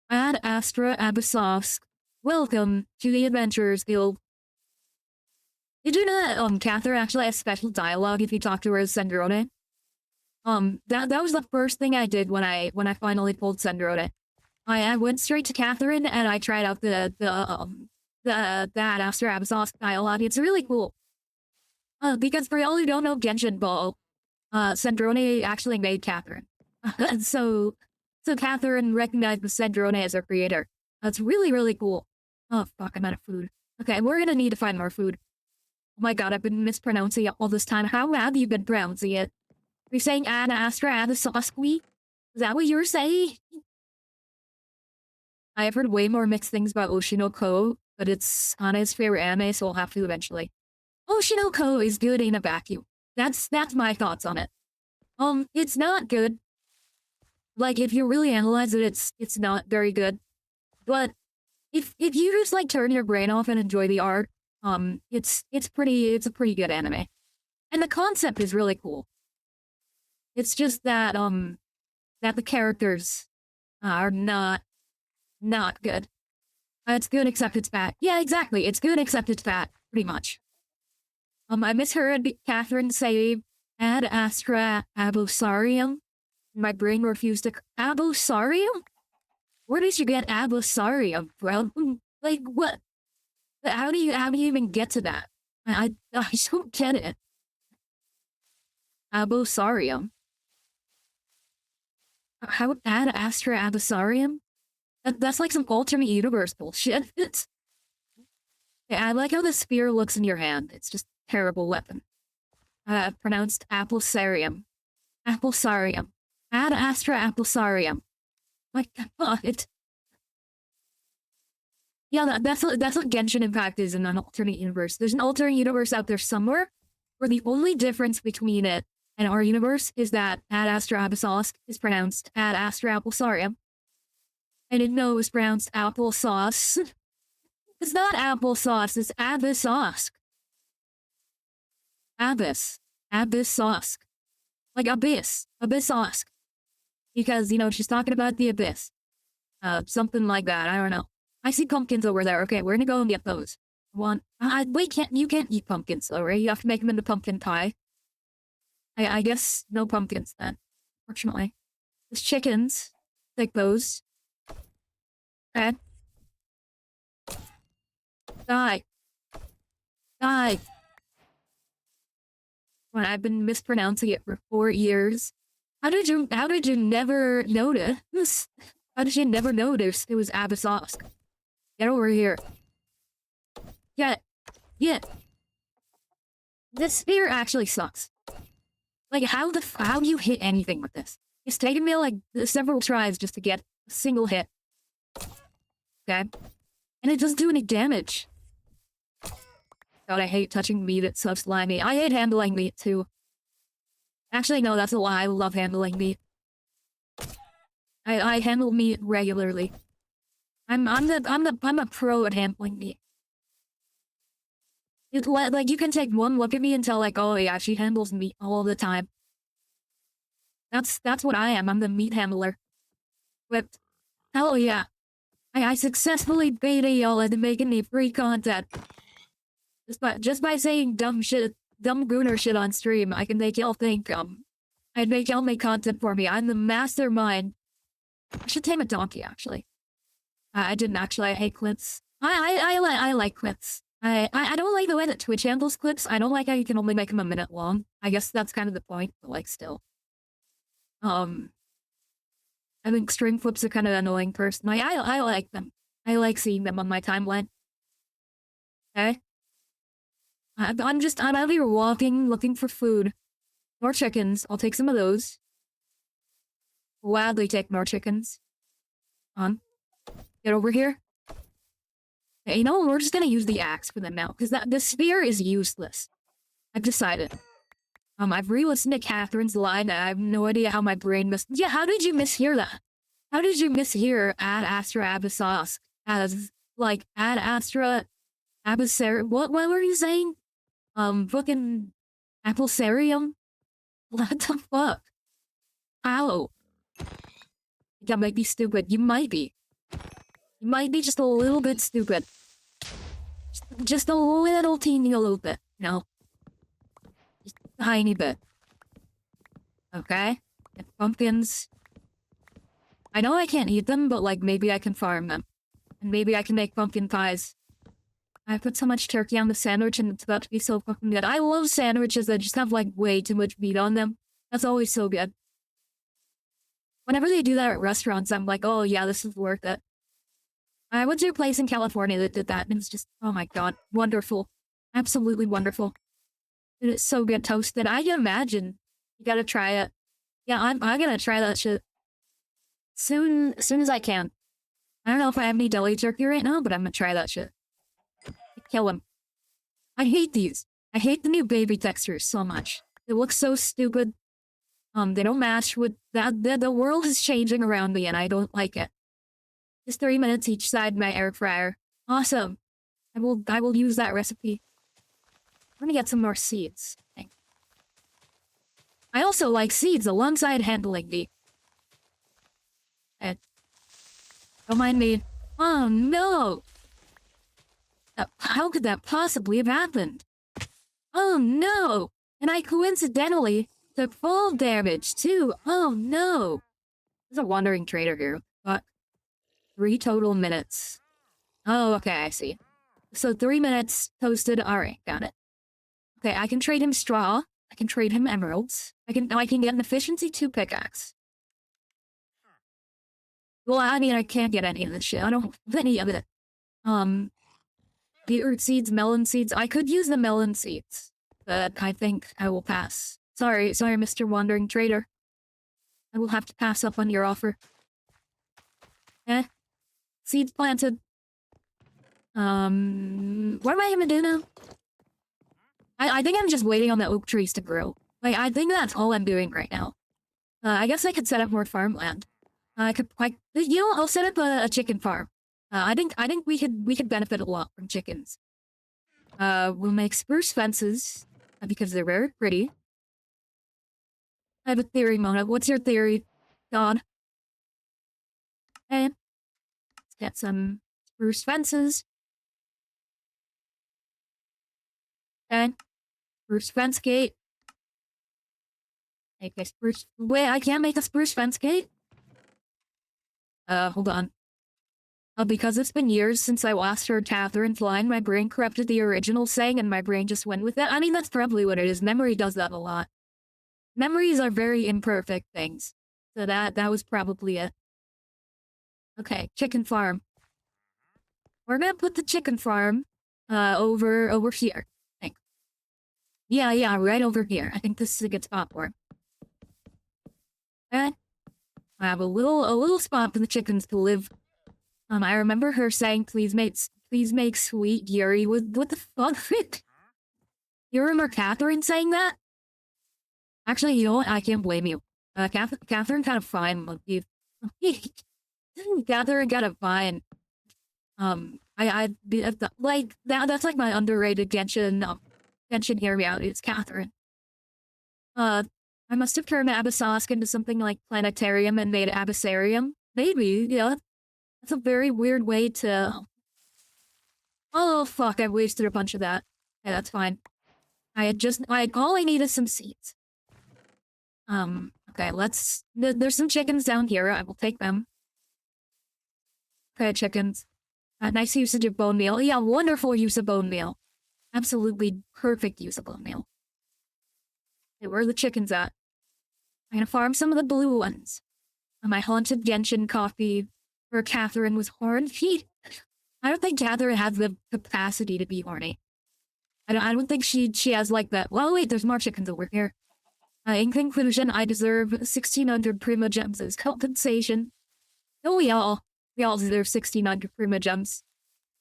Ad Astra Abyssos. Welcome to the Adventurers Guild. Did you know that, Catherine actually has special dialogue if you talk to her as Sendrone? That was the first thing I did when I finally pulled Sendrone. I went straight to Catherine and I tried out the that Astro Abyssosque dialogue. It's really cool. Because for all who don't know Genshin Ball, Sandrone actually made Catherine. so Catherine recognized Sandrone as her creator. That's really, really cool. Oh, fuck, I'm out of food. Okay, we're gonna need to find more food. Oh my god, I've been mispronouncing it all this time. How have you been pronouncing it? Are you saying Ad Astra Abyssosque? Is that what you're saying? I have heard way more mixed things about Oshinoko, but it's Ana's favorite anime, so I'll have to eventually. Oshinoko is good in a vacuum. That's my thoughts on it. It's not good. Like, if you really analyze it, it's not very good. But if you just like turn your brain off and enjoy the art, it's a pretty good anime. And the concept is really cool. It's just that that the characters are not good. It's good except it's bad. Yeah, exactly. It's good except it's bad, pretty much. I misheard Catherine say Ad Astra Abosarium. My brain refused to. Abosarium? Where did you get Abosarium from? Like, what? How do you even get to that? I don't get it. Abosarium. How Ad Astra Abosarium? That's like some alternate universe bullshit. Yeah, I like how the spear looks in your hand. It's just a terrible weapon. Pronounced Appulsarium. Appulsarium. Ad Astra Appulsarium. My god. Yeah, that's what Genshin Impact is in an alternate universe. There's an alternate universe out there somewhere where the only difference between it and our universe is that Ad Astra Abyssosque is pronounced Ad Astra Appulsarium. And it knows pronounced applesauce. It's not applesauce, it's Abyssosque. Abyssosque. Like abyss. Abyssosque. Because, she's talking about the abyss. Something like that, I don't know. I see pumpkins over there. Okay, we're gonna go and get those. Wait, you can't eat pumpkins, alright? You have to make them into pumpkin pie. I guess no pumpkins then, fortunately. There's chickens. Take those. Okay. Die. When I've been mispronouncing it for 4 years. How did you never notice? How did you never notice it was Abyssosque? Get over here. Get. This spear actually sucks. Like, how do you hit anything with this? It's taken me like several tries just to get a single hit. Okay? And it doesn't do any damage. God, I hate touching meat, it's so slimy. I hate handling meat too. Actually, no, that's a lie. I love handling meat. I handle meat regularly. I'm a pro at handling meat. Like, you can take one look at me and tell, like, oh yeah, she handles meat all the time. That's what I am. I'm the meat handler. Whipped. Hell yeah. I successfully baited y'all into making me free content. Just by saying dumb gooner shit on stream, I can make y'all think, I'd make y'all make content for me. I'm the mastermind. I should tame a donkey, actually. I didn't actually. I hate clips. I like clips. I don't like the way that Twitch handles clips. I don't like how you can only make them a minute long. I guess that's kind of the point, but like still. I think stream flips are kind of annoying personally. I like them. I like seeing them on my timeline. Okay? I'm out here walking, looking for food. More chickens. I'll take some of those. Gladly take more chickens. Get over here. Okay, we're just gonna use the axe for them now, because the spear is useless. I've decided. I've re-listened to Catherine's line, and I have no idea how my brain missed. Yeah, how did you mishear that? How did you mishear Ad Astra Abyssosque as, like, Ad Astra Abyssar- What were you saying? Fucking Appulsarium? What the fuck? Ow. That might be stupid. You might be. You might be just a little bit stupid. Just a little teeny little bit, Just a tiny bit. Okay? And pumpkins. I know I can't eat them, but like maybe I can farm them. And maybe I can make pumpkin pies. I put so much turkey on the sandwich and it's about to be so fucking good. I love sandwiches that just have like way too much meat on them. That's always so good. Whenever they do that at restaurants, I'm like, oh yeah, this is worth it. I went to a place in California that did that and it was just, oh my god, wonderful. Absolutely wonderful. It is so good toasted. I can imagine. You gotta try it. Yeah, I'm gonna try that shit soon as I can. I don't know if I have any deli turkey right now, but I'm gonna try that shit. Kill him. I hate these. I hate the new baby textures so much. They look so stupid. They don't match with that. The world is changing around me and I don't like it. Just 3 minutes each side my air fryer. Awesome. I will use that recipe. I'm gonna get some more seeds. I also like seeds alongside handling the. Don't mind me. Oh no! How could that possibly have happened? Oh no! And I coincidentally took fall damage too. Oh no! There's a wandering trader here. But 3 total minutes. Oh, okay, I see. So 3 minutes toasted. Alright, got it. Okay, I can trade him straw. I can trade him emeralds. I can get an efficiency 2 pickaxe. Well, I mean, I can't get any of this shit. I don't have any of it. Beetroot seeds, melon seeds. I could use the melon seeds, but I think I will pass. Sorry, Mr. Wandering Trader. I will have to pass up on your offer. Seeds planted. What am I gonna do now? I think I'm just waiting on the oak trees to grow. Like, I think that's all I'm doing right now. I guess I could set up more farmland. I could, like, you know, I'll set up a chicken farm. I think we could benefit a lot from chickens. We'll make spruce fences because they're very pretty. I have a theory, Mona. What's your theory, God? Okay, let's get some spruce fences. Okay, spruce fence gate. Make a spruce. Wait, I can't make a spruce fence gate. Hold on. Because it's been years since I last heard Catherine's line, my brain corrupted the original saying and my brain just went with it. I mean, that's probably what it is. Memory does that a lot. Memories are very imperfect things. So that was probably it. Okay, chicken farm. We're gonna put the chicken farm, over here. I think. Yeah, right over here. I think this is a good spot for it. Okay. I have a little spot for the chickens to live. I remember her saying, please make sweet Yuri. What the fuck? You remember Catherine saying that? Actually, you know what? I can't blame you. Catherine kind of fine monkey. Catherine got a fine. Like that's like my underrated Genshin here reality. It's Catherine. I must have turned Abyssosk into something like planetarium and made Abyssarium. Maybe, yeah. That's a very weird way to. Oh fuck! I wasted a bunch of that. Yeah, that's fine. All I need is some seeds. Okay, there's some chickens down here. I will take them. Okay, chickens. Nice usage of bone meal. Yeah, wonderful use of bone meal. Absolutely perfect use of bone meal. Okay, where are the chickens at? I'm gonna farm some of the blue ones. My haunted Genshin coffee for Catherine was horny. I don't think Catherine has the capacity to be horny. I don't think she has like that. Well, wait, there's more chickens over here. In conclusion, I deserve 1,600 Prima Gems as compensation. Oh, we all deserve 1,600 Prima Gems.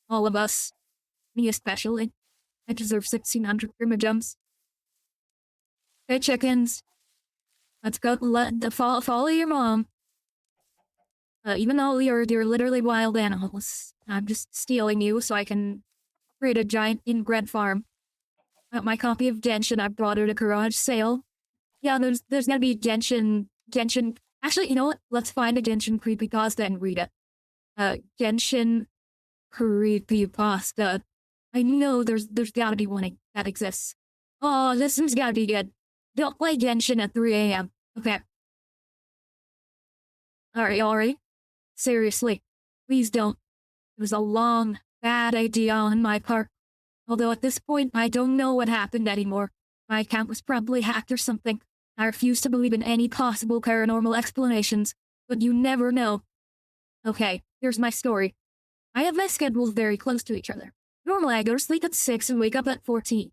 All of us. Me especially. I deserve 1,600 Prima Gems. Okay, chickens. Let's go follow your mom. Even though you're literally wild animals, I'm just stealing you so I can create a giant inbred farm. My copy of Genshin, I brought it at a garage sale. Yeah, there's gonna be Genshin. Actually, you know what? Let's find a Genshin creepypasta and read it. Genshin creepypasta. I know there's gotta be one that exists. Oh, this one's gotta be good. Don't play Genshin at 3 a.m. Okay. Alright. Seriously, please don't. It was a long, bad idea on my part. Although at this point, I don't know what happened anymore. My account was probably hacked or something. I refuse to believe in any possible paranormal explanations, but you never know. Okay, here's my story. I have my schedules very close to each other. Normally, I go to sleep at 6 and wake up at 14.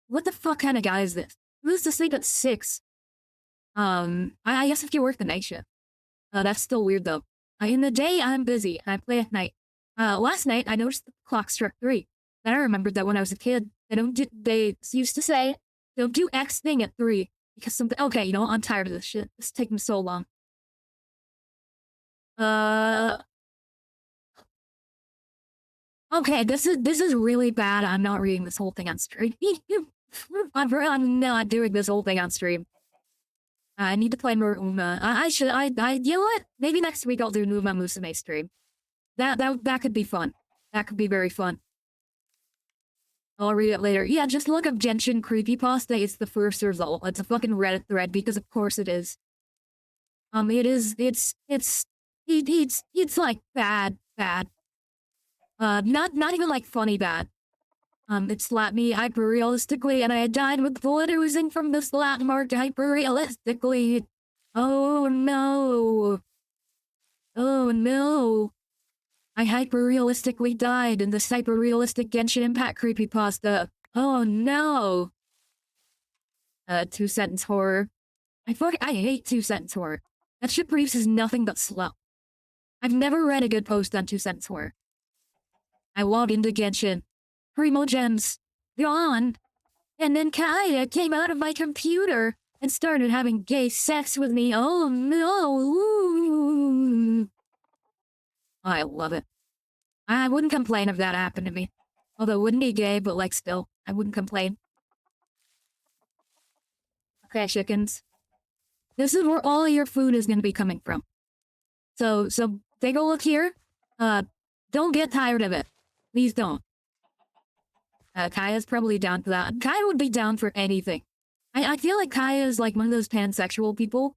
What the fuck kind of guy is this? Who's to sleep at 6? I guess if you work the night shift. That's still weird though. In the day, I'm busy. I play at night. Last night, I noticed the clock struck 3. Then I remembered that when I was a kid, they used to say, don't do X thing at 3. Because something, okay, you know what? I'm tired of this shit. It's taking so long. Okay, this is really bad. I'm not reading this whole thing on stream. I'm not doing this whole thing on stream. I need to play more Uma. You know what? Maybe next week I'll do an Uma Musume stream. That could be fun. That could be very fun. I'll read it later. Yeah, just look up Genshin Creepypasta. It's the first result. It's a fucking Reddit thread because of course it is. It's like bad. Not even like funny bad. It slapped me hyper-realistically and I died with blood oozing from the slap mark hyper-realistically. Oh no. Oh no. I hyper-realistically died in this hyper-realistic Genshin Impact creepypasta. Oh no. 2-sentence horror. I hate 2-sentence horror. That shit produces nothing but slop. I've never read a good post on 2-sentence horror. I logged into Genshin. Primo Gems. Gone. And then Kaya came out of my computer and started having gay sex with me. Oh no. I love it. I wouldn't complain if that happened to me. Although it wouldn't be gay, but like still, I wouldn't complain. Okay, chickens. This is where all of your food is gonna be coming from. So take a look here. Don't get tired of it. Please don't. Kaya's probably down for that. Kaya would be down for anything. I feel like Kaya is like one of those pansexual people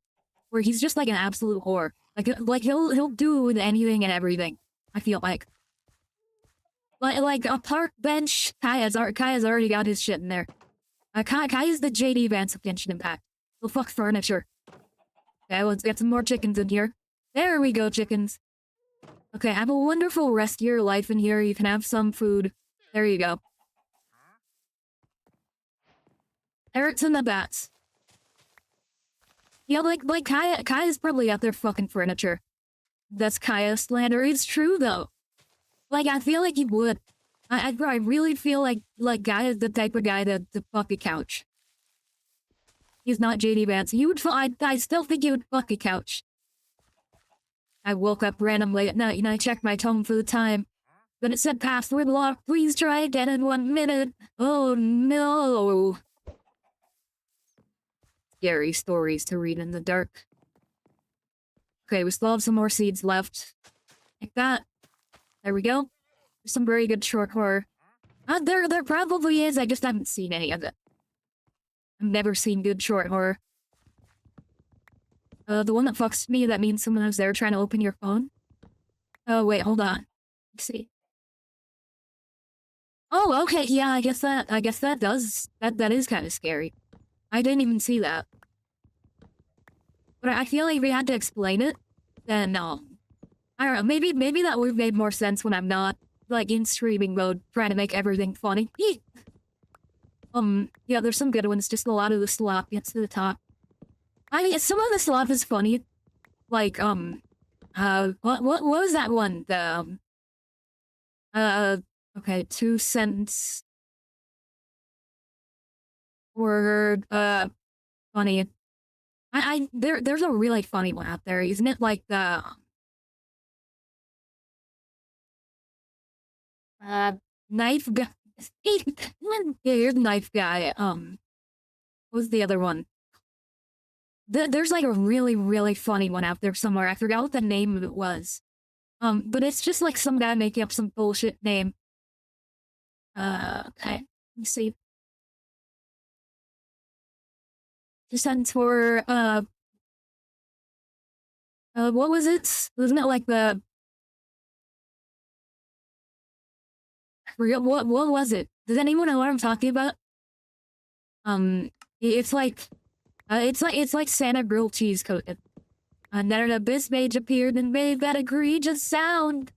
where he's just like an absolute whore. Like he'll do anything and everything. I feel like a park bench. Kaya's already got his shit in there. Kaya's the JD Vance of Genshin Impact. Well, fuck furniture. Okay, let's get some more chickens in here. There we go, chickens. Okay, have a wonderful rest of your life in here. You can have some food. There you go. Parrots and the bats. Yeah, like Kaya's probably out there fucking furniture. That's Kaya slander. It's true though. Like I feel like he would. I really feel like Kaya's the type of guy to fuck a couch. He's not JD Vance. He would. I still think he would fuck a couch. I woke up randomly at night and I checked my phone for the time. But it said password locked. Please try again in 1 minute. Oh no. Scary stories to read in the dark. Okay, we still have some more seeds left. Like that. There we go. There's some very good short horror. There probably is, I just haven't seen any of it. I've never seen good short horror. The one that fucks me, that means someone was there trying to open your phone. Oh, wait, hold on. Let's see. Oh, okay, yeah, I guess that is kind of scary. I didn't even see that. But I feel like if we had to explain it, then, I don't know, maybe that would have made more sense when I'm not, like, in streaming mode, trying to make everything funny. Yeah, there's some good ones, just a lot of the slop gets to the top. I mean, some of the slop is funny. Like, what was that one? The, okay, 2-sentence word, funny. There's a really funny one out there, isn't it? Like the, knife guy. Yeah, here's Knife Guy. What was the other one? There's like a really, really funny one out there somewhere. I forgot what the name of it was. But it's just like some guy making up some bullshit name. Okay. Let me see. Just sentence for, what was it? Wasn't it like the... What was it? Does anyone know what I'm talking about? It's like, it's like Santa grilled cheese coated. And then an abyss mage appeared and made that egregious sound.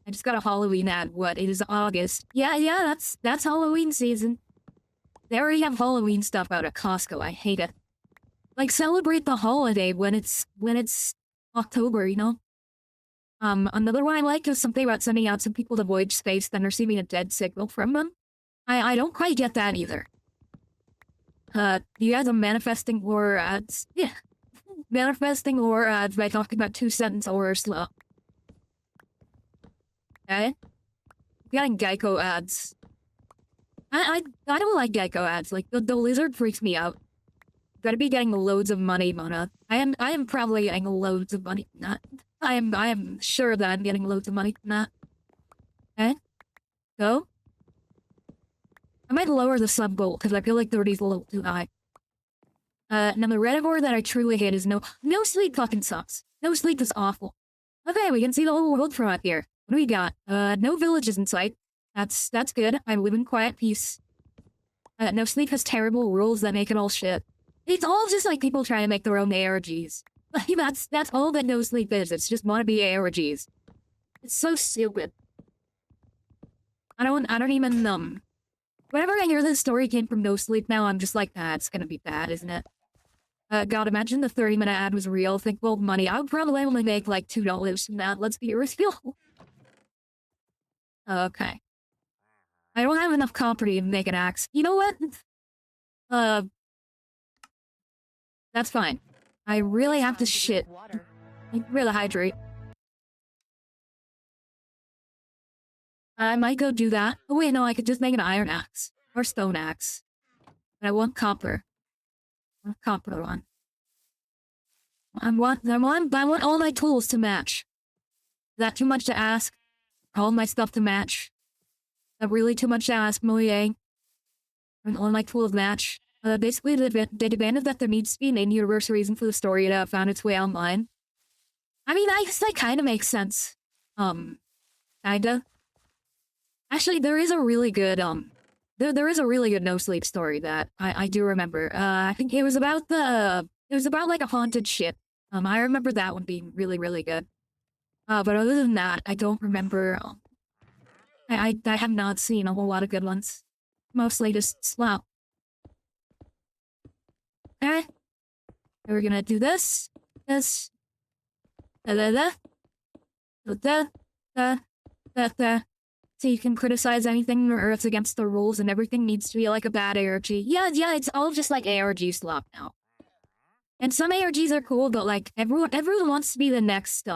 I just got a Halloween ad. What? It is August. Yeah, that's Halloween season. They already have Halloween stuff out at Costco. I hate it. Like, celebrate the holiday when it's October, you know? Another one I like is something about sending out some people to void space, then receiving a dead signal from them. I don't quite get that either. You guys are manifesting horror ads. Yeah. Manifesting horror ads by talking about 2-sentence horror slow. Okay? Getting Geico ads. I don't like Geico ads. Like, the lizard freaks me out. Gotta be getting loads of money, Mona. I am probably getting loads of money. Not. I am sure that I'm getting loads of money from that. Okay? Go. I might lower the sub goal, because I feel like 30 is a little too high. Now the reservoir that I truly hate is no sleep fucking sucks. No sleep is awful. Okay, we can see the whole world from up here. What do we got? No villages in sight. That's good. I live in quiet peace. No sleep has terrible rules that make it all shit. It's all just like people trying to make their own ARGs. Like, that's all that no sleep is. It's just wannabe ARGs. It's so stupid. I don't even, whenever I hear this story came from No Sleep now, I'm just like, it's gonna be bad, isn't it? God, imagine the 30-minute ad was real. Think, well, money. I would probably only make like $2 from that. Let's be real. Okay. I don't have enough property to make an axe. You know what? That's fine. I really have to shit. I really hydrate. I might go do that. Oh wait, no, I could just make an iron axe. Or stone axe. But I want copper. I want copper one. I want all my tools to match. Is that too much to ask? All my stuff to match? Is that really too much to ask, Moyang? And all my tools match? Basically, they demanded that there needs to be an in-universe reason for the story to have found its way online. I mean, I guess that kind of makes sense. Kinda. Actually, there is a really good, there is a really good No Sleep story that I do remember. I think it was about like a haunted ship. I remember that one being really, really good. But other than that, I don't remember, I have not seen a whole lot of good ones. Mostly just slop. Alright. We're gonna do this. This. Da. So you can criticize anything or it's against the rules and everything needs to be like a bad ARG. Yeah, it's all just like ARG slop now. And some ARGs are cool, but like everyone wants to be the next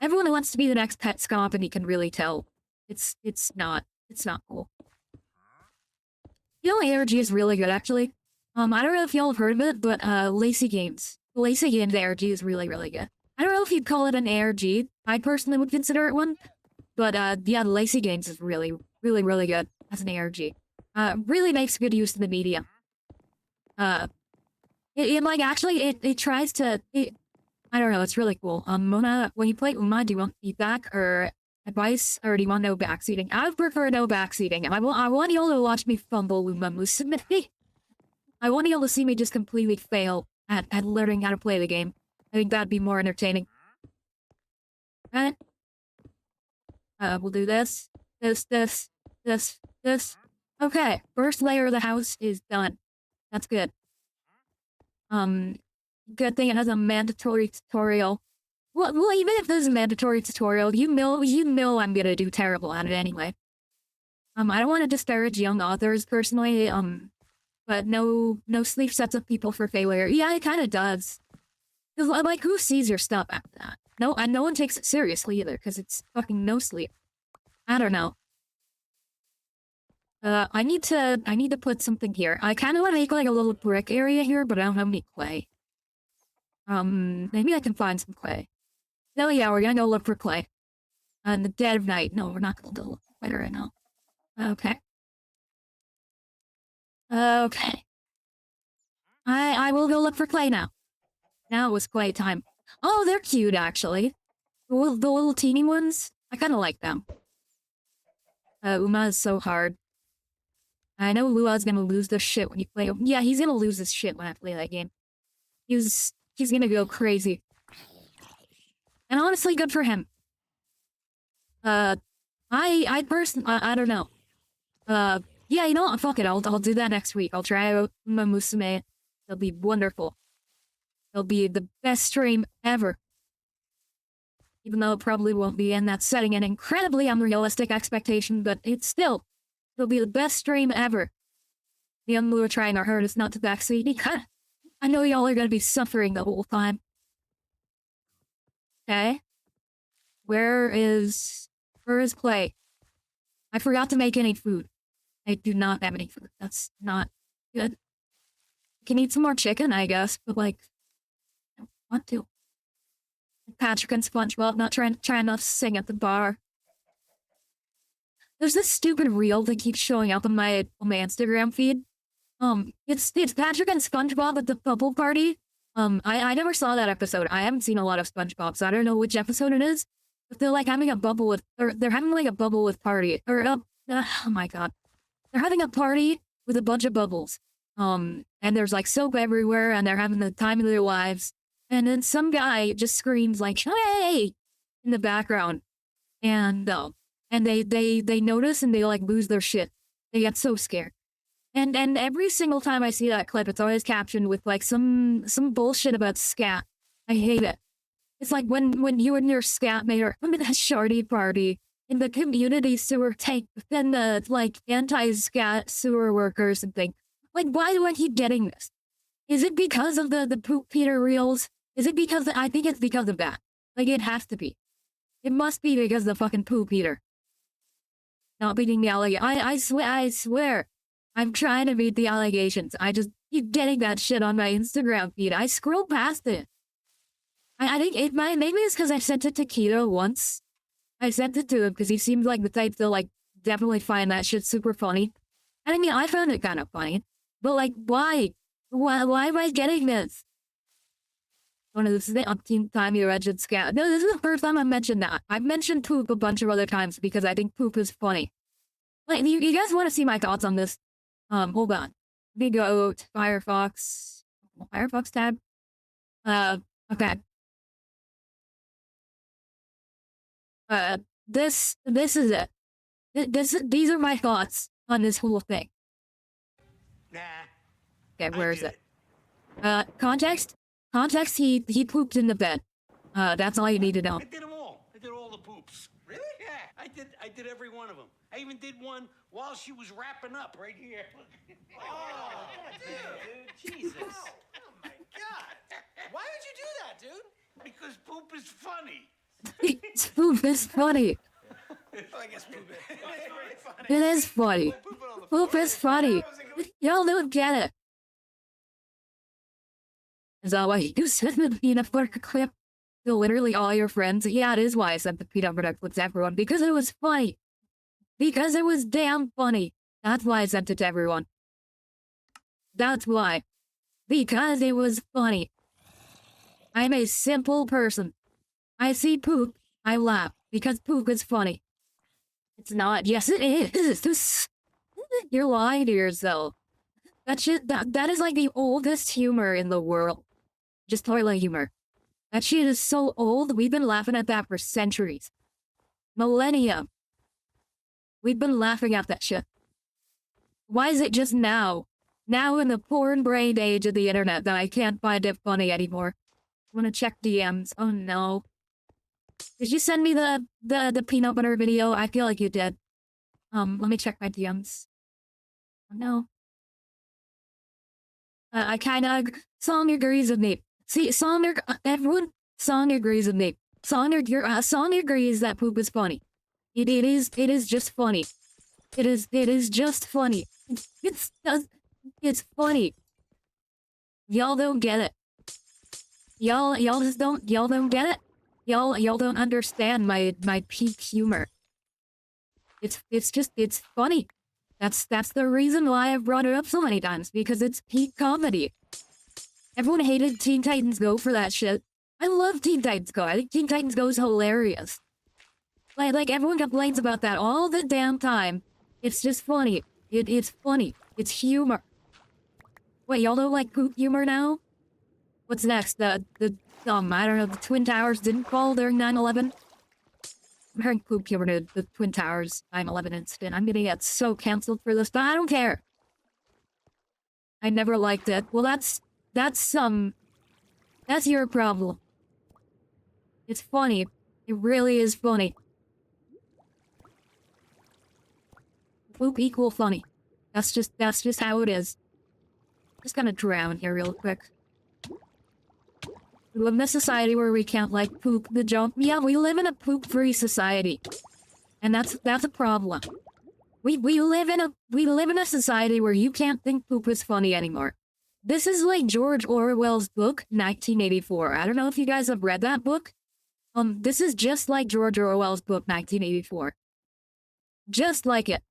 everyone who wants to be the next pet company can really tell. It's not cool. You know, ARG is really good actually. I don't know if y'all have heard of it, but Lazy Games. The Lazy Games ARG is really, really good. I don't know if you'd call it an ARG. I personally would consider it one. But yeah, the Lazy Games is really, really, really good as an ARG. Really makes good use of the medium. It tries to, I don't know, it's really cool. Mona, when you play Uma, do you want feedback or advice, or do you want no backseating? I would prefer no backseating. I want y'all to watch me fumble Uma Musume. I want y'all to see me just completely fail at learning how to play the game. I think that'd be more entertaining. Alright. We'll do this. This. Okay, first layer of the house is done. That's good. Good thing it has a mandatory tutorial. Well, even if there's a mandatory tutorial, you know I'm gonna do terrible at it anyway. I don't want to disparage young authors personally, but no sleep sets up people for failure. Yeah, it kind of does. Cause like, who sees your stuff after that? No, and no one takes it seriously either, because it's fucking No Sleep. I don't know. I need to put something here. I kind of want to make like a little brick area here, but I don't have any clay. Maybe I can find some clay. No, yeah, we're gonna go look for clay. In the dead of night. No, we're not gonna go look for clay right now. Okay. Okay. I will go look for clay now. Now it was clay time. Oh, they're cute, actually. The little teeny ones. I kind of like them. Uma is so hard. I know Lua's gonna lose this shit when you play him. Yeah, he's gonna lose this shit when I play that game. He's gonna go crazy. And honestly, good for him. I personally, I don't know. Yeah, you know what? Fuck it. I'll do that next week. I'll try out my Musume. It'll be wonderful. It'll be the best stream ever. Even though it probably won't be in that setting, an incredibly unrealistic expectation, but it'll be the best stream ever. The Unlua trying our hardest not to backseat. I know y'all are gonna be suffering the whole time. Okay? Where is Clay? I forgot to make any food. I do not have any food. That's not good. Can eat some more chicken, I guess, but like, I don't want to. Patrick and SpongeBob not trying not to sing at the bar. There's this stupid reel that keeps showing up on my Instagram feed. It's Patrick and SpongeBob at the bubble party. I never saw that episode. I haven't seen a lot of SpongeBob, so I don't know which episode it is. But they're like having a bubble with, or they're having like a bubble with party, or oh my god, they're having a party with a bunch of bubbles. And there's like soap everywhere, and they're having the time of their lives. And then some guy just screams like "Hey!" in the background, and they notice and they like lose their shit. They get so scared. And every single time I see that clip, it's always captioned with like some bullshit about scat. I hate it. It's like when you and your scat mate are having a shardy party in the community sewer tank, then the like anti-scat sewer workers and think, like, why do I keep getting this? Is it because of the poop Peter reels? Is it because I think it's because of that? Like, it has to be. It must be because of the fucking poop eater. Not beating the allegation. I swear. I'm trying to beat the allegations. I just keep getting that shit on my Instagram feed. I scroll past it. I think maybe it's because I sent it to Keto once. I sent it to him because he seemed like the type to like definitely find that shit super funny. And I mean, I found it kind of funny. But like, why? Why am I getting this? One of this is the umpteenth time you mentioned scat. No, this is the first time I mentioned that. I've mentioned poop a bunch of other times because I think poop is funny. Like, you guys want to see my thoughts on this? Hold on. Let me go to Firefox. Firefox tab. Okay. This is it. These are my thoughts on this whole thing. Nah. Okay, where is it? Context? Context, he pooped in the bed. That's all you need to know. I did them all. I did all the poops. Really? Yeah, I did every one of them. I even did one while she was wrapping up right here. Oh, dude, Jesus. Oh my God. Why would you do that, dude? Because poop is funny. Poop is funny. Well, I guess poop is pretty funny. It is funny. Poop is funny. Y'all don't get it. Is that why you sent the peanut butter clip to literally all your friends? Yeah, it is why I sent the peanut butter clip to everyone. Because it was funny. Because it was damn funny. That's why I sent it to everyone. That's why. Because it was funny. I'm a simple person. I see poop, I laugh. Because poop is funny. It's not. Yes, it is. You're lying to yourself. That is like the oldest humor in the world. Just toilet humor. That shit is so old, we've been laughing at that for centuries. Millennia. We've been laughing at that shit. Why is it just now in the porn-brained age of the internet, that I can't find it funny anymore? I wanna check DMs. Oh no. Did you send me the peanut butter video? I feel like you did. Let me check my DMs. Oh no. I kinda... Song agrees with me. See, Song agrees with me. Song agrees that poop is funny. It is just funny. It is just funny. It's funny. Y'all don't get it. Y'all don't get it. Y'all don't understand my peak humor. It's funny. That's the reason why I've brought it up so many times, because it's peak comedy. Everyone hated Teen Titans Go for that shit. I love Teen Titans Go. I think Teen Titans Go is hilarious. Like everyone complains about that all the damn time. It's just funny. It's funny. It's humor. Wait, y'all don't like poop humor now? What's next? I don't know, the Twin Towers didn't fall during 9/11? I'm hearing poop humor to the Twin Towers 9/11 incident. I'm gonna get so canceled for this, but I don't care. I never liked it. Well, that's your problem. It's funny. It really is funny. Poop equal funny. That's just how it is. Just gonna drown here real quick. We live in a society where we can't like poop the junk. Yeah, we live in a poop-free society. And that's a problem. We live in a society where you can't think poop is funny anymore. This is like George Orwell's book, 1984. I don't know if you guys have read that book. This is just like George Orwell's book, 1984. Just like it.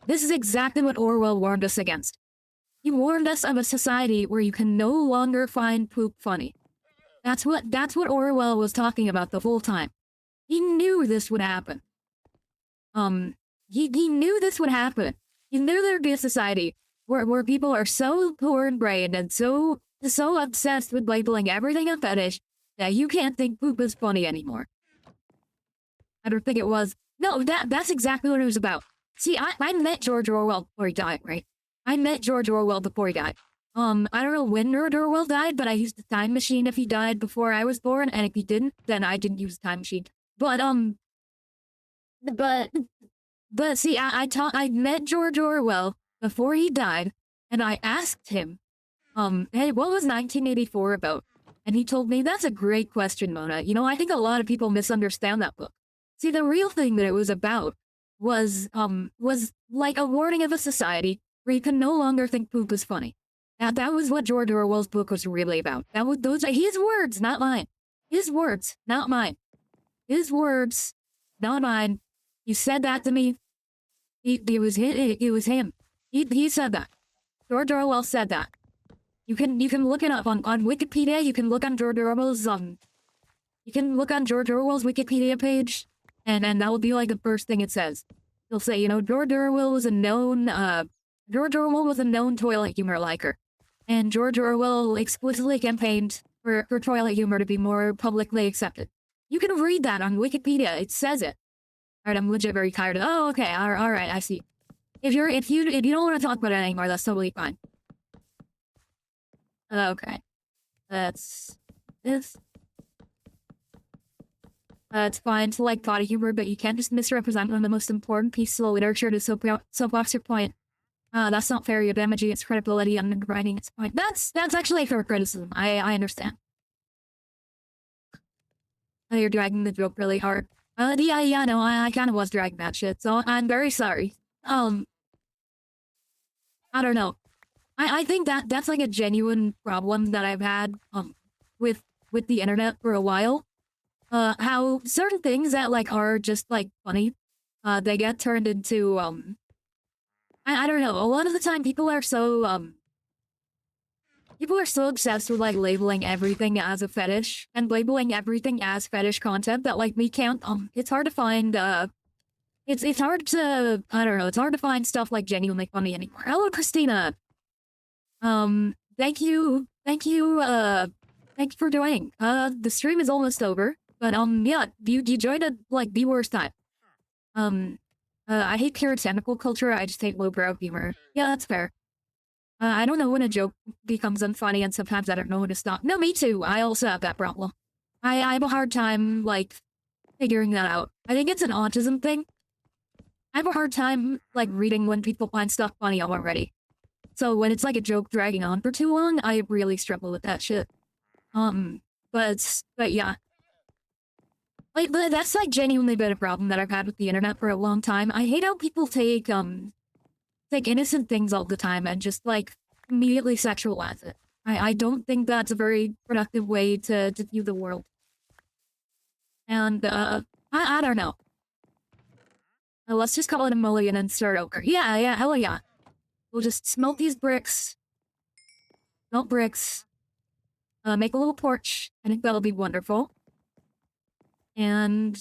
This is exactly what Orwell warned us against. He warned us of a society where you can no longer find poop funny. That's what Orwell was talking about the whole time. He knew this would happen. He knew this would happen. He knew there'd be a society where people are so poor-brained and so obsessed with labeling everything a fetish that you can't think poop is funny anymore. I don't think it was. No, that's exactly what it was about. See, I met George Orwell before he died, right? I met George Orwell before he died. I don't know when George Orwell died, but I used the time machine if he died before I was born, and if he didn't, then I didn't use the time machine. But see, I met George Orwell before he died, and I asked him, hey, what was 1984 about? And he told me, that's a great question, Mona. You know, I think a lot of people misunderstand that book. See, the real thing that it was about was like a warning of a society where you can no longer think poop is funny. That was what George Orwell's book was really about. Those are his words, not mine. His words, not mine. His words, not mine. You said that to me. It was him. He said that. George Orwell said that. You can look it up on Wikipedia. You can look on George Orwell's Wikipedia page, and that will be like the first thing it says. It'll say, you know, George Orwell was a known toilet humor liker, and George Orwell explicitly campaigned for toilet humor to be more publicly accepted. You can read that on Wikipedia. It says it. Alright, I'm legit very tired. Oh, okay. Alright, I see. If you don't want to talk about it anymore, that's totally fine. Okay. That's this. It's fine to like body humor, but you can't just misrepresent one of the most important pieces of literature to soapbox your point. That's not fair. You're damaging its credibility and undermining its point. That's actually a fair criticism. I understand. Oh, you're dragging the joke really hard. Yeah, no, I kind of was dragging that shit, so I'm very sorry. I don't know. I think that's like a genuine problem that I've had, with the internet for a while. How certain things that, like, are just, like, funny, they get turned into, I don't know, a lot of the time people are so obsessed with, like, labeling everything as a fetish, and labeling everything as fetish content that, like, we can't, it's hard to find, it's hard to, I don't know, it's hard to find stuff, like, genuinely funny anymore. Hello, Christina! Thank you for joining. The stream is almost over, but, yeah, you joined at, like, the worst time. I hate puritanical culture, I just hate lowbrow humor. Yeah, that's fair. I don't know when a joke becomes unfunny, and sometimes I don't know when to stop. No, me too, I also have that problem. I have a hard time, like, figuring that out. I think it's an autism thing. I have a hard time, like, reading when people find stuff funny already. So when it's like a joke dragging on for too long, I really struggle with that shit. But yeah. Like, but that's like genuinely been a problem that I've had with the internet for a long time. I hate how people take innocent things all the time and just, like, immediately sexualize it. I don't think that's a very productive way to view the world. And, I don't know. Let's just call it a mulligan and start over. Yeah, hell yeah. We'll just smelt these bricks. Smelt bricks. Make a little porch. I think that'll be wonderful. And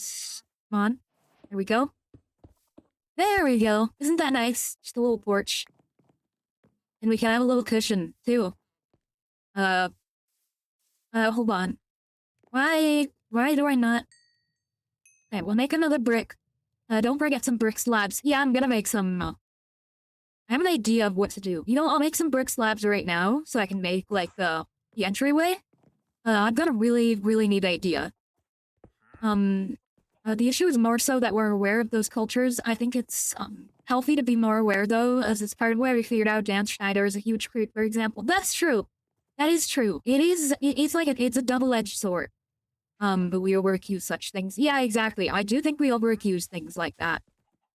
come on. Here we go. There we go. Isn't that nice? Just a little porch. And we can have a little cushion, too. Hold on. Why do I not? Okay, we'll make another brick. Don't forget some brick slabs. Yeah, I'm gonna make some, I have an idea of what to do. You know, I'll make some brick slabs right now, so I can make, like, the entryway. I've got a really, really neat idea. The issue is more so that we're aware of those cultures. I think it's, healthy to be more aware, though, as it's part of where we figured out Dan Schneider is a huge creep, for example. That's true. That is true. It's like, it's a double-edged sword. But we overuse such things. Yeah, exactly. I do think we overuse things like that.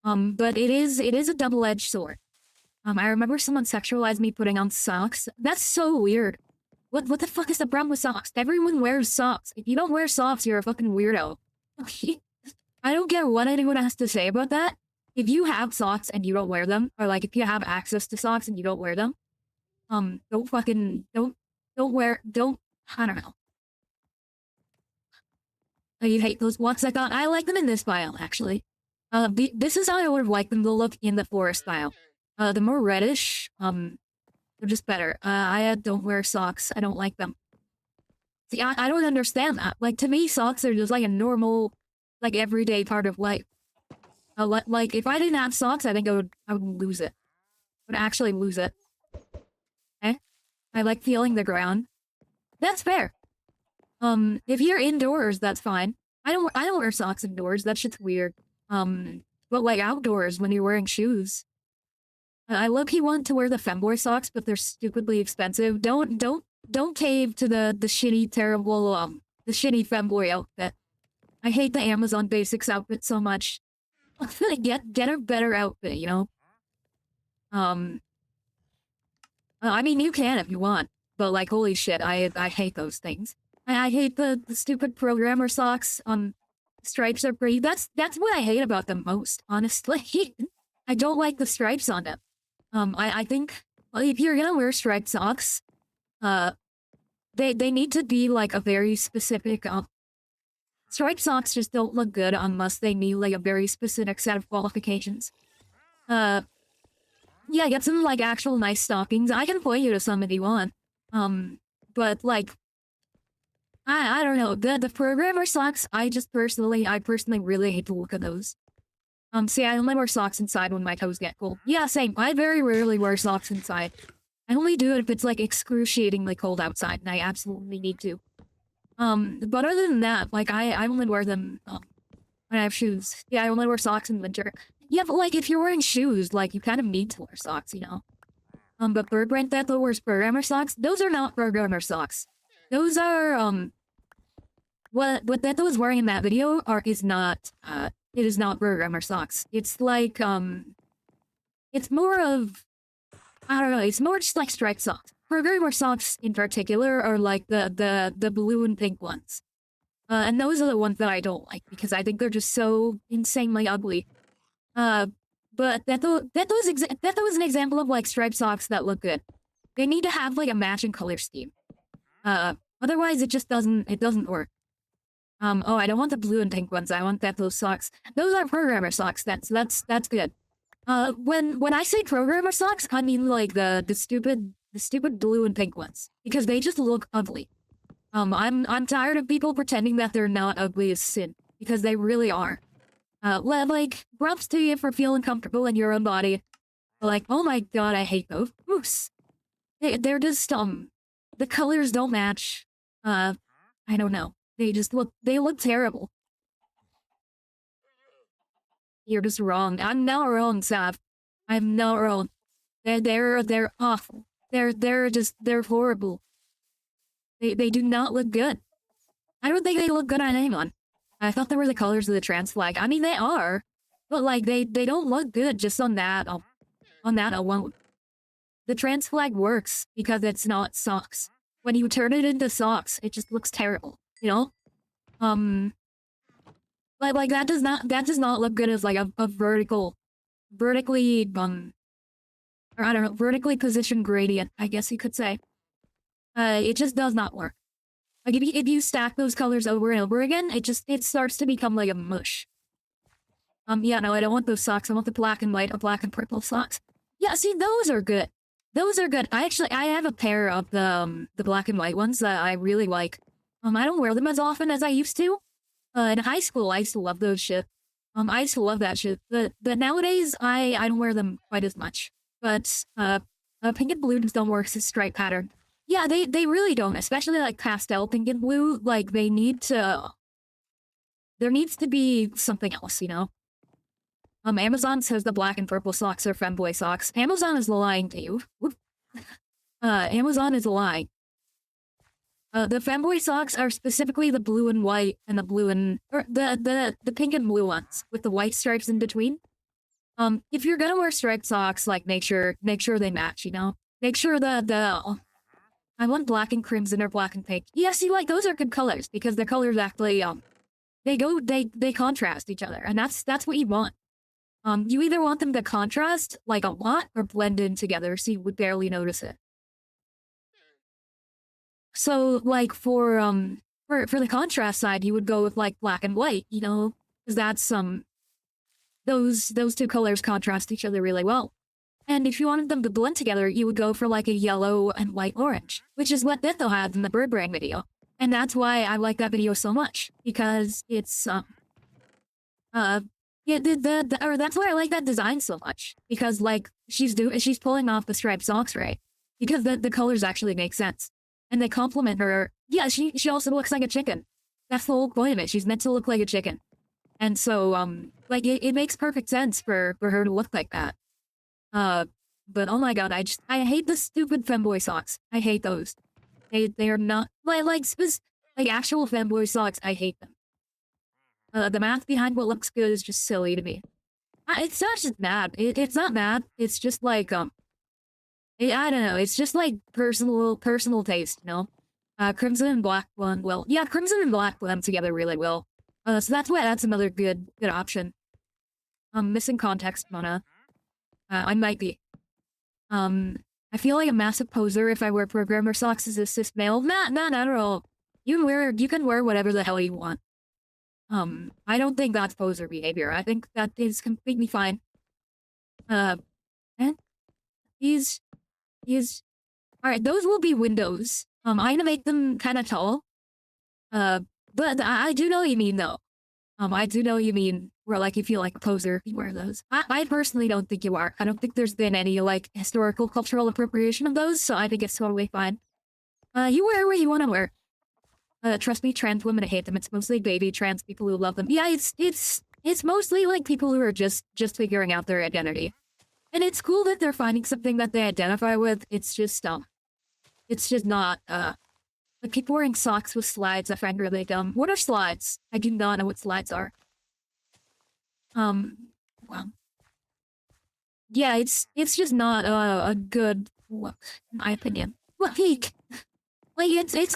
But it is a double-edged sword. I remember someone sexualized me putting on socks. That's so weird. What the fuck is the problem with socks? Everyone wears socks. If you don't wear socks, you're a fucking weirdo. I don't get what anyone has to say about that. If you have socks and you don't wear them, or like if you have access to socks and you don't wear them, don't wear, I don't know. You hate those ones I got. I like them in this file, actually. This is how I would have liked them to look in the forest file. The more reddish, they're just better. I don't wear socks. I don't like them. See, I don't understand that. Like, to me, socks are just like a normal, like, everyday part of life. Like, if I didn't have socks, I think I would lose it. I would actually lose it. Eh? I like feeling the ground. That's fair. If you're indoors, that's fine. I don't wear socks indoors. That shit's weird. But like outdoors, when you're wearing shoes. I low-key want to wear the femboy socks, but they're stupidly expensive. Don't cave to the shitty, terrible, the shitty femboy outfit. I hate the Amazon Basics outfit so much. Get a better outfit, you know? I mean, you can if you want, but like, holy shit, I hate those things. I hate the stupid programmer socks. Stripes are pretty. That's what I hate about them most, honestly. I don't like the stripes on them. I think, well, if you're gonna wear striped socks, they need to be like a very specific, striped socks just don't look good unless they meet like a very specific set of qualifications. Yeah, get some like actual nice stockings. I can point you to some if you want. But like, I don't know, the programmer socks, I personally really hate the look of those. See, I only wear socks inside when my toes get cold. Yeah, same. I very rarely wear socks inside. I only do it if it's like excruciatingly cold outside and I absolutely need to. But other than that, like, I only wear them, when I have shoes. Yeah, I only wear socks in winter. Yeah, but like, if you're wearing shoes, like, you kind of need to wear socks, you know? But Bird that wears programmer socks, those are not programmer socks. Those are, what Deto was wearing in that video is not, it is not programmer socks. It's like, it's more of, I don't know, it's more just like striped socks. Programmer socks in particular are like the blue and pink ones. And those are the ones that I don't like because I think they're just so insanely ugly. But that was an example of like striped socks that look good. They need to have like a matching color scheme. Otherwise it just doesn't work. Oh, I don't want the blue and pink ones. I want those socks. Those are programmer socks. That's good. When I say programmer socks, I mean like the stupid blue and pink ones because they just look ugly. I'm tired of people pretending that they're not ugly as sin because they really are. Like, props to you for feeling comfortable in your own body. Like, oh my god, I hate those. Oops. They're just, the colors don't match. I don't know. They look terrible. You're just wrong. I'm not wrong, Sav. I'm not wrong. They're awful. They're horrible. They do not look good. I don't think they look good on anyone. I thought they were the colors of the trans flag. I mean, they are. But, like, they don't look good just on that alone. The trans flag works because it's not socks. When you turn it into socks, it just looks terrible. You know? Like that does not look good as like a vertically, or I don't know, vertically positioned gradient, I guess you could say. It just does not work. Like if you stack those colors over and over again, it starts to become like a mush. Yeah, no, I don't want those socks. I want the black and white or black and purple socks. Yeah, see, those are good. Those are good. I have a pair of the black and white ones that I really like. I don't wear them as often as I used to. In high school, I used to love those shit. I used to love that shit. But nowadays, I don't wear them quite as much. But, pink and blue just don't work as a stripe pattern. Yeah, they really don't, especially like pastel pink and blue. Like, they need to... There needs to be something else, you know? Amazon says the black and purple socks are femboy socks. Amazon is lying to you. Amazon is lying. The femboy socks are specifically the blue and white and the blue and... Or the pink and blue ones with the white stripes in between. If you're gonna wear striped socks, like, make sure they match, you know? Make sure I want black and crimson or black and pink. Yeah, see, like, those are good colors because the colors actually, they contrast each other, and that's what you want. You either want them to contrast, like, a lot, or blend in together so you would barely notice it. So, like, for the contrast side, you would go with, like, black and white, you know? Because that's, those two colors contrast each other really well. And if you wanted them to blend together, you would go for, like, a yellow and white orange, which is what Ditho had in the bird brain video. And that's why I like that video so much, because it's, yeah, that's why I like that design so much. Because, like, she's pulling off the striped socks right. Because the colors actually make sense. And they complement her. Yeah, she also looks like a chicken. That's the whole point of it. She's meant to look like a chicken. And so, like, it makes perfect sense for her to look like that. But oh my god, I hate the stupid femboy socks. I hate those. They are not, like actual femboy socks, I hate them. The math behind what looks good is just silly to me. It's not just bad. It's not bad. It's just like, I don't know. It's just like personal taste, you know? Crimson and black blend will. Yeah, crimson and black blend together really well. So that's why that's another good option. Missing context, Mona. I might be. I feel like a massive poser if I wear programmer socks as a cis male. Not at all. You can wear whatever the hell you want. I don't think that's poser behavior. I think that is completely fine. And these, alright, those will be windows. I'm gonna make them kind of tall. But I do know what you mean, though. I do know what you mean, where, like, you feel like a poser if you wear those. I personally don't think you are. I don't think there's been any, like, historical cultural appropriation of those, so I think it's totally fine. You wear what you want to wear. Trust me, trans women hate them. It's mostly baby trans people who love them. Yeah, it's mostly, like, people who are just figuring out their identity. And it's cool that they're finding something that they identify with. It's just not, like, people wearing socks with slides, I find really dumb. What are slides? I do not know what slides are. Well. Yeah, it's just not, a good look, in my opinion. Like,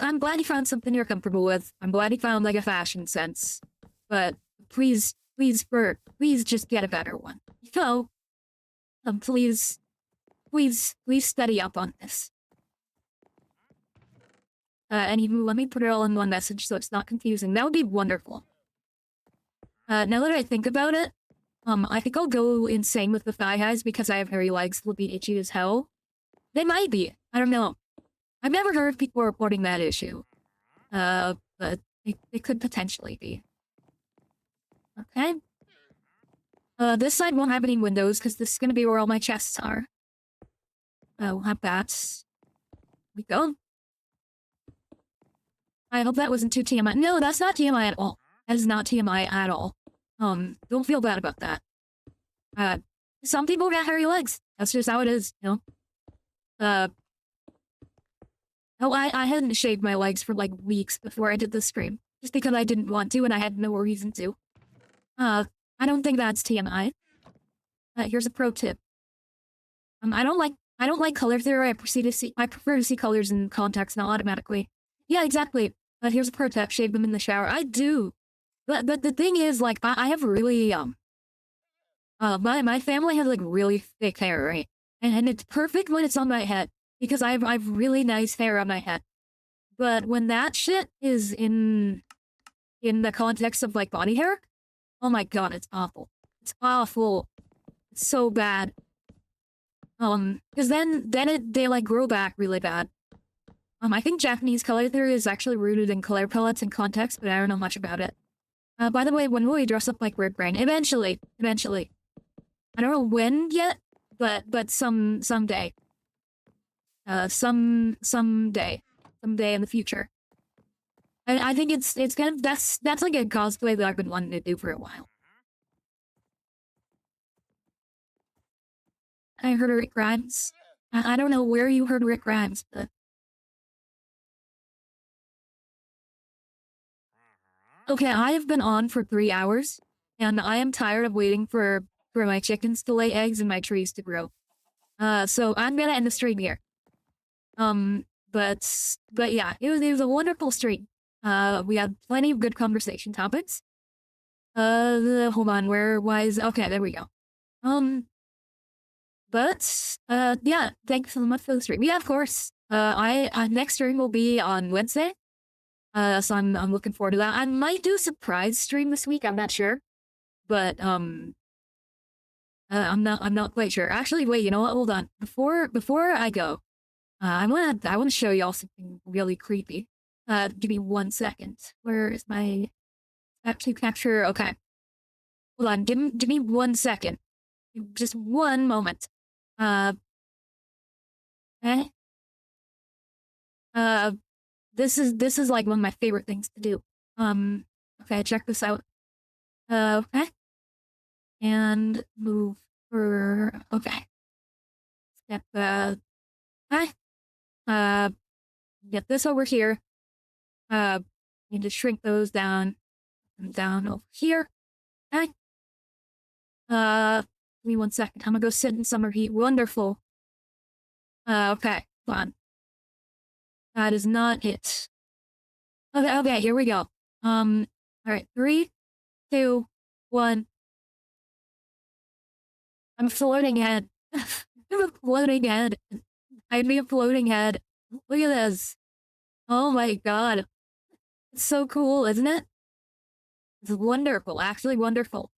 I'm glad you found something you're comfortable with. I'm glad you found, like, a fashion sense. But, please just get a better one. You know? Please study up on this. And even let me put it all in one message so it's not confusing. That would be wonderful. Now that I think about it, I think I'll go insane with the thigh highs because I have hairy legs. They'll be itchy as hell. They might be. I don't know. I've never heard of people reporting that issue. But they could potentially be. Okay. This side won't have any windows because this is gonna be where all my chests are. We'll have that. We go. I hope that wasn't too TMI. No, that's not TMI at all. That is not TMI at all. Don't feel bad about that. Some people got hairy legs. That's just how it is, you know? Oh, I hadn't shaved my legs for, like, weeks before I did this stream. Just because I didn't want to and I had no reason to. I don't think that's TMI. Here's a pro tip. I don't like color theory. I prefer to see colors in context, not automatically. Yeah, exactly. But here's a pro tip: shave them in the shower. I do, but the thing is, like, I have really my family has, like, really thick hair, right? And it's perfect when it's on my head because I have really nice hair on my head. But when that shit is in the context of, like, body hair, oh my god, it's awful. It's awful. It's so bad. Because they like grow back really bad. I think Japanese color theory is actually rooted in color palettes and context, but I don't know much about it. By the way, when will we dress up like Red Brain? Eventually. I don't know when yet, but someday. Someday in the future. I think it's kind of that's like a cosplay that I've been wanting to do for a while. I heard Rick Grimes. I don't know where you heard Rick Grimes, but okay, I have been on for 3 hours, and I am tired of waiting for my chickens to lay eggs and my trees to grow. So I'm gonna end the stream here. But yeah, it was a wonderful stream. We had plenty of good conversation topics. Hold on, okay, there we go. But yeah, thanks so much for the stream. Yeah, of course. Next stream will be on Wednesday. So I'm looking forward to that. I might do a surprise stream this week. I'm not sure, but I'm not quite sure. Actually, wait. You know what? Hold on. Before I go, I want to show y'all something really creepy. Give me 1 second. Where is my actually capture? Okay. Hold on. Give me 1 second. Just one moment. Okay. This is like one of my favorite things to do. Okay, check this out. Okay. And move for, okay. Step, okay. Get this over here. Need to shrink those down over here. Okay. Give me 1 second. I'm gonna go sit in summer heat. Wonderful. Okay, hold on. That is not it. Okay, here we go. Alright, 3, 2, 1. I'm a floating head. I'm a floating head. I'd be a floating head. Look at this. Oh my god. It's so cool, isn't it? It's wonderful, actually wonderful.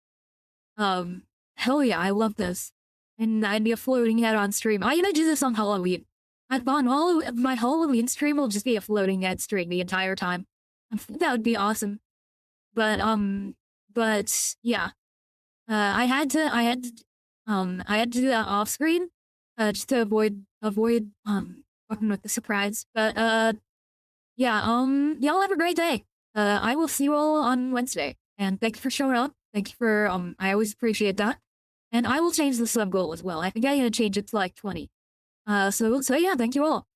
Hell yeah, I love this. And I'd be a floating head on stream. I'm gonna do this on Halloween. My Halloween stream will just be a floating head stream the entire time. I think that would be awesome. But yeah. I had to do that off screen, just to avoid fucking with the surprise. But yeah, y'all have a great day. I will see you all on Wednesday. And thanks for showing up. Thanks for I always appreciate that. And I will change the sub goal as well. I think I'm gonna change it to like 20. So yeah, thank you all.